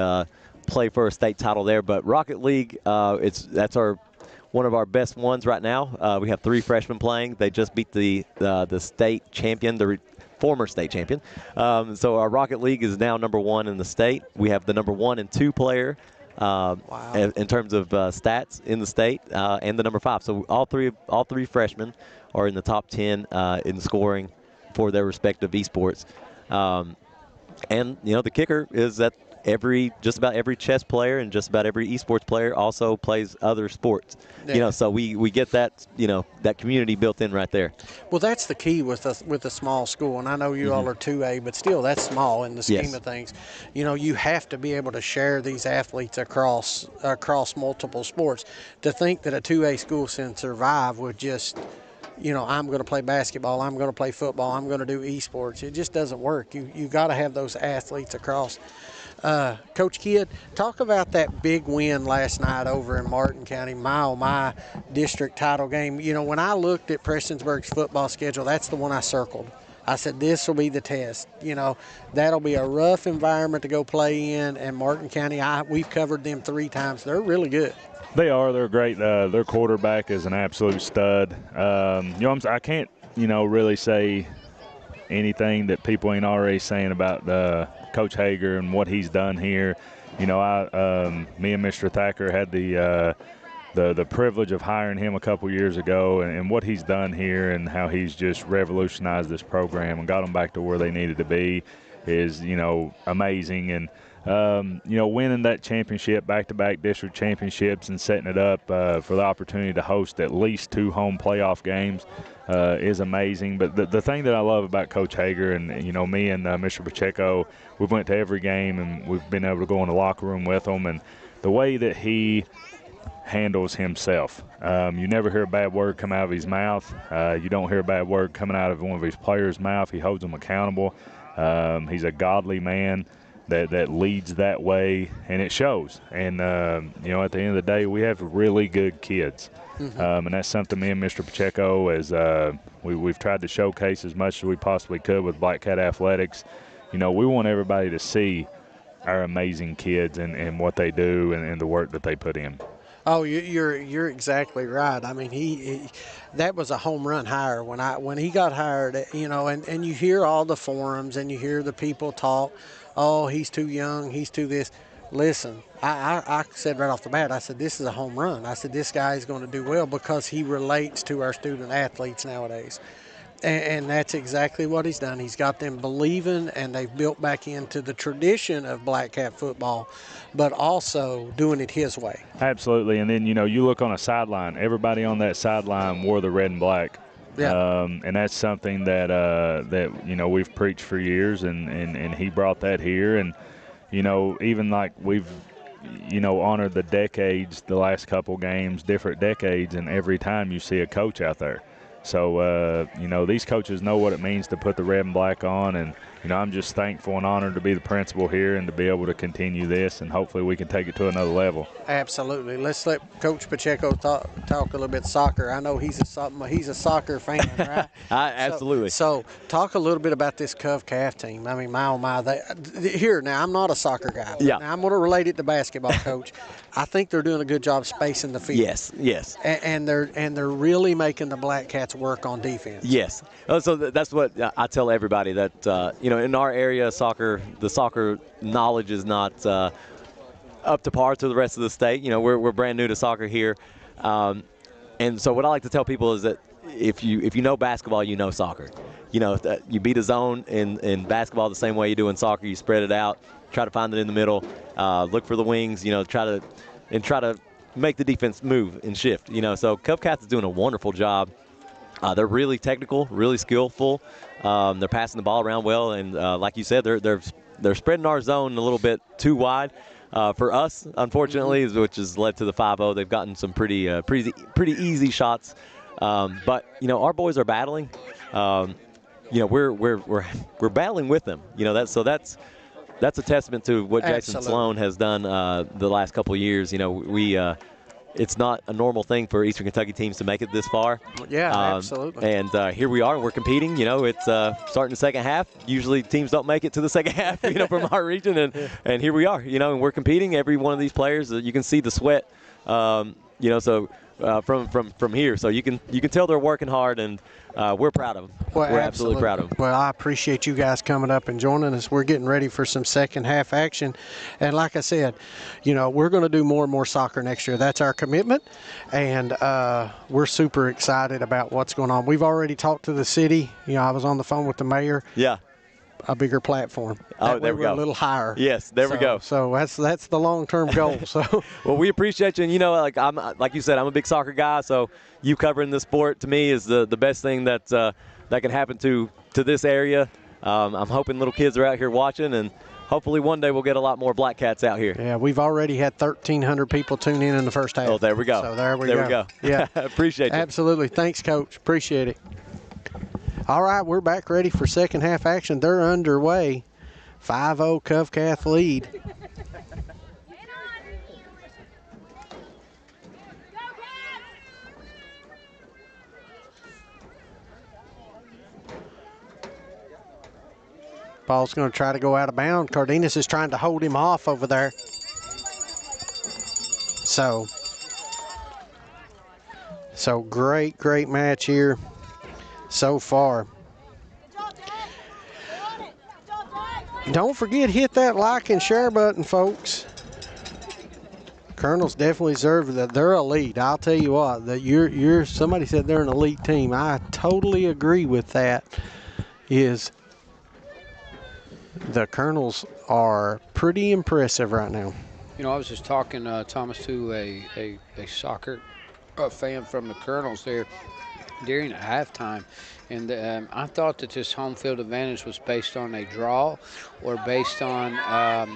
play for a state title there. But Rocket League, that's one of our best ones right now. We have 3 freshmen playing. They just beat the state champion, the former state champion. So our Rocket League is now #1 in the state. We have the #1 and 2 player in terms of stats in the state, and the #5. So all three freshmen are in the top 10 in scoring for their respective esports. And the kicker is that just about every chess player and just about every esports player also plays other sports. Yeah. So we get that that community built in right there. Well, that's the key with a small school, and I know you all are 2A, but still that's small in the scheme Yes. of things. You have to be able to share these athletes across multiple sports. To think that a 2A school can survive with just I'm going to play basketball, I'm going to play football, I'm going to do esports. It just doesn't work. You got to have those athletes across. Coach Kidd, talk about that big win last night over in Martin County, my district title game. When I looked at Prestonsburg's football schedule, that's the one I circled. I said, this will be the test. That'll be a rough environment to go play in, and Martin County, we've covered them 3 times. They're really good. They are. They're great. Their quarterback is an absolute stud. I can't, really say anything that people ain't already saying about Coach Hager and what he's done here. Me and Mr. Thacker had the privilege of hiring him a couple years ago, and what he's done here and how he's just revolutionized this program and got them back to where they needed to be is, amazing. And winning that championship, back-to-back district championships, and setting it up for the opportunity to host at least 2 home playoff games is amazing. But the thing that I love about Coach Hager and, me and Mr. Pacheco, we've went to every game and we've been able to go in the locker room with him. And the way that he handles himself, you never hear a bad word come out of his mouth. You don't hear a bad word coming out of one of his players' mouth. He holds them accountable. He's a godly man that leads that way, and it shows. And, at the end of the day, we have really good kids. And that's something me and Mr. Pacheco, as we've tried to showcase as much as we possibly could with Blackcat Athletics. We want everybody to see our amazing kids and what they do and the work that they put in. Oh, you're exactly right. I mean, he that was a home run hire when he got hired. And you hear all the forums and you hear the people talk. Oh, he's too young. He's too this. Listen, I said right off the bat, I said, this is a home run. I said, this guy is going to do well because he relates to our student athletes nowadays. And that's exactly what he's done. He's got them believing, and they've built back into the tradition of Blackcat football, but also doing it his way. Absolutely. And then, you look on a sideline. Everybody on that sideline wore the red and black. Yeah. And that's something that we've preached for years, and he brought that here. And, even like we've, honored the decades, the last couple games, different decades, and every time you see a coach out there. So, these coaches know what it means to put the red and black on, and, I'm just thankful and honored to be the principal here and to be able to continue this, and hopefully we can take it to another level. Absolutely. Let's let Coach Pacheco talk a little bit soccer. I know he's a soccer fan, right? Absolutely. So talk a little bit about this Cov-Calf team. I mean, my oh my. Here, now, I'm not a soccer guy. Yeah. Now, I'm going to relate it to basketball, Coach. I think they're doing a good job spacing the field. Yes. And they're really making the Blackcats work on defense. Yes. So that's what I tell everybody, that in our area, the soccer knowledge is not up to par to the rest of the state. We're brand new to soccer here, and so what I like to tell people is that if you know basketball, you know soccer. You beat a zone in basketball the same way you do in soccer. You spread it out, try to find it in the middle, look for the wings. Try to make the defense move and shift. So Covcats is doing a wonderful job. They're really technical, really skillful. They're passing the ball around well, and like you said, they're spreading our zone a little bit too wide for us, unfortunately, which has led to the 5-0. They've gotten some pretty easy shots, but our boys are battling. We're battling with them. That's a testament to what Jason Absolutely. Sloan has done the last couple of years. It's not a normal thing for Eastern Kentucky teams to make it this far. Yeah, absolutely. And here we are, and we're competing. It's starting the second half. Usually teams don't make it to the second half, from our region, and here we are, and we're competing. Every one of these players, you can see the sweat, from here. So you can tell they're working hard, and we're proud of them. Well, we're absolutely proud of them. Well, I appreciate you guys coming up and joining us. We're getting ready for some second half action. And like I said, we're going to do more and more soccer next year. That's our commitment. And we're super excited about what's going on. We've already talked to the city. I was on the phone with the mayor. Yeah. A bigger platform. Oh, there we go. A little higher. Yes, there we go. So that's the long-term goal. So well, we appreciate you, and like you said, I'm a big soccer guy. So you covering the sport to me is the best thing that can happen to this area. I'm hoping little kids are out here watching, and hopefully one day we'll get a lot more Blackcats out here. Yeah, we've already had 1,300 people tune in the first half. Oh, there we go. So there we go. Yeah, appreciate you. Absolutely. Thanks, Coach. Appreciate it. All right, we're back ready for second half action. They're underway. 5-0 Covcath lead. Ball's going to try to go out of bounds. Cardenas is trying to hold him off over there. So great match here so far. Don't forget, hit that like and share button, folks. Colonels definitely deserve that. They're elite. I'll tell you what, that somebody said they're an elite team. I totally agree with that. The Colonels are pretty impressive right now. I was just talking, Thomas, to a soccer fan from the Colonels there during halftime, and I thought that this home field advantage was based on a draw or based on a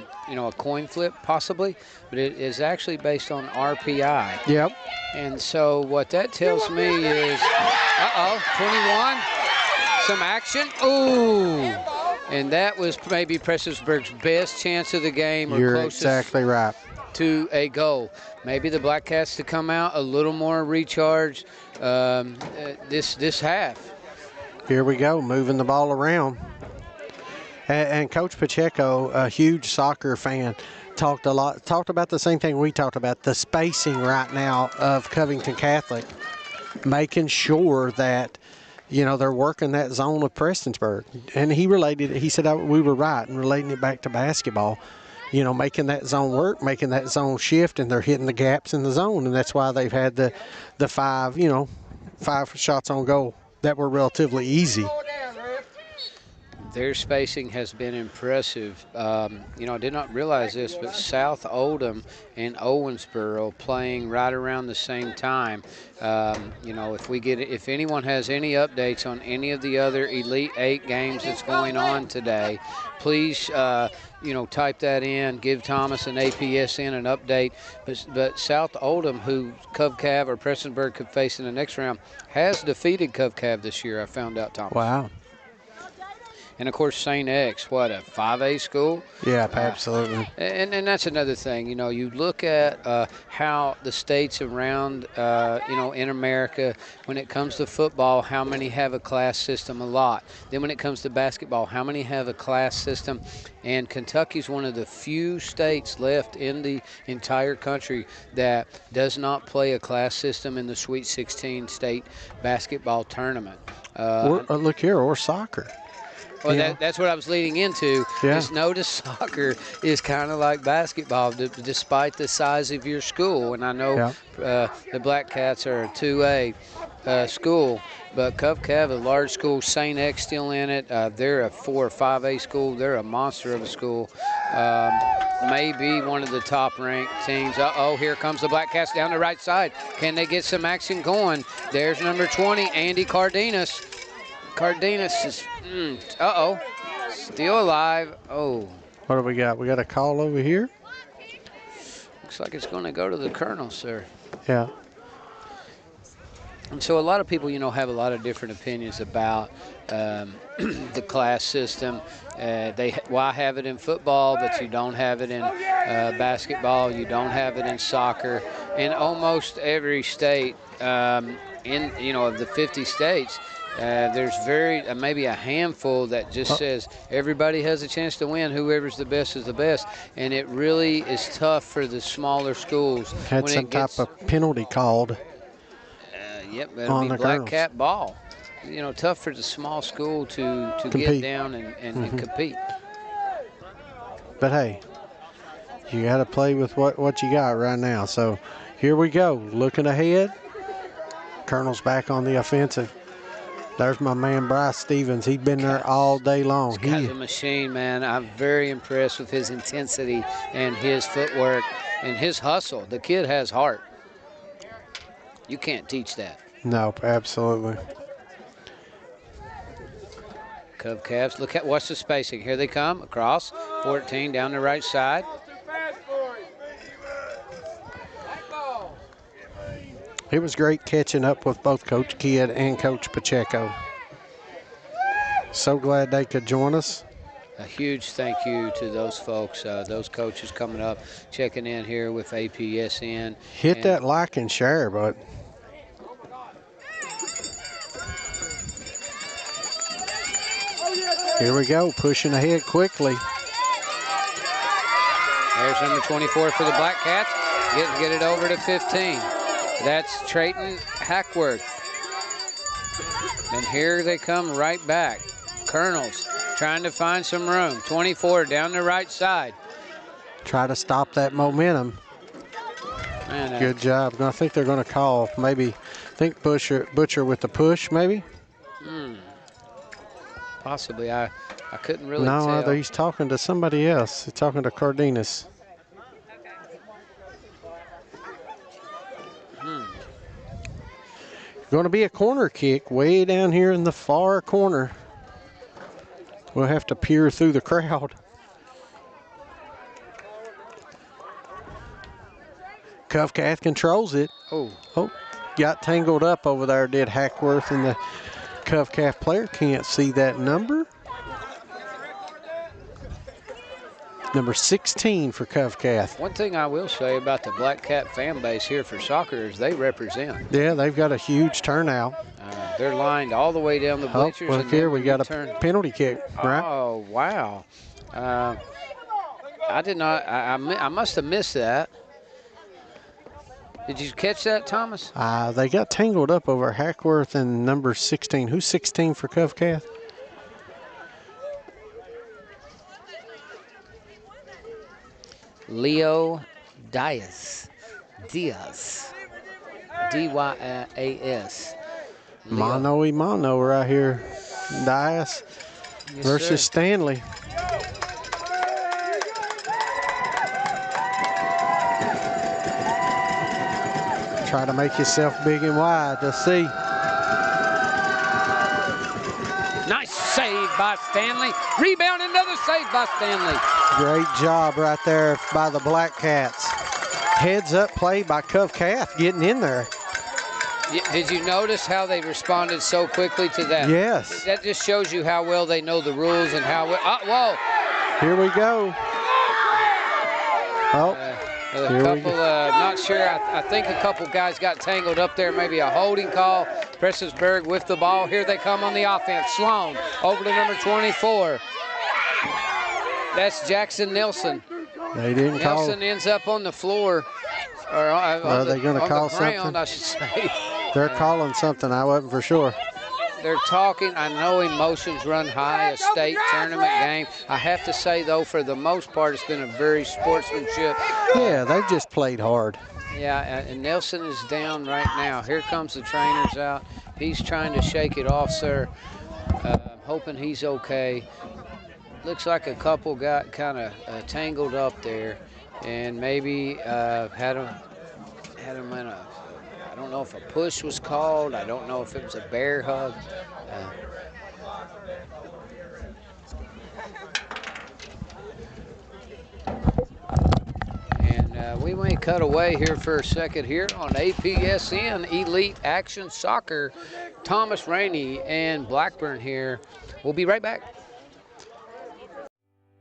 coin flip possibly, but it is actually based on RPI. Yep. And so what that tells me is 21, some action. Ooh, and that was maybe Prestonsburg's best chance of the game, or You're closest exactly right. to a goal. Maybe the Blackcats to come out a little more recharged this half. Here we go, moving the ball around. And Coach Pacheco, a huge soccer fan, talked about the same thing we talked about, the spacing right now of Covington Catholic, making sure that they're working that zone of Prestonsburg. And he said we were right in relating it back to basketball. Making that zone work, making that zone shift, and they're hitting the gaps in the zone, and that's why they've had the 5 shots on goal that were relatively easy. Their spacing has been impressive. I did not realize this, but South Oldham and Owensboro playing right around the same time. If anyone has any updates on any of the other Elite 8 games that's going on today, please, type that in. Give Thomas and APSN an update. But South Oldham, who CovCav or Prestonsburg could face in the next round, has defeated CovCav this year. I found out, Thomas. Wow. And, of course, St. X, a 5A school? Yeah, absolutely. And that's another thing. You look at how the states around, in America, when it comes to football, how many have a class system? A lot. Then when it comes to basketball, how many have a class system? And Kentucky's one of the few states left in the entire country that does not play a class system in the Sweet 16 state basketball tournament. Look here, or soccer. Well, that's what I was leading into. Yeah. Is notice soccer is kind of like basketball, despite the size of your school. And I know the Blackcats are a 2A school, but CovCav, a large school, St. X still in it. They're a 4 or 5A school. They're a monster of a school. may be one of the top-ranked teams. Uh-oh, here comes the Blackcats down the right side. Can they get some action going? There's number 20, Andy Cardenas. Cardenas is, uh-oh, still alive. Oh. What do we got? We got a call over here. Looks like it's going to go to the Colonel, sir. Yeah. And so a lot of people, have a lot of different opinions about the class system. Why have it in football, but you don't have it in basketball, you don't have it in soccer. In almost every state, of the 50 states, there's maybe a handful that just says everybody has a chance to win. Whoever's the best is the best. And it really is tough for the smaller schools. Had some type of penalty called. Yep, that'll be Blackcat ball. Tough for the small school to get down and compete. But hey, you got to play with what you got right now. So here we go. Looking ahead. Colonel's back on the offensive. There's my man Bryce Stevens. He's been there all day long. He's a machine, man. I'm very impressed with his intensity and his footwork and his hustle. The kid has heart. You can't teach that. No, absolutely. Cavs, watch the spacing. Here they come across 14 down the right side. It was great catching up with both Coach Kidd and Coach Pacheco. So glad they could join us. A huge thank you to those folks, those coaches coming up, checking in here with APSN. Hit that like and share, bud. Here we go, pushing ahead quickly. There's number 24 for the Blackcats. Get it over to 15. That's Trayton Hackworth. And here they come right back. Colonels trying to find some room. 24 down the right side. Try to stop that momentum. Man, good job. I think they're going to call maybe, Butcher with the push maybe. Possibly. I couldn't really tell. No, he's talking to somebody else. He's talking to Cardenas. Going to be a corner kick way down here in the far corner. We'll have to peer through the crowd. Covcath controls it. Oh, got tangled up over there, did Hackworth, and the Covcath player can't see that number. Number 16 for Covcath. One thing I will say about the Blackcat fan base here for soccer is they represent. Yeah, they've got a huge turnout. They're lined all the way down the bleachers. Look here, we got a penalty kick, right? Oh, wow. I did not, I must have missed that. Did you catch that, Thomas? They got tangled up over Hackworth and number 16. Who's 16 for Covcath? Leo Diaz. D-Y-A-S. Mano y mano right here. Diaz versus Stanley. Try to make yourself big and wide. Let's see. Nice save by Stanley. Rebound, another save by Stanley. Great job right there by the Blackcats. Heads up play by Covcath getting in there. Did you notice how they responded so quickly to that? Yes. That just shows you how well they know the rules and how well. Whoa. Here we go. Not sure. I think a couple guys got tangled up there. Maybe a holding call. Prestonsburg with the ball. Here they come on the offense. Sloan over to number 24. That's Jackson Nelson. They didn't call. Nelson ends up on the floor. Or are they going to call something? I should say. They're calling something. I wasn't for sure. They're talking. I know emotions run high, a state tournament game. I have to say, though, for the most part, it's been a very sportsmanship. Yeah, they've just played hard. Yeah, and Nelson is down right now. Here comes the trainers out. He's trying to shake it off, sir. Hoping he's okay. looks like a couple got kind of tangled up there, and maybe had them in a. I don't know if a push was called. I don't know if it was a bear hug. We may cut away here for a second here on APSN Elite Action Soccer. Thomas Rainey and Blackburn here. We'll be right back.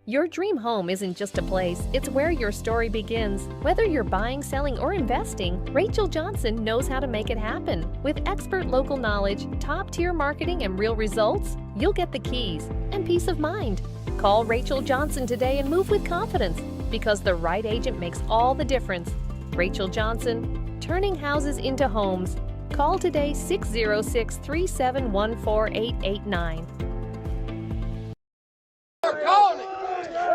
Your dream home isn't just a place, it's where your story begins. Whether you're buying, selling, or investing, Rachel Johnson knows how to make it happen. With expert local knowledge, top-tier marketing, and real results, you'll get the keys and peace of mind. Call Rachel Johnson today and move with confidence, because the right agent makes all the difference. Rachel Johnson, turning houses into homes. Call today 606-371-4889.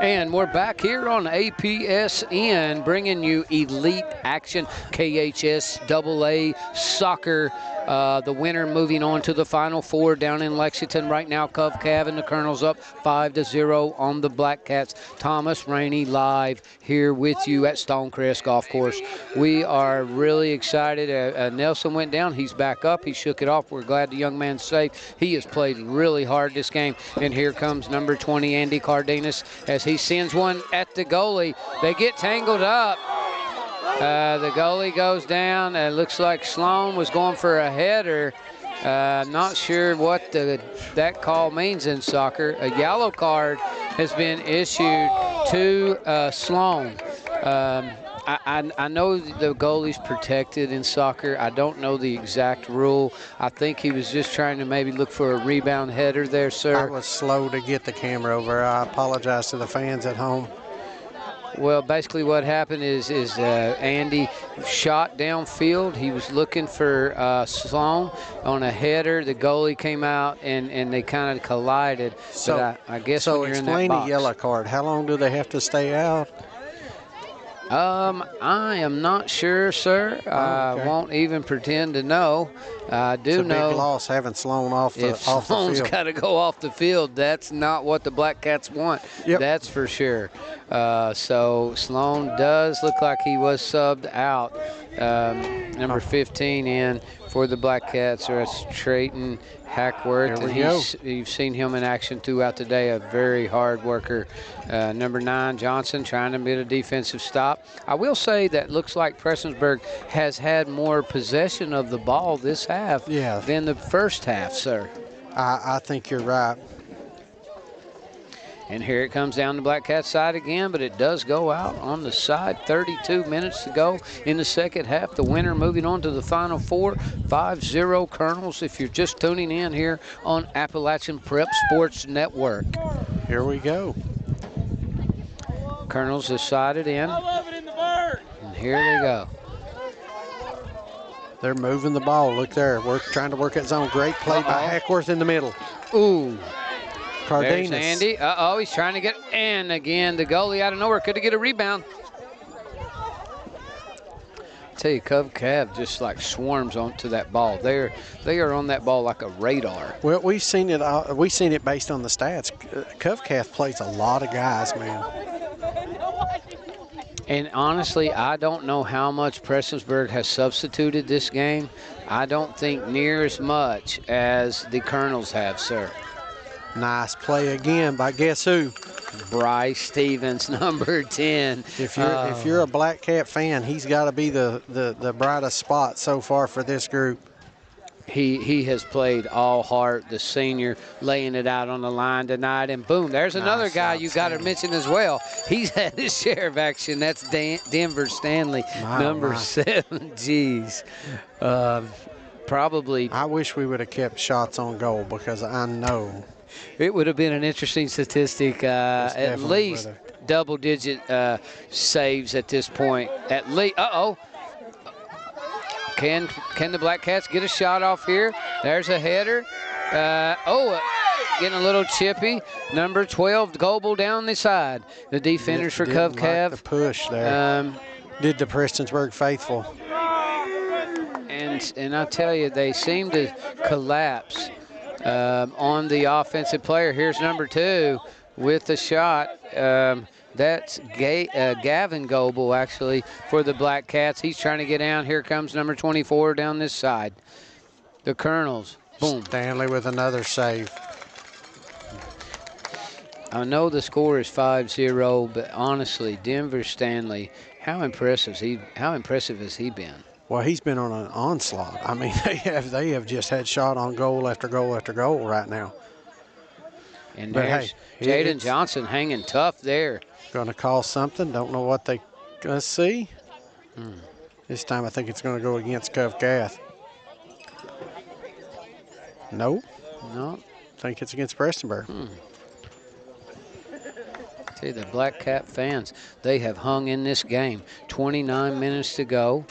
And we're back here on APSN, bringing you Elite Action KHSAA Soccer. The winner moving on to the Final Four down in Lexington right now. Cav and the Colonels up 5-0 on the Blackcats. Thomas Rainey live here with you at Stonecrest Golf Course. We are really excited. Nelson went down. He's back up. He shook it off. We're glad the young man's safe. He has played really hard this game. And here comes number 20, Andy Cardenas, as he sends one at the goalie. They get tangled up. The goalie goes down. It looks like Sloan was going for a header. Not sure what that call means in soccer. A yellow card has been issued to Sloan. I know the goalie's protected in soccer. I don't know the exact rule. I think he was just trying to maybe look for a rebound header there, sir. I was slow to get the camera over. I apologize to the fans at home. Well, basically what happened is Andy shot downfield. He was looking for Sloan on a header. The goalie came out, and they kind of collided. So but I guess so when you're explain in that the box, yellow card. How long do they have to stay out? I am not sure, sir. Okay. I won't even pretend to know. I do it's a know big loss having Sloan off the if Sloan's got to go off the field, that's not what the Blackcats want. Yep. That's for sure. So Sloan does look like he was subbed out. Number 15 in for the Blackcats, or it's Trayton Hackworth. There we And go. you've seen him in action throughout the day, a very hard worker. Number 9, Johnson, trying to get a defensive stop. I will say that looks like Prestonsburg has had more possession of the ball this half than the first half, sir. I think you're right. And here it comes down the Blackcats side again, but it does go out on the side. 32 minutes to go in the second half. The winner moving on to the Final Four, 5-0 Colonels, if you're just tuning in here on Appalachian Prep Sports Network. Here we go. Colonels have sided in. And here they go. They're moving the ball. Look there. We're trying to work that zone. Great play by Hackworth in the middle. Ooh. Cardenas. There's Andy. Uh-oh, he's trying to get, and again, the goalie out of nowhere could get a rebound. I tell you, Cav just like swarms onto that ball. They are on that ball like a radar. Well, we've seen it based on the stats. Covcath plays a lot of guys, man. And honestly, I don't know how much Prestonsburg has substituted this game. I don't think near as much as the Colonels have, sir. Nice play again by guess who? Bryce Stevens, number 10. If you're a Blackcat fan, he's got to be the brightest spot so far for this group. He has played all heart, the senior, laying it out on the line tonight. And boom, there's another guy you got to mention as well. He's had his share of action. That's Denver Stanley, number 7. Jeez. Probably. I wish we would have kept shots on goal, because I know it would have been an interesting statistic. At least double-digit saves at this point. At least. Uh-oh. Can the Blackcats get a shot off here? There's a header. Getting a little chippy. Number 12, Goebel down the side. The defenders for Covcav. Like the push there. Did the Prestonsburg faithful. And I tell you, they seem to collapse on the offensive player. Here's number 2. with the shot. That's Gavin Goebel, actually, for the Blackcats. He's trying to get down. Here comes number 24 down this side. The Colonels. Boom. Stanley with another save. I know the score is 5-0, but honestly, Denver Stanley, how impressive has he been? Well, he's been on an onslaught. I mean, they have just had shot on goal after goal after goal right now. And But there's hey, Jaden Johnson hanging tough there. Going to call something. Don't know what they. Let's see. This time I think it's going to go against Covington. No. No. Think it's against Prestonsburg. See, the Blackcat fans, they have hung in this game. 29 minutes to go.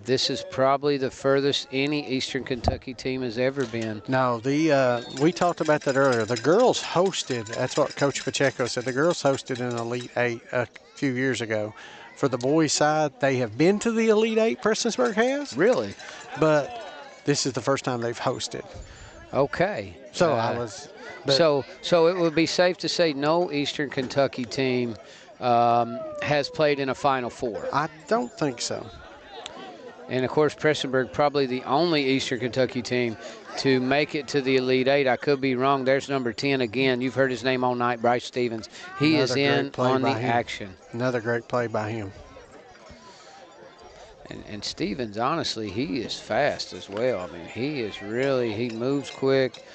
This is probably the furthest any Eastern Kentucky team has ever been. No, we talked about that earlier. The girls hosted, that's what Coach Pacheco said, the girls hosted an Elite Eight a few years ago. For the boys' side, they have been to the Elite Eight, Prestonsburg has. Really? But this is the first time they've hosted. Okay. So So it would be safe to say no Eastern Kentucky team has played in a Final Four. I don't think so. And, of course, Prestonsburg probably the only Eastern Kentucky team to make it to the Elite Eight. I could be wrong. There's number 10 again. You've heard his name all night, Bryce Stevens. He is in on the action. Another great play by him. And Stevens, honestly, he is fast as well. I mean, he moves quick.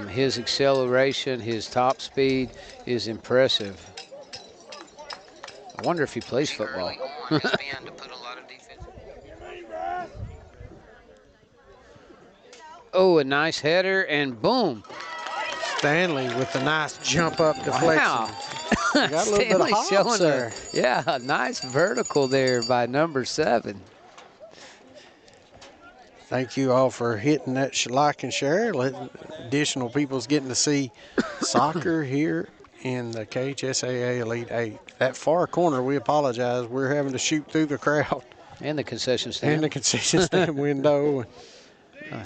His acceleration, his top speed is impressive. I wonder if he plays football. Oh, a nice header, and boom. Stanley with a nice jump up deflection. Wow. Got a little bit of hops there. A nice vertical there by number 7. Thank you all for hitting that like and share. Let additional people's getting to see soccer here in the KHSAA Elite 8. That far corner, we apologize. We're having to shoot through the crowd. And the concession stand. And the concession stand window.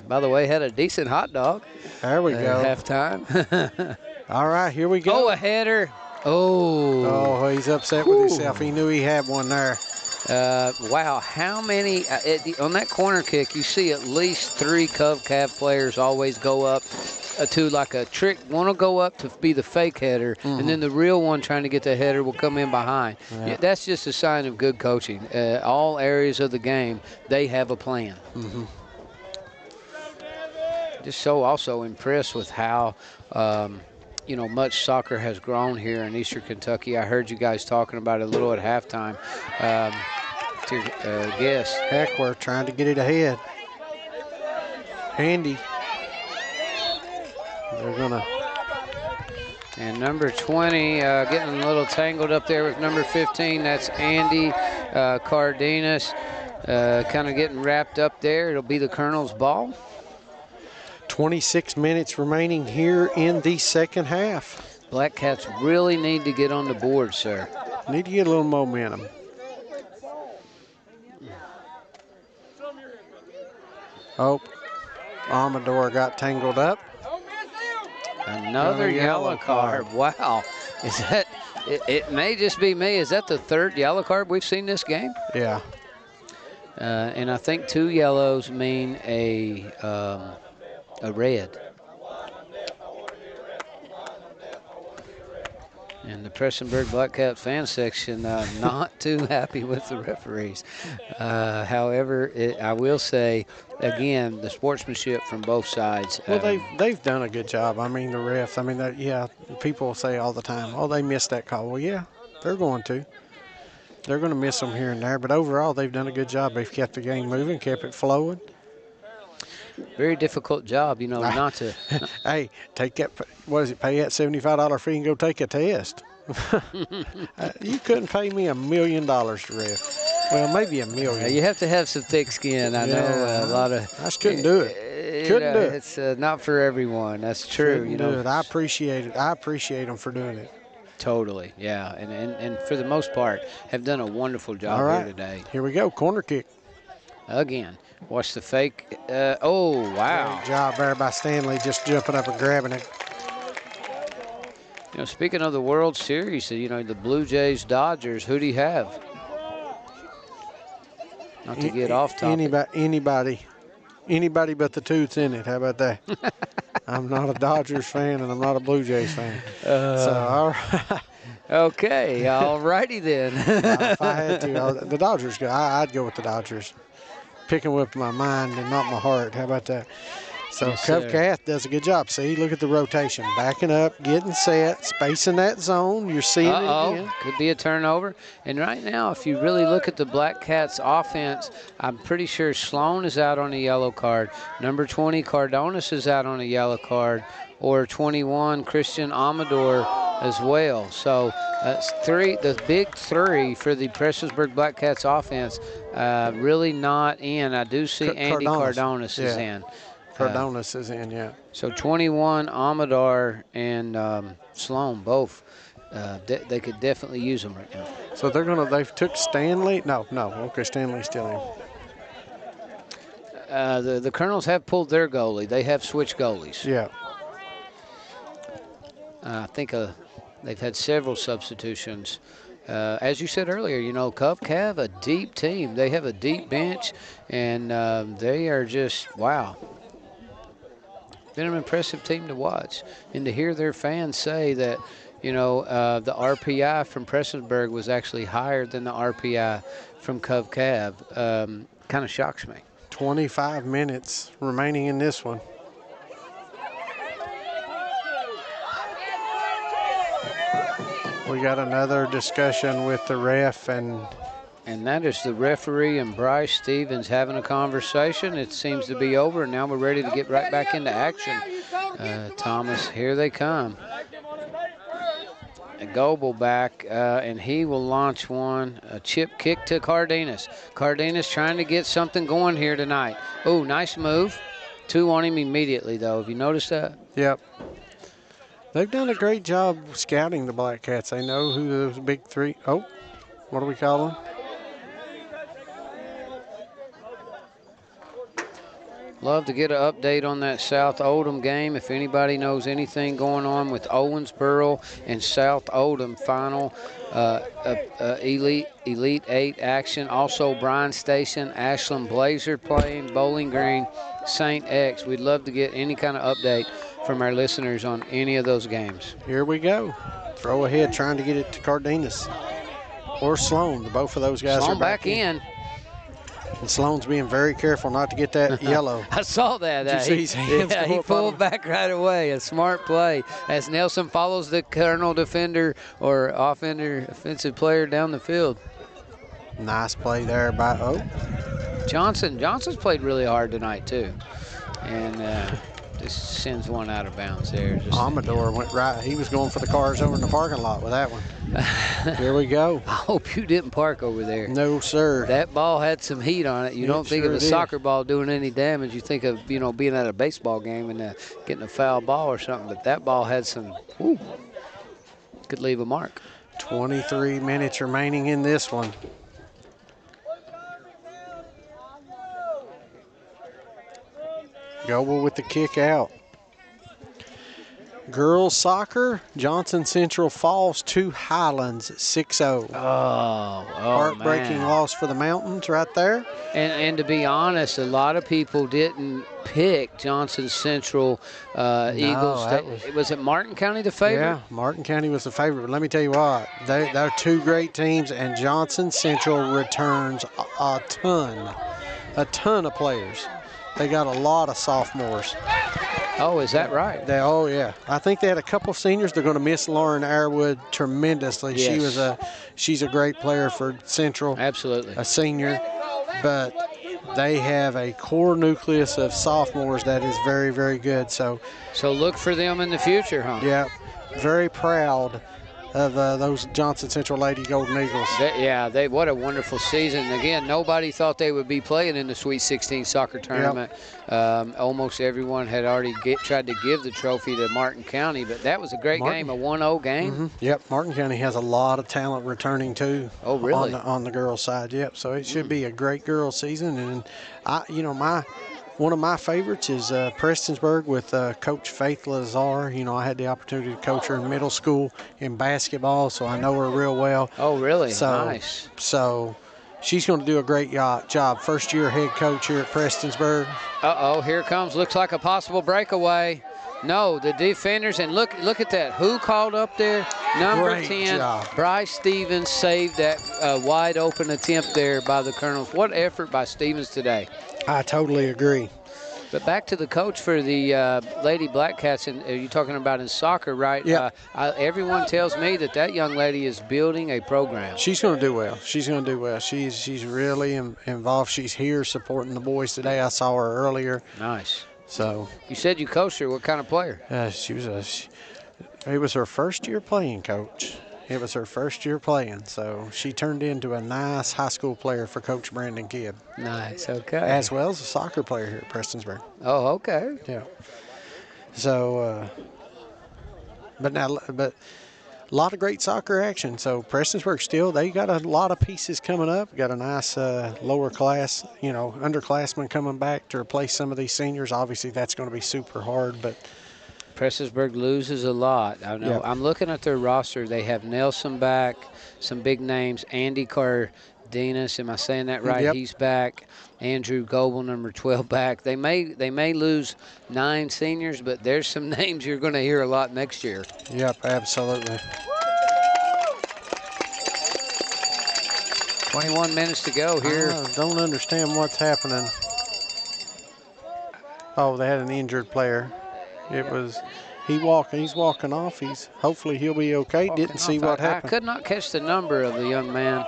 By the way, had a decent hot dog. There we go. Halftime. All right, here we go. Oh, a header. Oh, he's upset with himself. He knew he had one there. Wow, how many on that corner kick? You see at least 3 Covington players always go up to like a trick. One will go up to be the fake header, and then the real one trying to get the header will come in behind. Yeah, that's just a sign of good coaching. All areas of the game, they have a plan. Just so also impressed with how much soccer has grown here in Eastern Kentucky. I heard you guys talking about it a little at halftime. To guess. Heck, we're trying to get it ahead. Andy. They're going to. And number 20 getting a little tangled up there with number 15. That's Andy Cardenas. Kind of getting wrapped up there. It'll be the Colonel's ball. 26 minutes remaining here in the second half. Blackcats really need to get on the board, sir. Need to get a little momentum. Oh, Amador got tangled up. Another yellow card. Wow. Is that, it may just be me. Is that the 3rd yellow card we've seen this game? Yeah. And I think 2 yellows mean a red. And the Prestonsburg Blackcat fan section not too happy with the referees. However, I will say, again, the sportsmanship from both sides. Well, they've done a good job. I mean, the refs. I mean, people say all the time, oh, they missed that call. Well, yeah, they're going to. They're going to miss them here and there. But overall, they've done a good job. They've kept the game moving, kept it flowing. Very difficult job, not to. Hey, take that, what is it, pay that $75 fee and go take a test. You couldn't pay me $1 million to ref. Well, maybe $1 million. You have to have some thick skin. I know a lot of. I just couldn't do it. Couldn't do it. It's not for everyone. That's true. Couldn't do it. I appreciate it. I appreciate them for doing it. Totally, yeah. And for the most part, have done a wonderful job here today. Here we go, corner kick. Again. Watch the fake. Oh, wow. Great job there by Stanley, just jumping up and grabbing it. You know, speaking of the World Series, you know, the Blue Jays, Dodgers, who do you have? Not to get off topic. Anybody but the tooth's in it. How about that? I'm not a Dodgers fan, and I'm not a Blue Jays fan. All right. Okay, all righty then. If I had to, the Dodgers, I'd go with the Dodgers. Picking with my mind and not my heart. How about that? So Yes, Covcat does a good job. See, look at the rotation. Backing up, getting set, spacing that zone. You're seeing it again. Could be a turnover. And right now, if you really look at the Blackcats offense, I'm pretty sure Sloan is out on a yellow card. Number 20, Cardonis is out on a yellow card. Or 21, Christian Amador as well. So that's the big three for the Prestonsburg Blackcats offense really not in. I do see Andy Cardonis is in. Cardonis is in, yeah. So 21, Amador and Sloan both. They could definitely use them right now. So they've took Stanley. No. Okay, Stanley's still in. The Colonels have pulled their goalie. They have switched goalies. Yeah. I think they've had several substitutions. As you said earlier, you know, Cav, a deep team. They have a deep bench, and they are just, wow. Been an impressive team to watch. And to hear their fans say that, you know, the RPI from Prestonsburg was actually higher than the RPI from Cav, kind of shocks me. 25 minutes remaining in this one. We got another discussion with the ref, and that is the referee and Bryce Stevens having a conversation. It seems to be over, and now we're ready to get right back into action. Thomas, here they come. Goebel back, and he will launch one. A chip kick to Cardenas. Cardenas trying to get something going here tonight. Oh, nice move. 2 on him immediately, though. Have you noticed that? Yep. They've done a great job scouting the Blackcats. They know who those big three. Oh, what do we call them? Love to get an update on that South Oldham game. If anybody knows anything going on with Owensboro and South Oldham final Elite 8 action. Also Bryan Station, Ashland Blazer playing, Bowling Green, St. X. We'd love to get any kind of update from our listeners on any of those games. Here we go. Throw ahead, trying to get it to Cardenas or Sloan. Both of those guys Sloan are back in. And Sloan's being very careful not to get that yellow. I saw that. Did you see his hands he pulled back right away. A smart play as Nelson follows the Colonel defender or offensive player down the field. Nice play there by Johnson. Johnson's played really hard tonight too, and just sends one out of bounds there. Amador went right. He was going for the cars over in the parking lot with that one. Here we go. I hope you didn't park over there. No, sir. That ball had some heat on it. You don't think of a soccer ball doing any damage. You think of, you know, being at a baseball game and getting a foul ball or something. But that ball had some, could leave a mark. 23 minutes remaining in this one. Goebel with the kick out. Girls soccer, Johnson Central falls to Highlands 6-0. Heartbreaking loss for the Mountains right there. And to be honest, a lot of people didn't pick Johnson Central Eagles. Was it Martin County the favorite? Yeah, Martin County was the favorite. But let me tell you what, they're two great teams, and Johnson Central returns a ton of players. They got a lot of sophomores. Oh, is that right? Yeah. I think they had a couple of seniors. They're going to miss Lauren Arwood tremendously. Yes. She's a great player for Central. Absolutely. A senior. But they have a core nucleus of sophomores that is very, very good. So look for them in the future, huh? Yeah. Very proud of those Johnson Central Lady Golden Eagles. What a wonderful season. Again, nobody thought they would be playing in the Sweet 16 soccer tournament. Yep. Almost everyone had already tried to give the trophy to Martin County, but that was a great game, a 1-0 game. Mm-hmm. Yep, Martin County has a lot of talent returning too. Oh, really? On the girls' side, yep. So it should be a great girls' season, and One of my favorites is Prestonsburg with Coach Faith Lazar. You know, I had the opportunity to coach her in middle school in basketball, so I know her real well. Oh, really? So, Nice. So she's going to do a great job. First-year head coach here at Prestonsburg. Uh-oh, here comes. Looks like a possible breakaway. No, the defenders, and look at that. Who called up there? Number Great 10, job. Bryce Stevens saved that wide open attempt there by the Colonels. What effort by Stevens today. I totally agree. But back to the coach for the Lady Blackcats, and you're talking about in soccer, right? Yeah. Everyone tells me that young lady is building a program. She's going to do well. She's going to do well. She's really involved. She's here supporting the boys today. I saw her earlier. Nice. So you said you coached her. What kind of player? It was her first year playing, Coach. It was her first year playing, so she turned into a nice high school player for Coach Brandon Kidd. Nice, okay. As well as a soccer player here at Prestonsburg. Oh, okay. Yeah. So, but a lot of great soccer action. So Prestonsburg still, they got a lot of pieces coming up. Got a nice lower class, underclassmen coming back to replace some of these seniors. Obviously, that's going to be super hard, but Prestonsburg loses a lot. I know. Yep. I'm looking at their roster. They have Nelson back, some big names. Andy Cardenas, am I saying that right? Yep. He's back. Andrew Goebel, number 12, back. They may lose 9 seniors, but there's some names you're going to hear a lot next year. Yep, absolutely. 21 minutes to go here. I don't understand what's happening. Oh, they had an injured player. He's walking off. Hopefully he'll be okay. Didn't see what happened. I could not catch the number of the young man.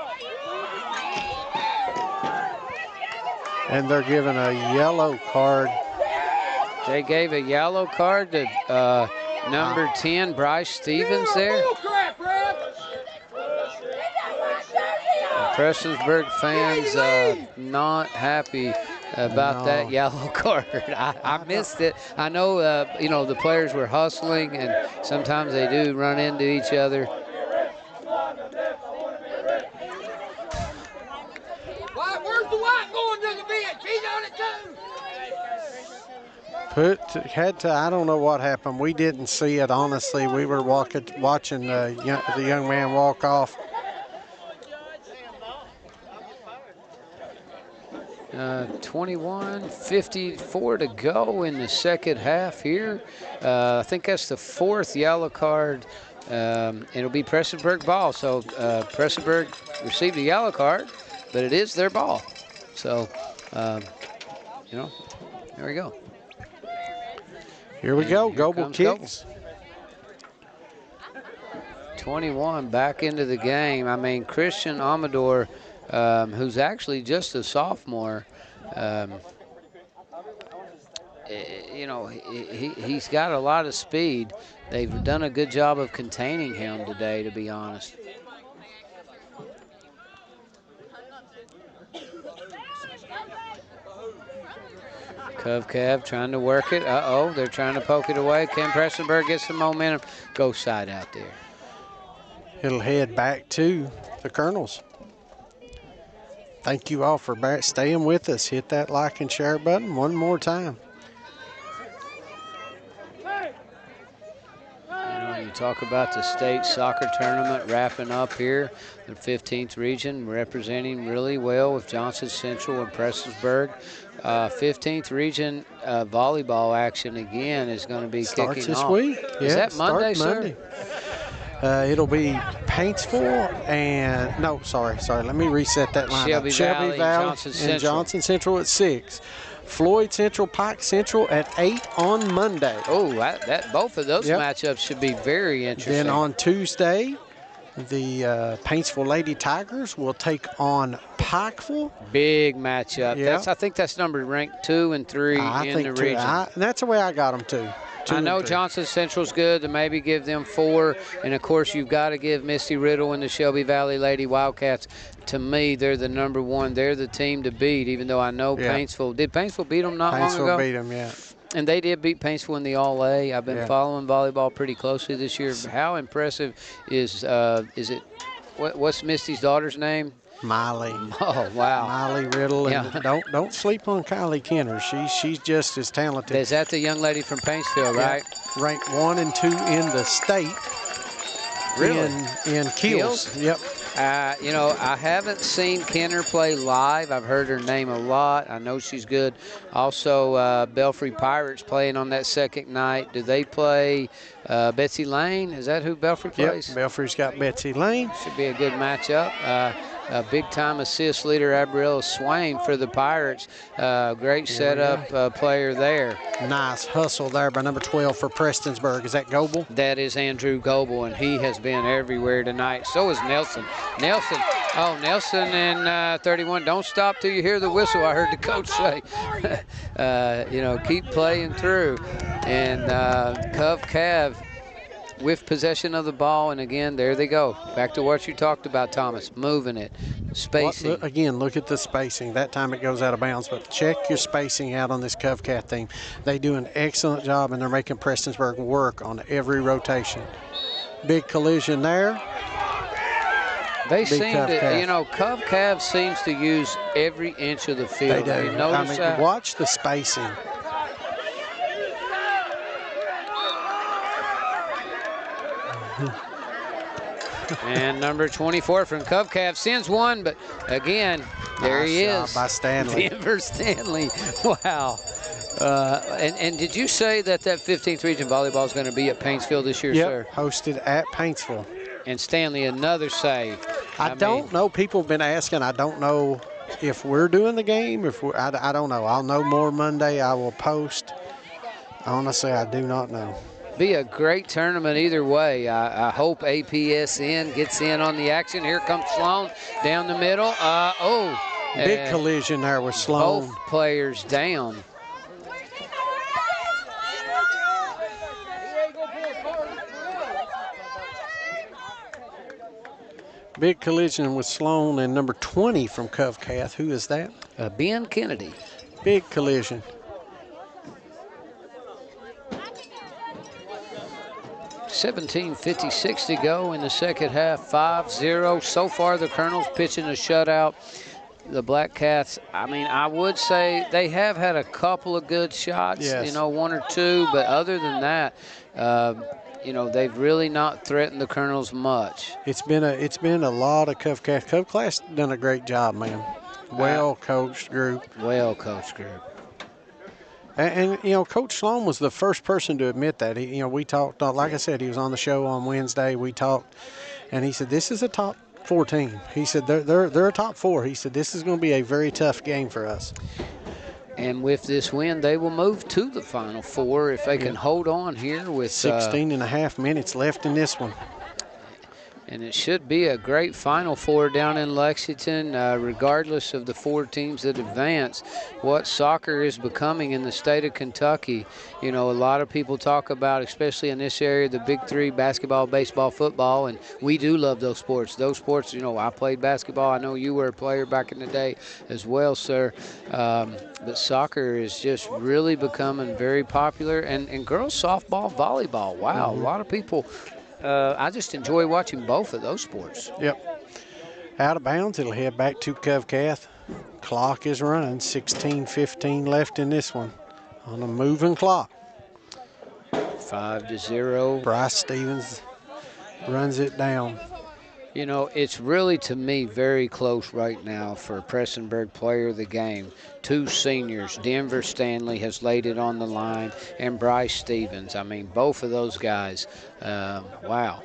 And they're giving a yellow card. They gave a yellow card to number 10, Bryce Stevens there. Prestonsburg fans not happy about that yellow card. I missed it. I know, the players were hustling, and sometimes they do run into each other. Where's the white going to the bench? He's on it too. I don't know what happened. We didn't see it, honestly. We were watching the young man walk off. 21:54 to go in the second half here. I think that's the 4th yellow card. It'll be Prestonsburg ball. So Prestonsburg received a yellow card, but it is their ball. So, there we go. Here we go. Goebel kicks. 21 back into the game. I mean, Christian Amador, who's actually just a sophomore, he's got a lot of speed. They've done a good job of containing him today, to be honest. Cav trying to work it. Uh-oh, they're trying to poke it away. Can Prestonsburg get some momentum? Go side out there. It'll head back to the Colonels. Thank you all for staying with us. Hit that like and share button one more time. You talk about the state soccer tournament wrapping up here. The 15th region representing really well with Johnson Central and Prestonsburg. 15th region volleyball action again is going to be Starts kicking this off. week. Is that Monday, sir? It'll be Paintsville and let me reset that line. Shelby Valley and Johnson Central at 6. Floyd Central, Pike Central at 8 on Monday. Oh, both of those matchups should be very interesting. Then on Tuesday, the Paintsville Lady Tigers will take on Pikeville. Big matchup. Yeah. I think that's number ranked 2 and 3 in the region. That's the way I got them too. I know Johnson Central's good to maybe give them 4, and of course you've got to give Misty Riddle and the Shelby Valley Lady Wildcats. To me, they're the number 1. They're the team to beat, even though I know Paintsville. Did Paintsville beat them not long ago? Paintsville beat them, yeah. And they did beat Paintsville in the All-A. I've been following volleyball pretty closely this year. How impressive is it? What's Misty's daughter's name? Miley. Oh, wow. Miley Riddle. And Yeah. don't sleep on Kylie Kenner. She's just as talented. Is that the young lady from Paintsville, right? Yeah. Ranked 1 and 2 in the state. Really? In kills. Yep. You know, I haven't seen Kenner play live. I've heard her name a lot. I know she's good. Also, Belfry Pirates playing on that second night. Do they play Betsy Lane? Is that who Belfry plays? Yep, Belfry's got Betsy Lane. Should be a good matchup. A big-time assist leader, Abriella Swain for the Pirates. Great setup player there. Nice hustle there by number 12 for Prestonsburg. Is that Goebel? That is Andrew Goebel, and he has been everywhere tonight. So is Nelson. Nelson in 31. Don't stop till you hear the whistle, I heard the coach say. You know, keep playing through. And Cav with possession of the ball, and again, there they go. Back to what you talked about, Thomas, moving it, spacing. Well, again, look at the spacing. That time it goes out of bounds, but check your spacing out on this Covcat team. They do an excellent job, and they're making Prestonsburg work on every rotation. Big collision there. They seem to, you know, Covcat seems to use every inch of the field. They do. You notice that? Watch the spacing. And number 24 from Covcat sends one, but again, there he is. By Stanley. Denver Stanley. Wow. And did you say that 15th Region Volleyball is going to be at Paintsville this year, sir? Yep, hosted at Paintsville. And Stanley, another save. I don't know. People have been asking. I don't know if we're doing the game. I don't know. I'll know more Monday. I will post. Honestly, I do not know. Be a great tournament either way. I hope APSN gets in on the action. Here comes Sloan down the middle. Big collision there with Sloan. Both players down. Big collision with Sloan and number 20 from Covcat. Who is that? Ben Kennedy. Big collision. $17:56 to go in the second half, 5-0. So far, the Colonels pitching a shutout. The Blackcats, I mean, I would say they have had a couple of good shots, you know, one or two, but other than that, you know, they've really not threatened the Colonels much. It's been a lot of Covcat. Covcat's done a great job, man. Well-coached group. Well-coached group. And, you know, Coach Sloan was the first person to admit that. You know, we talked, like I said, he was on the show on Wednesday. We talked, and he said, this is a top 4 team. He said, they're a top 4. He said, this is going to be a very tough game for us. And with this win, they will move to the Final Four if they can hold on here with 16 and a half minutes left in this one. And it should be a great Final Four down in Lexington, regardless of the 4 teams that advance. What soccer is becoming in the state of Kentucky, you know, a lot of people talk about, especially in this area, the big 3, basketball, baseball, football, and we do love those sports. Those sports, you know, I played basketball. I know you were a player back in the day as well, sir. But soccer is just really becoming very popular. And girls softball, volleyball, wow, a lot of people. I just enjoy watching both of those sports. Yep. Out of bounds, it'll head back to Covcat. Clock is running, 16:15 left in this one on a moving clock. 5-0. Bryce Stevens runs it down. You know, it's really, to me, very close right now for Prestonsburg player of the game. 2 seniors, Denver Stanley has laid it on the line, and Bryce Stevens. I mean, both of those guys, wow.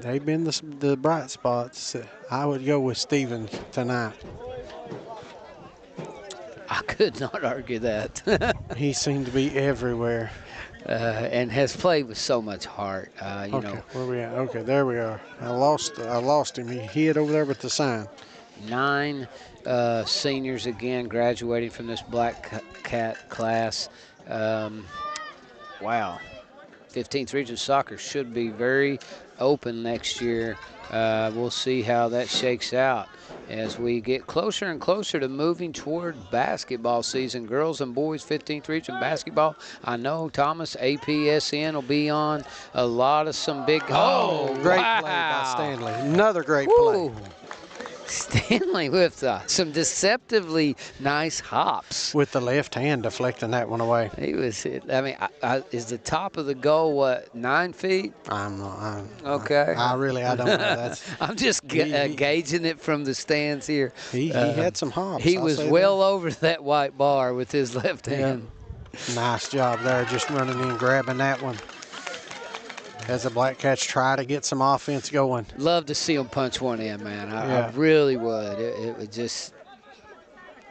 They've been the bright spots. I would go with Stevens tonight. I could not argue that. He seemed to be everywhere. And has played with so much heart. You know, where we at? Okay, there we are. I lost him. He hid over there with the sign. 9 seniors again graduating from this Blackcat class. Wow. 15th Region Soccer should be very open next year. We'll see how that shakes out as we get closer and closer to moving toward basketball season. Girls and boys 15th Region basketball. I know Thomas, APSN will be on a lot of some big. Oh, great wow. play by Stanley. Another great Woo. play. Stanley with some deceptively nice hops. With the left hand deflecting that one away. He was, I mean, is the top of the goal, what, 9 feet? Okay. I don't know. That's, I'm just gauging it from the stands here. He had some hops. He was well over that white bar with his left hand. Nice job there, just running in, grabbing that one. As the Blackcats try to get some offense going. Love to see him punch one in, man. I really would. It would just.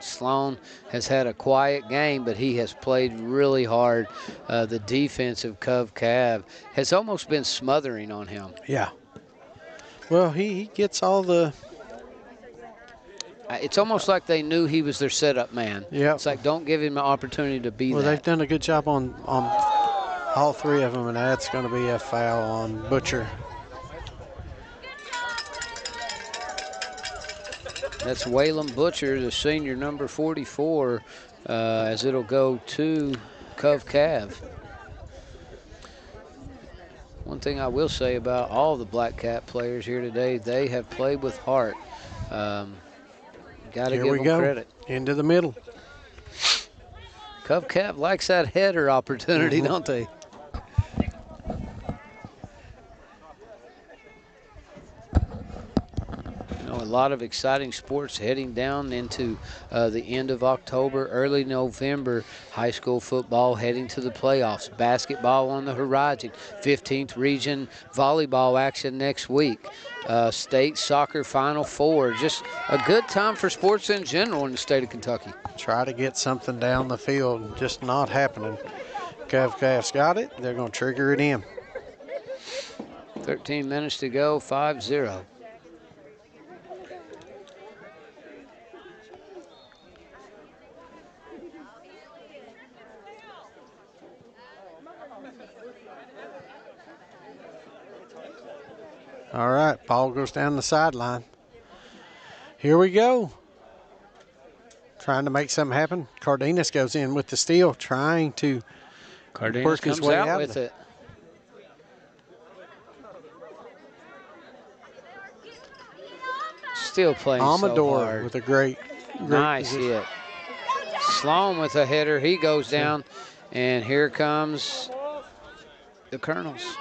Sloan has had a quiet game, but he has played really hard. The defense of Cav has almost been smothering on him. Yeah. Well, he gets all the. It's almost like they knew he was their setup man. Yeah. It's like, don't give him an opportunity to be Well, that. they've done a good job on all three of them, and that's going to be a foul on Butcher. That's Waylon Butcher, the senior, number 44, as it'll go to Cav. One thing I will say about all the Blackcat players here today, they have played with heart. Got to give them credit. Into the middle. Cav likes that header opportunity, don't they? A lot of exciting sports heading down into the end of October, early November. High school football heading to the playoffs. Basketball on the horizon. 15th Region volleyball action next week. State soccer Final Four. Just a good time for sports in general in the state of Kentucky. Try to get something down the field, just not happening. Cav's got it. They're going to trigger it in. 13 minutes to go, 5-0. All right, ball goes down the sideline. Here we go. Trying to make something happen. Cardenas goes in with the steal, trying to work his way out with it. Still playing Amador so hard. with a great nice position. hit. Sloan with a header. He goes down, and here comes the Colonels.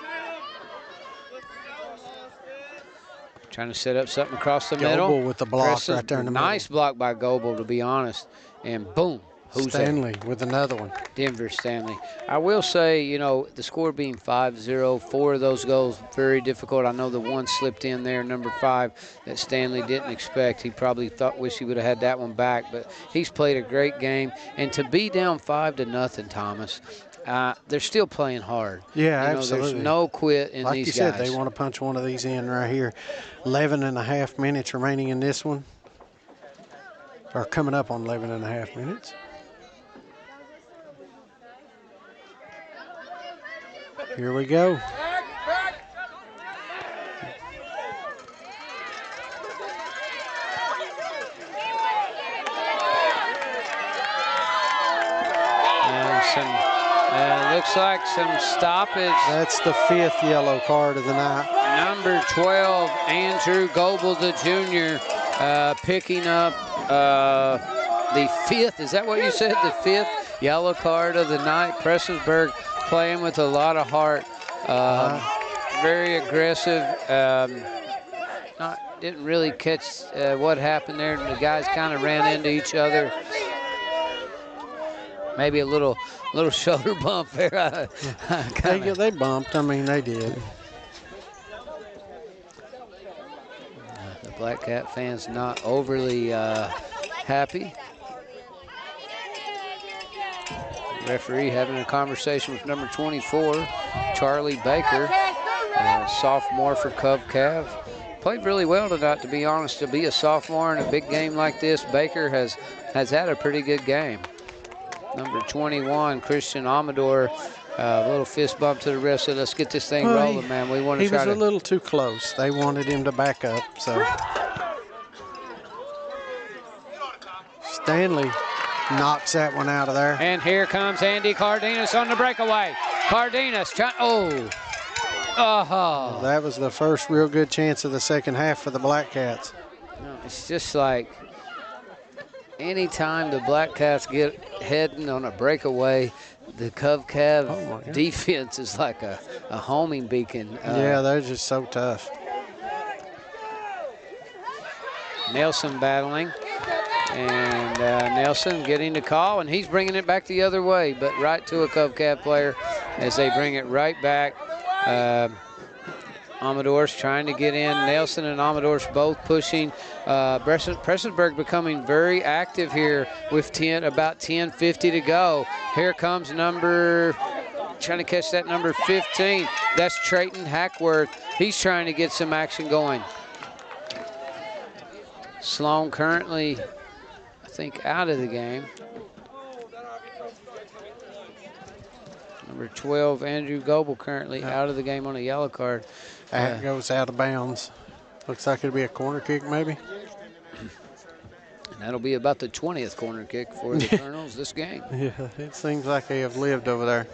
Trying to set up something across the middle. Goebel with the block right there in the middle. Nice block by Goebel, to be honest. And boom. Who's Stanley there? with another one. Denver Stanley. I will say, you know, the score being 5-0, 4 of those goals very difficult. I know the one slipped in there, number 5, that Stanley didn't expect. He probably wish he would have had that one back, but he's played a great game. And to be down 5-0, Thomas, they're still playing hard. Yeah, absolutely. There's no quit in like these you guys. said, they want to punch one of these in right here. 11.5 minutes remaining in this one. Or coming up on 11.5 minutes. Here we go. Looks like some stoppage. That's the 5th yellow card of the night. Number 12, Andrew Goebel, the junior, picking up the 5th. Is that what you said? The 5th yellow card of the night. Prestonsburg playing with a lot of heart. Very aggressive. Didn't really catch what happened there. The guys kind of ran into each other. Maybe a little shoulder bump there. They bumped. I mean, they did. The Blackcat fans not overly happy. Referee having a conversation with number 24, Charlie Baker, sophomore for Cav. Played really well tonight, to be honest. To be a sophomore in a big game like this, Baker has had a pretty good game. Number 21, Christian Amador, A little fist bump to the ref, so let's get this thing rolling, man. We want to try to. He was a little too close. They wanted him to back up, so. Stanley knocks that one out of there. And here comes Andy Cardenas on the breakaway. Cardenas trying, oh. Well, that was the first real good chance of the second half for the Blackcats. No, it's just like anytime the Blackcats get heading on a breakaway, the Cav defense is like a homing beacon. Yeah, they're just so tough. Nelson battling. And Nelson getting the call, and he's bringing it back the other way, but right to a Cav player as they bring it right back. Amador's trying to get in. Nelson and Amador's both pushing. Prestonsburg becoming very active here with about 10:50 to go. Here comes trying to catch that number 15. That's Trayton Hackworth. He's trying to get some action going. Sloan currently, I think, out of the game. Number 12, Andrew Goebel, currently out of the game on a yellow card. That goes out of bounds. Looks like it'll be a corner kick, maybe. And that'll be about the 20th corner kick for the Colonels this game. Yeah, it seems like they have lived over there.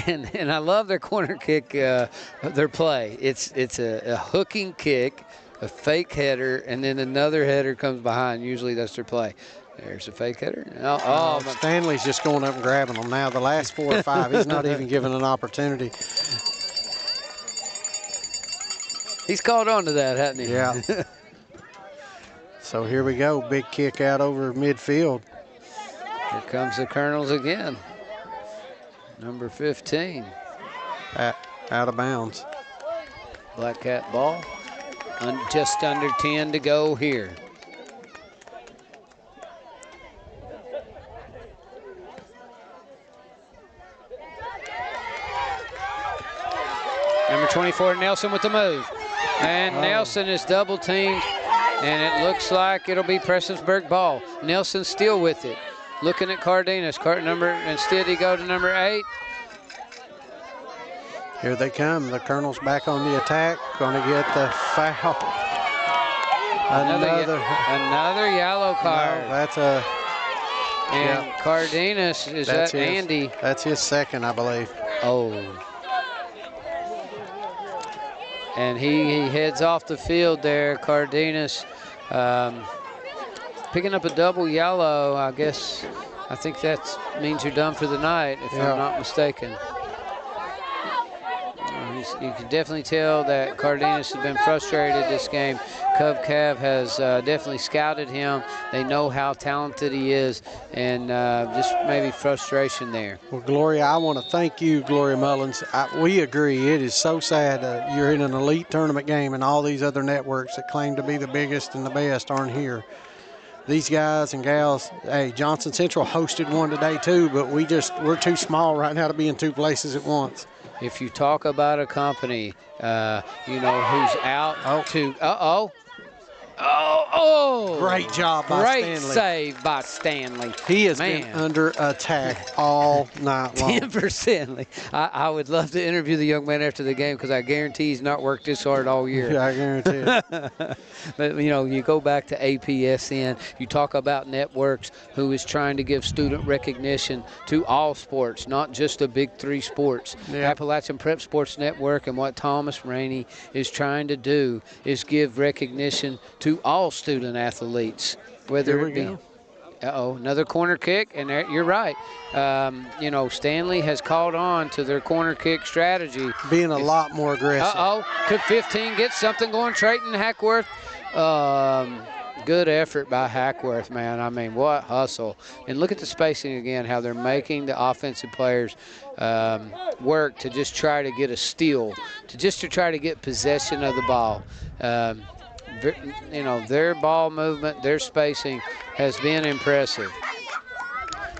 and I love their corner kick, their play. It's a hooking kick, a fake header, and then another header comes behind. Usually that's their play. There's a fake header. Stanley's just going up and grabbing them now. The last 4 or 5, he's not even given an opportunity. He's caught on to that, hasn't he? Yeah. So here we go. Big kick out over midfield. Here comes the Colonels again. Number 15. Out of bounds. Blackcat ball. Just under 10 to go here. Number 24, Nelson with the move. And Nelson is double teamed, and it looks like it'll be Prestonsburg ball. Nelson still with it. Looking at Cardenas. Instead he go to number 8. Here they come. The Colonel's back on the attack. Going to get the foul. Another yellow card. No, that's a. And yeah. Cardenas, that's Andy? That's his second, I believe. Oh. And he heads off the field there. Cardenas picking up a double yellow, I guess. I think that means you're done for the night, if I'm not mistaken. You can definitely tell that Cardenas has been frustrated this game. Cav has definitely scouted him. They know how talented he is, and just maybe frustration there. Well, Gloria, I want to thank you, Gloria Mullins. We agree. It is so sad you're in an elite tournament game and all these other networks that claim to be the biggest and the best aren't here. These guys and gals, hey, Johnson Central hosted one today too, but we're too small right now to be in 2 places at once. If you talk about a company, who's out to, Great job by Stanley. Great save by Stanley. He has been under attack all night long. 10%. I would love to interview the young man after the game because I guarantee he's not worked this hard all year. Yeah, I guarantee it. But, you go back to APSN, you talk about networks who is trying to give student recognition to all sports, not just the big 3 sports. Yeah. Appalachian Prep Sports Network, and what Thomas Rainey is trying to do is give recognition to all student athletes, whether it be. Another corner kick, and you're right. Stanley has caught on to their corner kick strategy. Being a lot more aggressive. Could 15 get something going? Trayton Hackworth. Good effort by Hackworth, man. I mean, what hustle. And look at the spacing again, how they're making the offensive players work to just try to get a steal, to try to get possession of the ball. Their ball movement, their spacing has been impressive.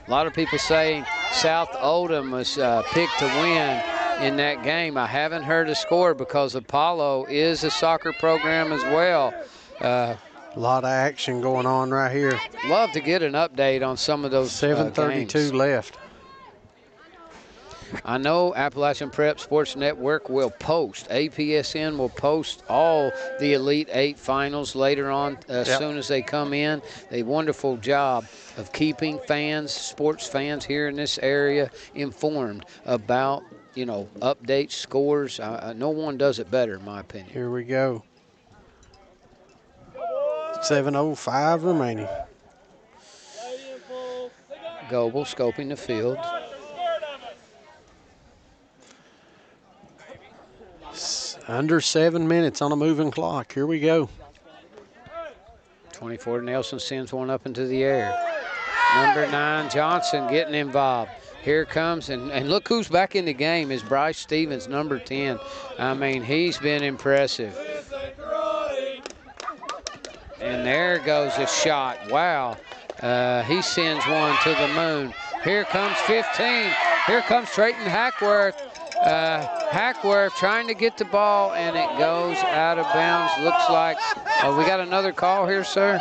A lot of people saying South Oldham was picked to win in that game. I haven't heard a score because Apollo is a soccer program as well. A lot of action going on right here. Love to get an update on some of those 7:32 left. I know Appalachian Prep Sports Network will post, APSN will post all the Elite 8 finals later on as soon as they come in. A wonderful job of keeping fans, sports fans here in this area informed about, you know, updates, scores. No one does it better, in my opinion. Here we go. 7:05 remaining. Goebel scoping the field. Under 7 minutes on a moving clock. Here we go. 24, Nelson sends one up into the air. Number 9, Johnson getting involved. Here comes, and look who's back in the game is Bryce Stevens, number 10. I mean, he's been impressive. And there goes a shot. Wow. He sends one to the moon. Here comes 15. Here comes Trayton Hackworth. Hackworth trying to get the ball, and it goes out of bounds. Looks like, we got another call here, sir?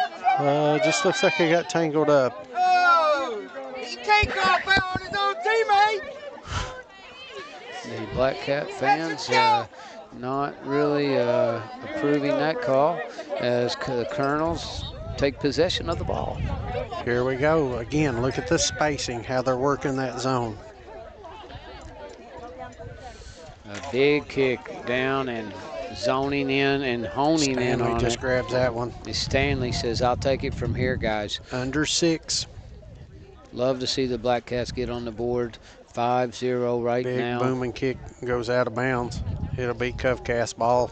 Just looks like he got tangled up. Oh, he can't call foul on his own teammate. The Blackcat fans not really approving that call as the Colonels take possession of the ball. Here we go. Again, look at the spacing, how they're working that zone. A big kick down and zoning in and honing in on it. Stanley just grabs that one. Stanley says, I'll take it from here, guys. Under 6. Love to see the Blackcats get on the board. 5-0 right now. Big booming kick goes out of bounds. It'll be Covcast ball.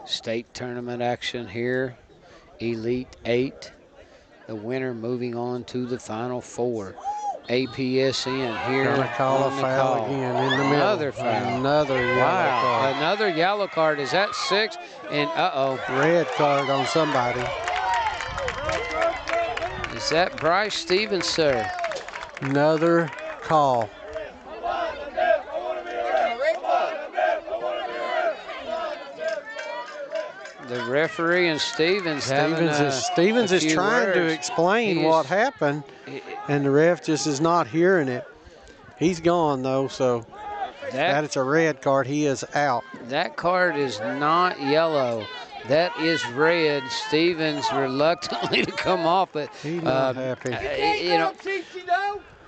State tournament action here. Elite 8. The winner moving on to the Final Four. APSN here. Gonna call a foul again in the middle. Another foul. Another yellow card. Another yellow card. Is that 6? And red card on somebody. Is that Bryce Stevens, sir? Another call. The referee and Stevens is trying to explain what happened, and the ref just is not hearing it. He's gone, though, so that is a red card. He is out. That card is not yellow. That is red. Stevens reluctantly to come off, but he's not happy. You know,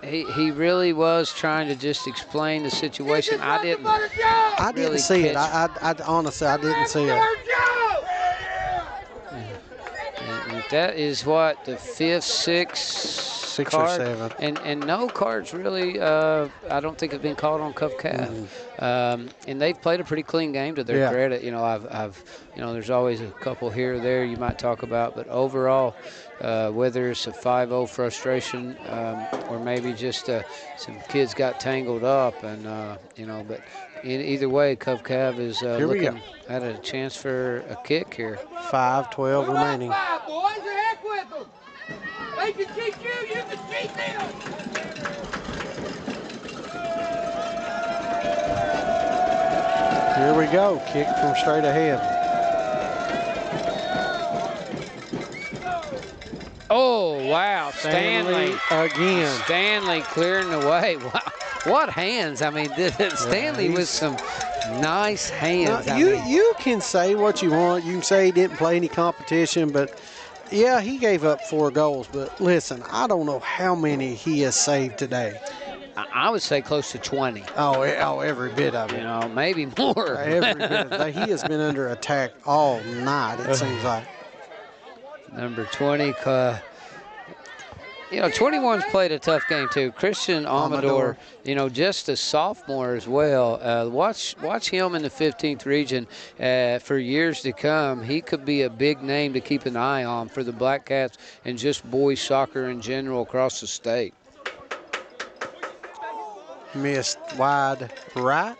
he really was trying to just explain the situation. I didn't see it. I honestly, I didn't see it. That is what, the 5th, 6th card? Or 7. And no cards really, I don't think have been called on Covcat. And they've played a pretty clean game to their credit. You know, there's always a couple here or there you might talk about, but overall, whether it's a 5-0 frustration or maybe just some kids got tangled up, and but either way, Covcav is looking at a chance for a kick here. 5:12 remaining. Boys, the heck with them. They can cheat you, you can cheat them. Here we go. Kick from straight ahead. Oh, wow. Stanley again. Stanley clearing the way. Wow. What hands. I mean, Stanley with some nice hands. Now, you can say what you want. You can say he didn't play any competition, but yeah, he gave up 4 goals. But listen, I don't know how many he has saved today. I would say close to 20. Oh, every bit of it. You know, maybe more. Every bit of it. He has been under attack all night, it seems like. Number 20, 21's played a tough game too. Christian Amador, just a sophomore as well. Watch him in the 15th region for years to come. He could be a big name to keep an eye on for the Blackcats and just boys soccer in general across the state. Missed wide right.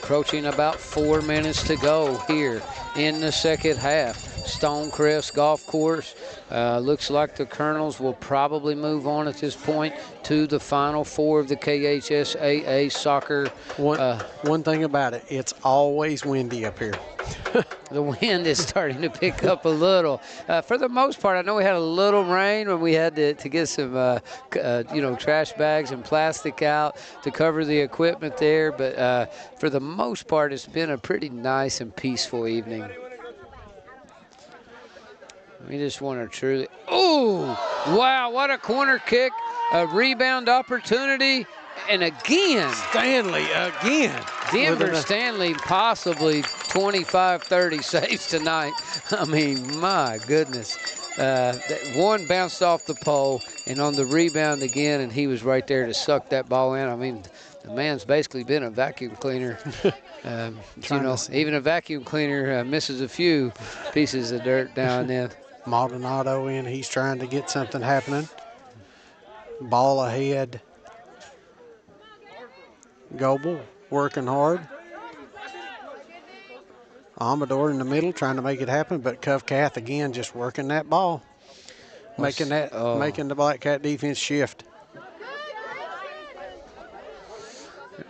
Approaching about 4 minutes to go here in the second half. Stonecrest Golf Course Looks like the Colonels will probably move on at this point to the Final Four of the KHSAA soccer. One thing about it, it's always windy up here. The wind is starting to pick up a little. For the most part, I know we had a little rain when we had to get some, trash bags and plastic out to cover the equipment there. But for the most part, it's been a pretty nice and peaceful evening. We just want to truly. Oh, wow, what a corner kick. A rebound opportunity. And again. Stanley again. Denver Stanley possibly 25-30 saves tonight. I mean, my goodness. That one bounced off the pole and on the rebound again, and he was right there to suck that ball in. I mean, the man's basically been a vacuum cleaner. Even a vacuum cleaner misses a few pieces of dirt now and then. Maldonado in, he's trying to get something happening. Ball ahead. Goebel working hard. Amador in the middle trying to make it happen, but Covcath again just working that ball. Making the Blackcat defense shift.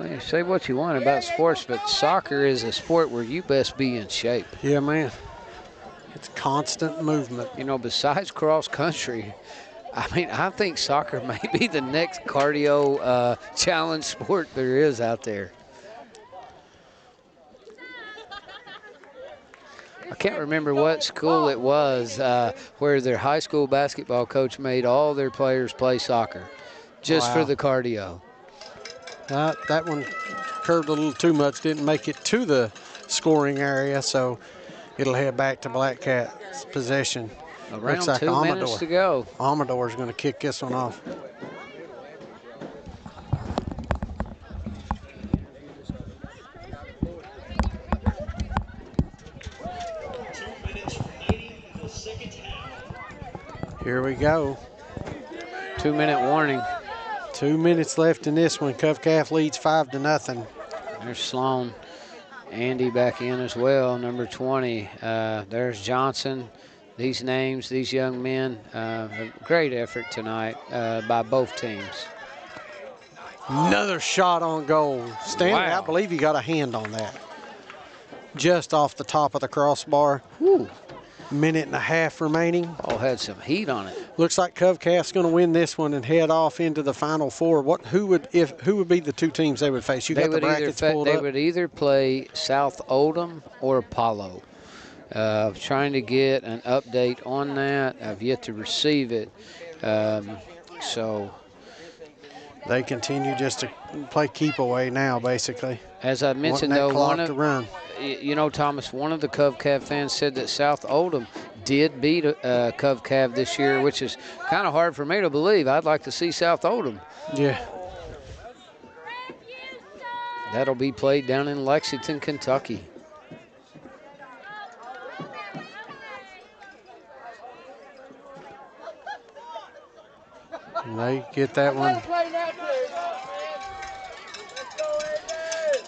You say what you want about sports, but soccer is a sport where you best be in shape. Yeah, man. It's constant movement. You know, besides cross country, I mean, I think soccer may be the next cardio challenge sport there is out there. I can't remember what school it was where their high school basketball coach made all their players play soccer just for the cardio. That one curved a little too much, didn't make it to the scoring area, so it'll head back to Blackcat's possession. Around Looks like 2 minutes to go. Amador's going to kick this one off. Here we go. 2-minute warning. 2 minutes left in this one. Covcath leads 5-0. There's Sloan. Andy back in as well, number 20. There's Johnson. These names, these young men, a great effort tonight by both teams. Another shot on goal. Stanley, wow. I believe he got a hand on that. Just off the top of the crossbar. Whew. Minute and a half remaining. Ball had some heat on it. Looks like Covcath's going to win this one and head off into the Final Four. Who would be the two teams they would face? You got the brackets pulled up. They would either play South Oldham or Apollo. Trying to get an update on that. I've yet to receive it. So they continue just to play keep away now, basically. As I mentioned, though, Thomas, one of the Covcath fans said that South Oldham did beat Covcath this year, which is kind of hard for me to believe. I'd like to see South Oldham. Yeah. That'll be played down in Lexington, Kentucky. And they get that one.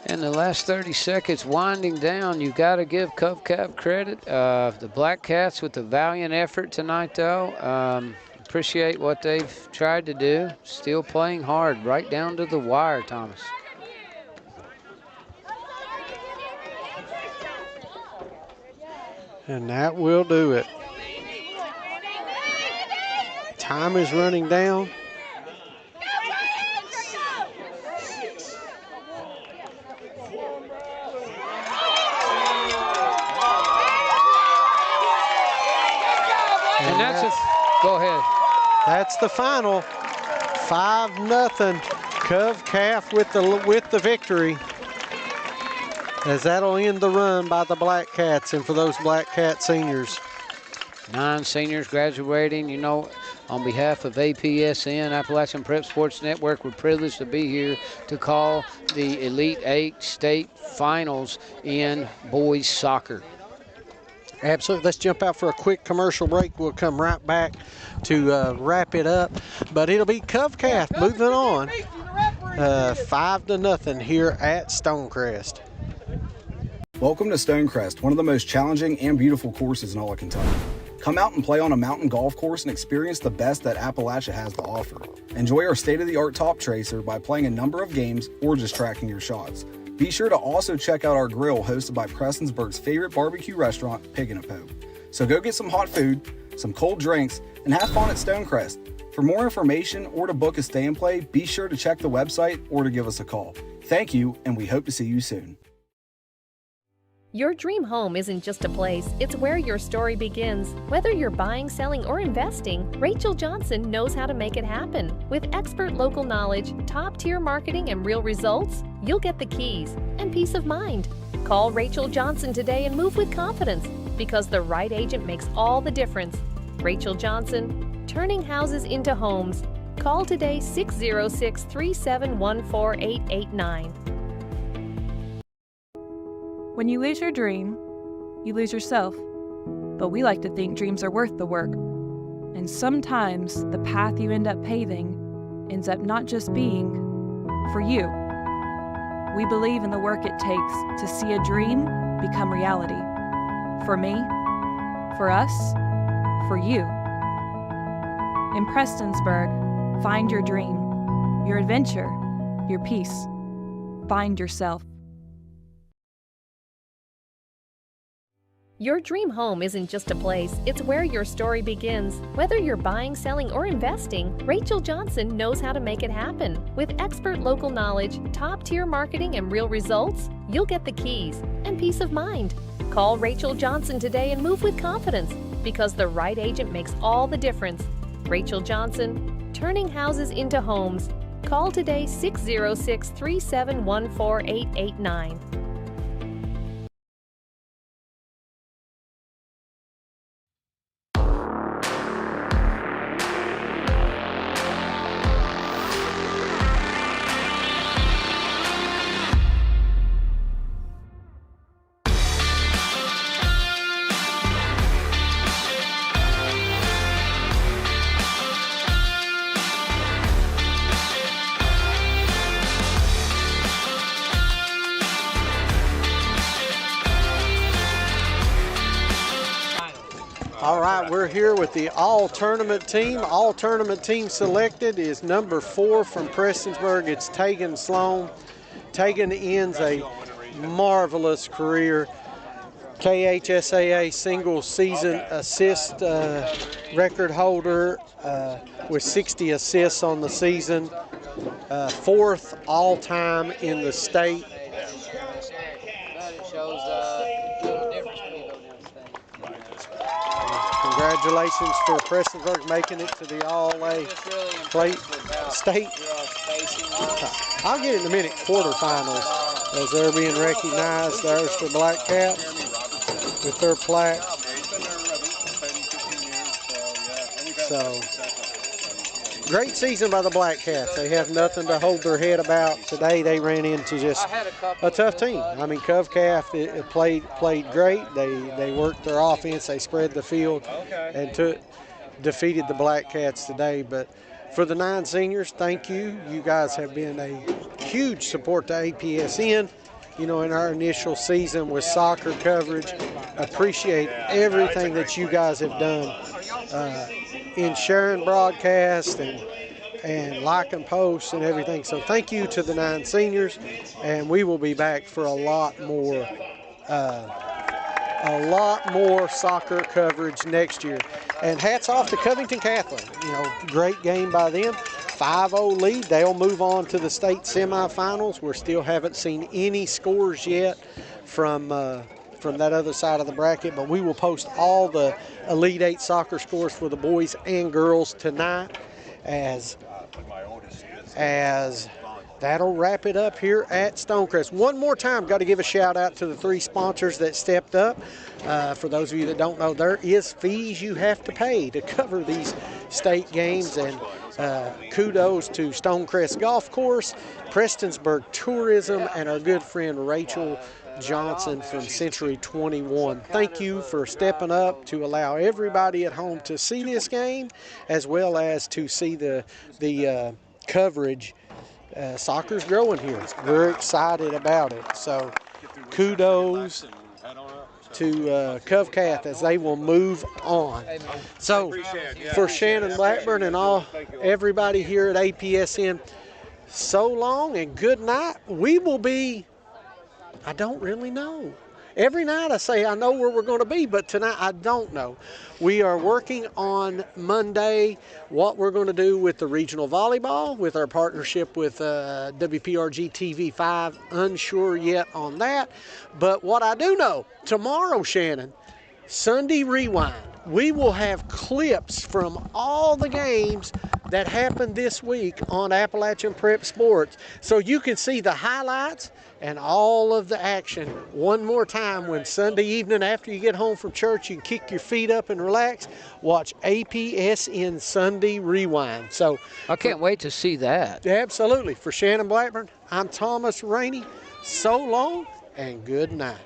In the last 30 seconds, winding down, you got to give Covcath credit. The Blackcats with a valiant effort tonight, though. Appreciate what they've tried to do. Still playing hard, right down to the wire, Thomas. And that will do it. Time is running down. And go ahead. That's the final. 5-0. Covcath with the victory. As that'll end the run by the Blackcats and for those Blackcat seniors. 9 seniors graduating. You know, on behalf of APSN, Appalachian Prep Sports Network, we're privileged to be here to call the Elite 8 state finals in boys soccer. Absolutely. Let's jump out for a quick commercial break. We'll come right back to wrap it up. But it'll be Covcath moving on 5-0 here at Stonecrest. Welcome to Stonecrest, one of the most challenging and beautiful courses in all of Kentucky. Come out and play on a mountain golf course and experience the best that Appalachia has to offer. Enjoy our state-of-the-art top tracer by playing a number of games or just tracking your shots. Be sure to also check out our grill hosted by Prestonsburg's favorite barbecue restaurant, Pig and a Poke. So go get some hot food, some cold drinks, and have fun at Stonecrest. For more information or to book a stay and play, be sure to check the website or to give us a call. Thank you, and we hope to see you soon. Your dream home isn't just a place, it's where your story begins. Whether you're buying, selling, or investing, Rachel Johnson knows how to make it happen. With expert local knowledge, top-tier marketing, and real results, you'll get the keys and peace of mind. Call Rachel Johnson today and move with confidence, because the right agent makes all the difference. Rachel Johnson, turning houses into homes. Call today 606-371-4889. When you lose your dream, you lose yourself. But we like to think dreams are worth the work. And sometimes the path you end up paving ends up not just being for you. We believe in the work it takes to see a dream become reality. For me, for us, for you. In Prestonsburg, find your dream, your adventure, your peace. Find yourself. Your dream home isn't just a place, it's where your story begins. Whether you're buying, selling, or investing, Rachel Johnson knows how to make it happen. With expert local knowledge, top-tier marketing, and real results, you'll get the keys and peace of mind. Call Rachel Johnson today and move with confidence, because the right agent makes all the difference. Rachel Johnson, turning houses into homes. Call today 606-371-4889. All right, we're here with the all-tournament team. All-tournament team selected is number 4 from Prestonsburg. It's Tegan Sloan. Tegan ends a marvelous career. KHSAA single season assist record holder with 60 assists on the season. 4th all-time in the state. Congratulations for Prestonsburg making it to the All-A state. I'll get it in a minute, quarterfinals, as they're being recognized. There's the Blackcats with their plaque. So, great season by the Blackcats. They have nothing to hold their head about. Today they ran into just a tough team. I mean, CovCaf it played great. They worked their offense. They spread the field and defeated the Blackcats today. But for the 9 seniors, thank you. You guys have been a huge support to APSN. You know, in our initial season with soccer coverage, appreciate everything that you guys have done in sharing broadcast and liking posts and everything. So thank you to the 9 seniors, and we will be back for a lot more soccer coverage next year. And hats off to Covington Catholic. You know, great game by them. 5-0 lead. They'll move on to the state semifinals. We still haven't seen any scores yet from that other side of the bracket, but we will post all the Elite 8 soccer scores for the boys and girls tonight as that'll wrap it up here at Stonecrest. One more time, got to give a shout out to the 3 sponsors that stepped up. For those of you that don't know, there is fees you have to pay to cover these state games, and kudos to Stonecrest Golf Course, Prestonsburg Tourism, and our good friend Rachel Johnson from Century 21. Thank you for stepping up to allow everybody at home to see this game, as well as to see the coverage. Soccer's growing here. We're excited about it. So kudos to Covington as they will move on. So for Shannon Blackburn and everybody here at APSN, so long and good night. We will be, I don't really know. Every night I say I know where we're going to be, but tonight I don't know. We are working on Monday what we're going to do with the regional volleyball, with our partnership with WPRG TV5. Unsure yet on that. But what I do know, tomorrow, Shannon, Sunday Rewind, we will have clips from all the games that happened this week on Appalachian Prep Sports. So you can see the highlights and all of the action one more time when Sunday evening after you get home from church, you can kick your feet up and relax, watch APSN Sunday Rewind. So I can't wait to see that. Absolutely. For Shannon Blackburn, I'm Thomas Rainey. So long and good night.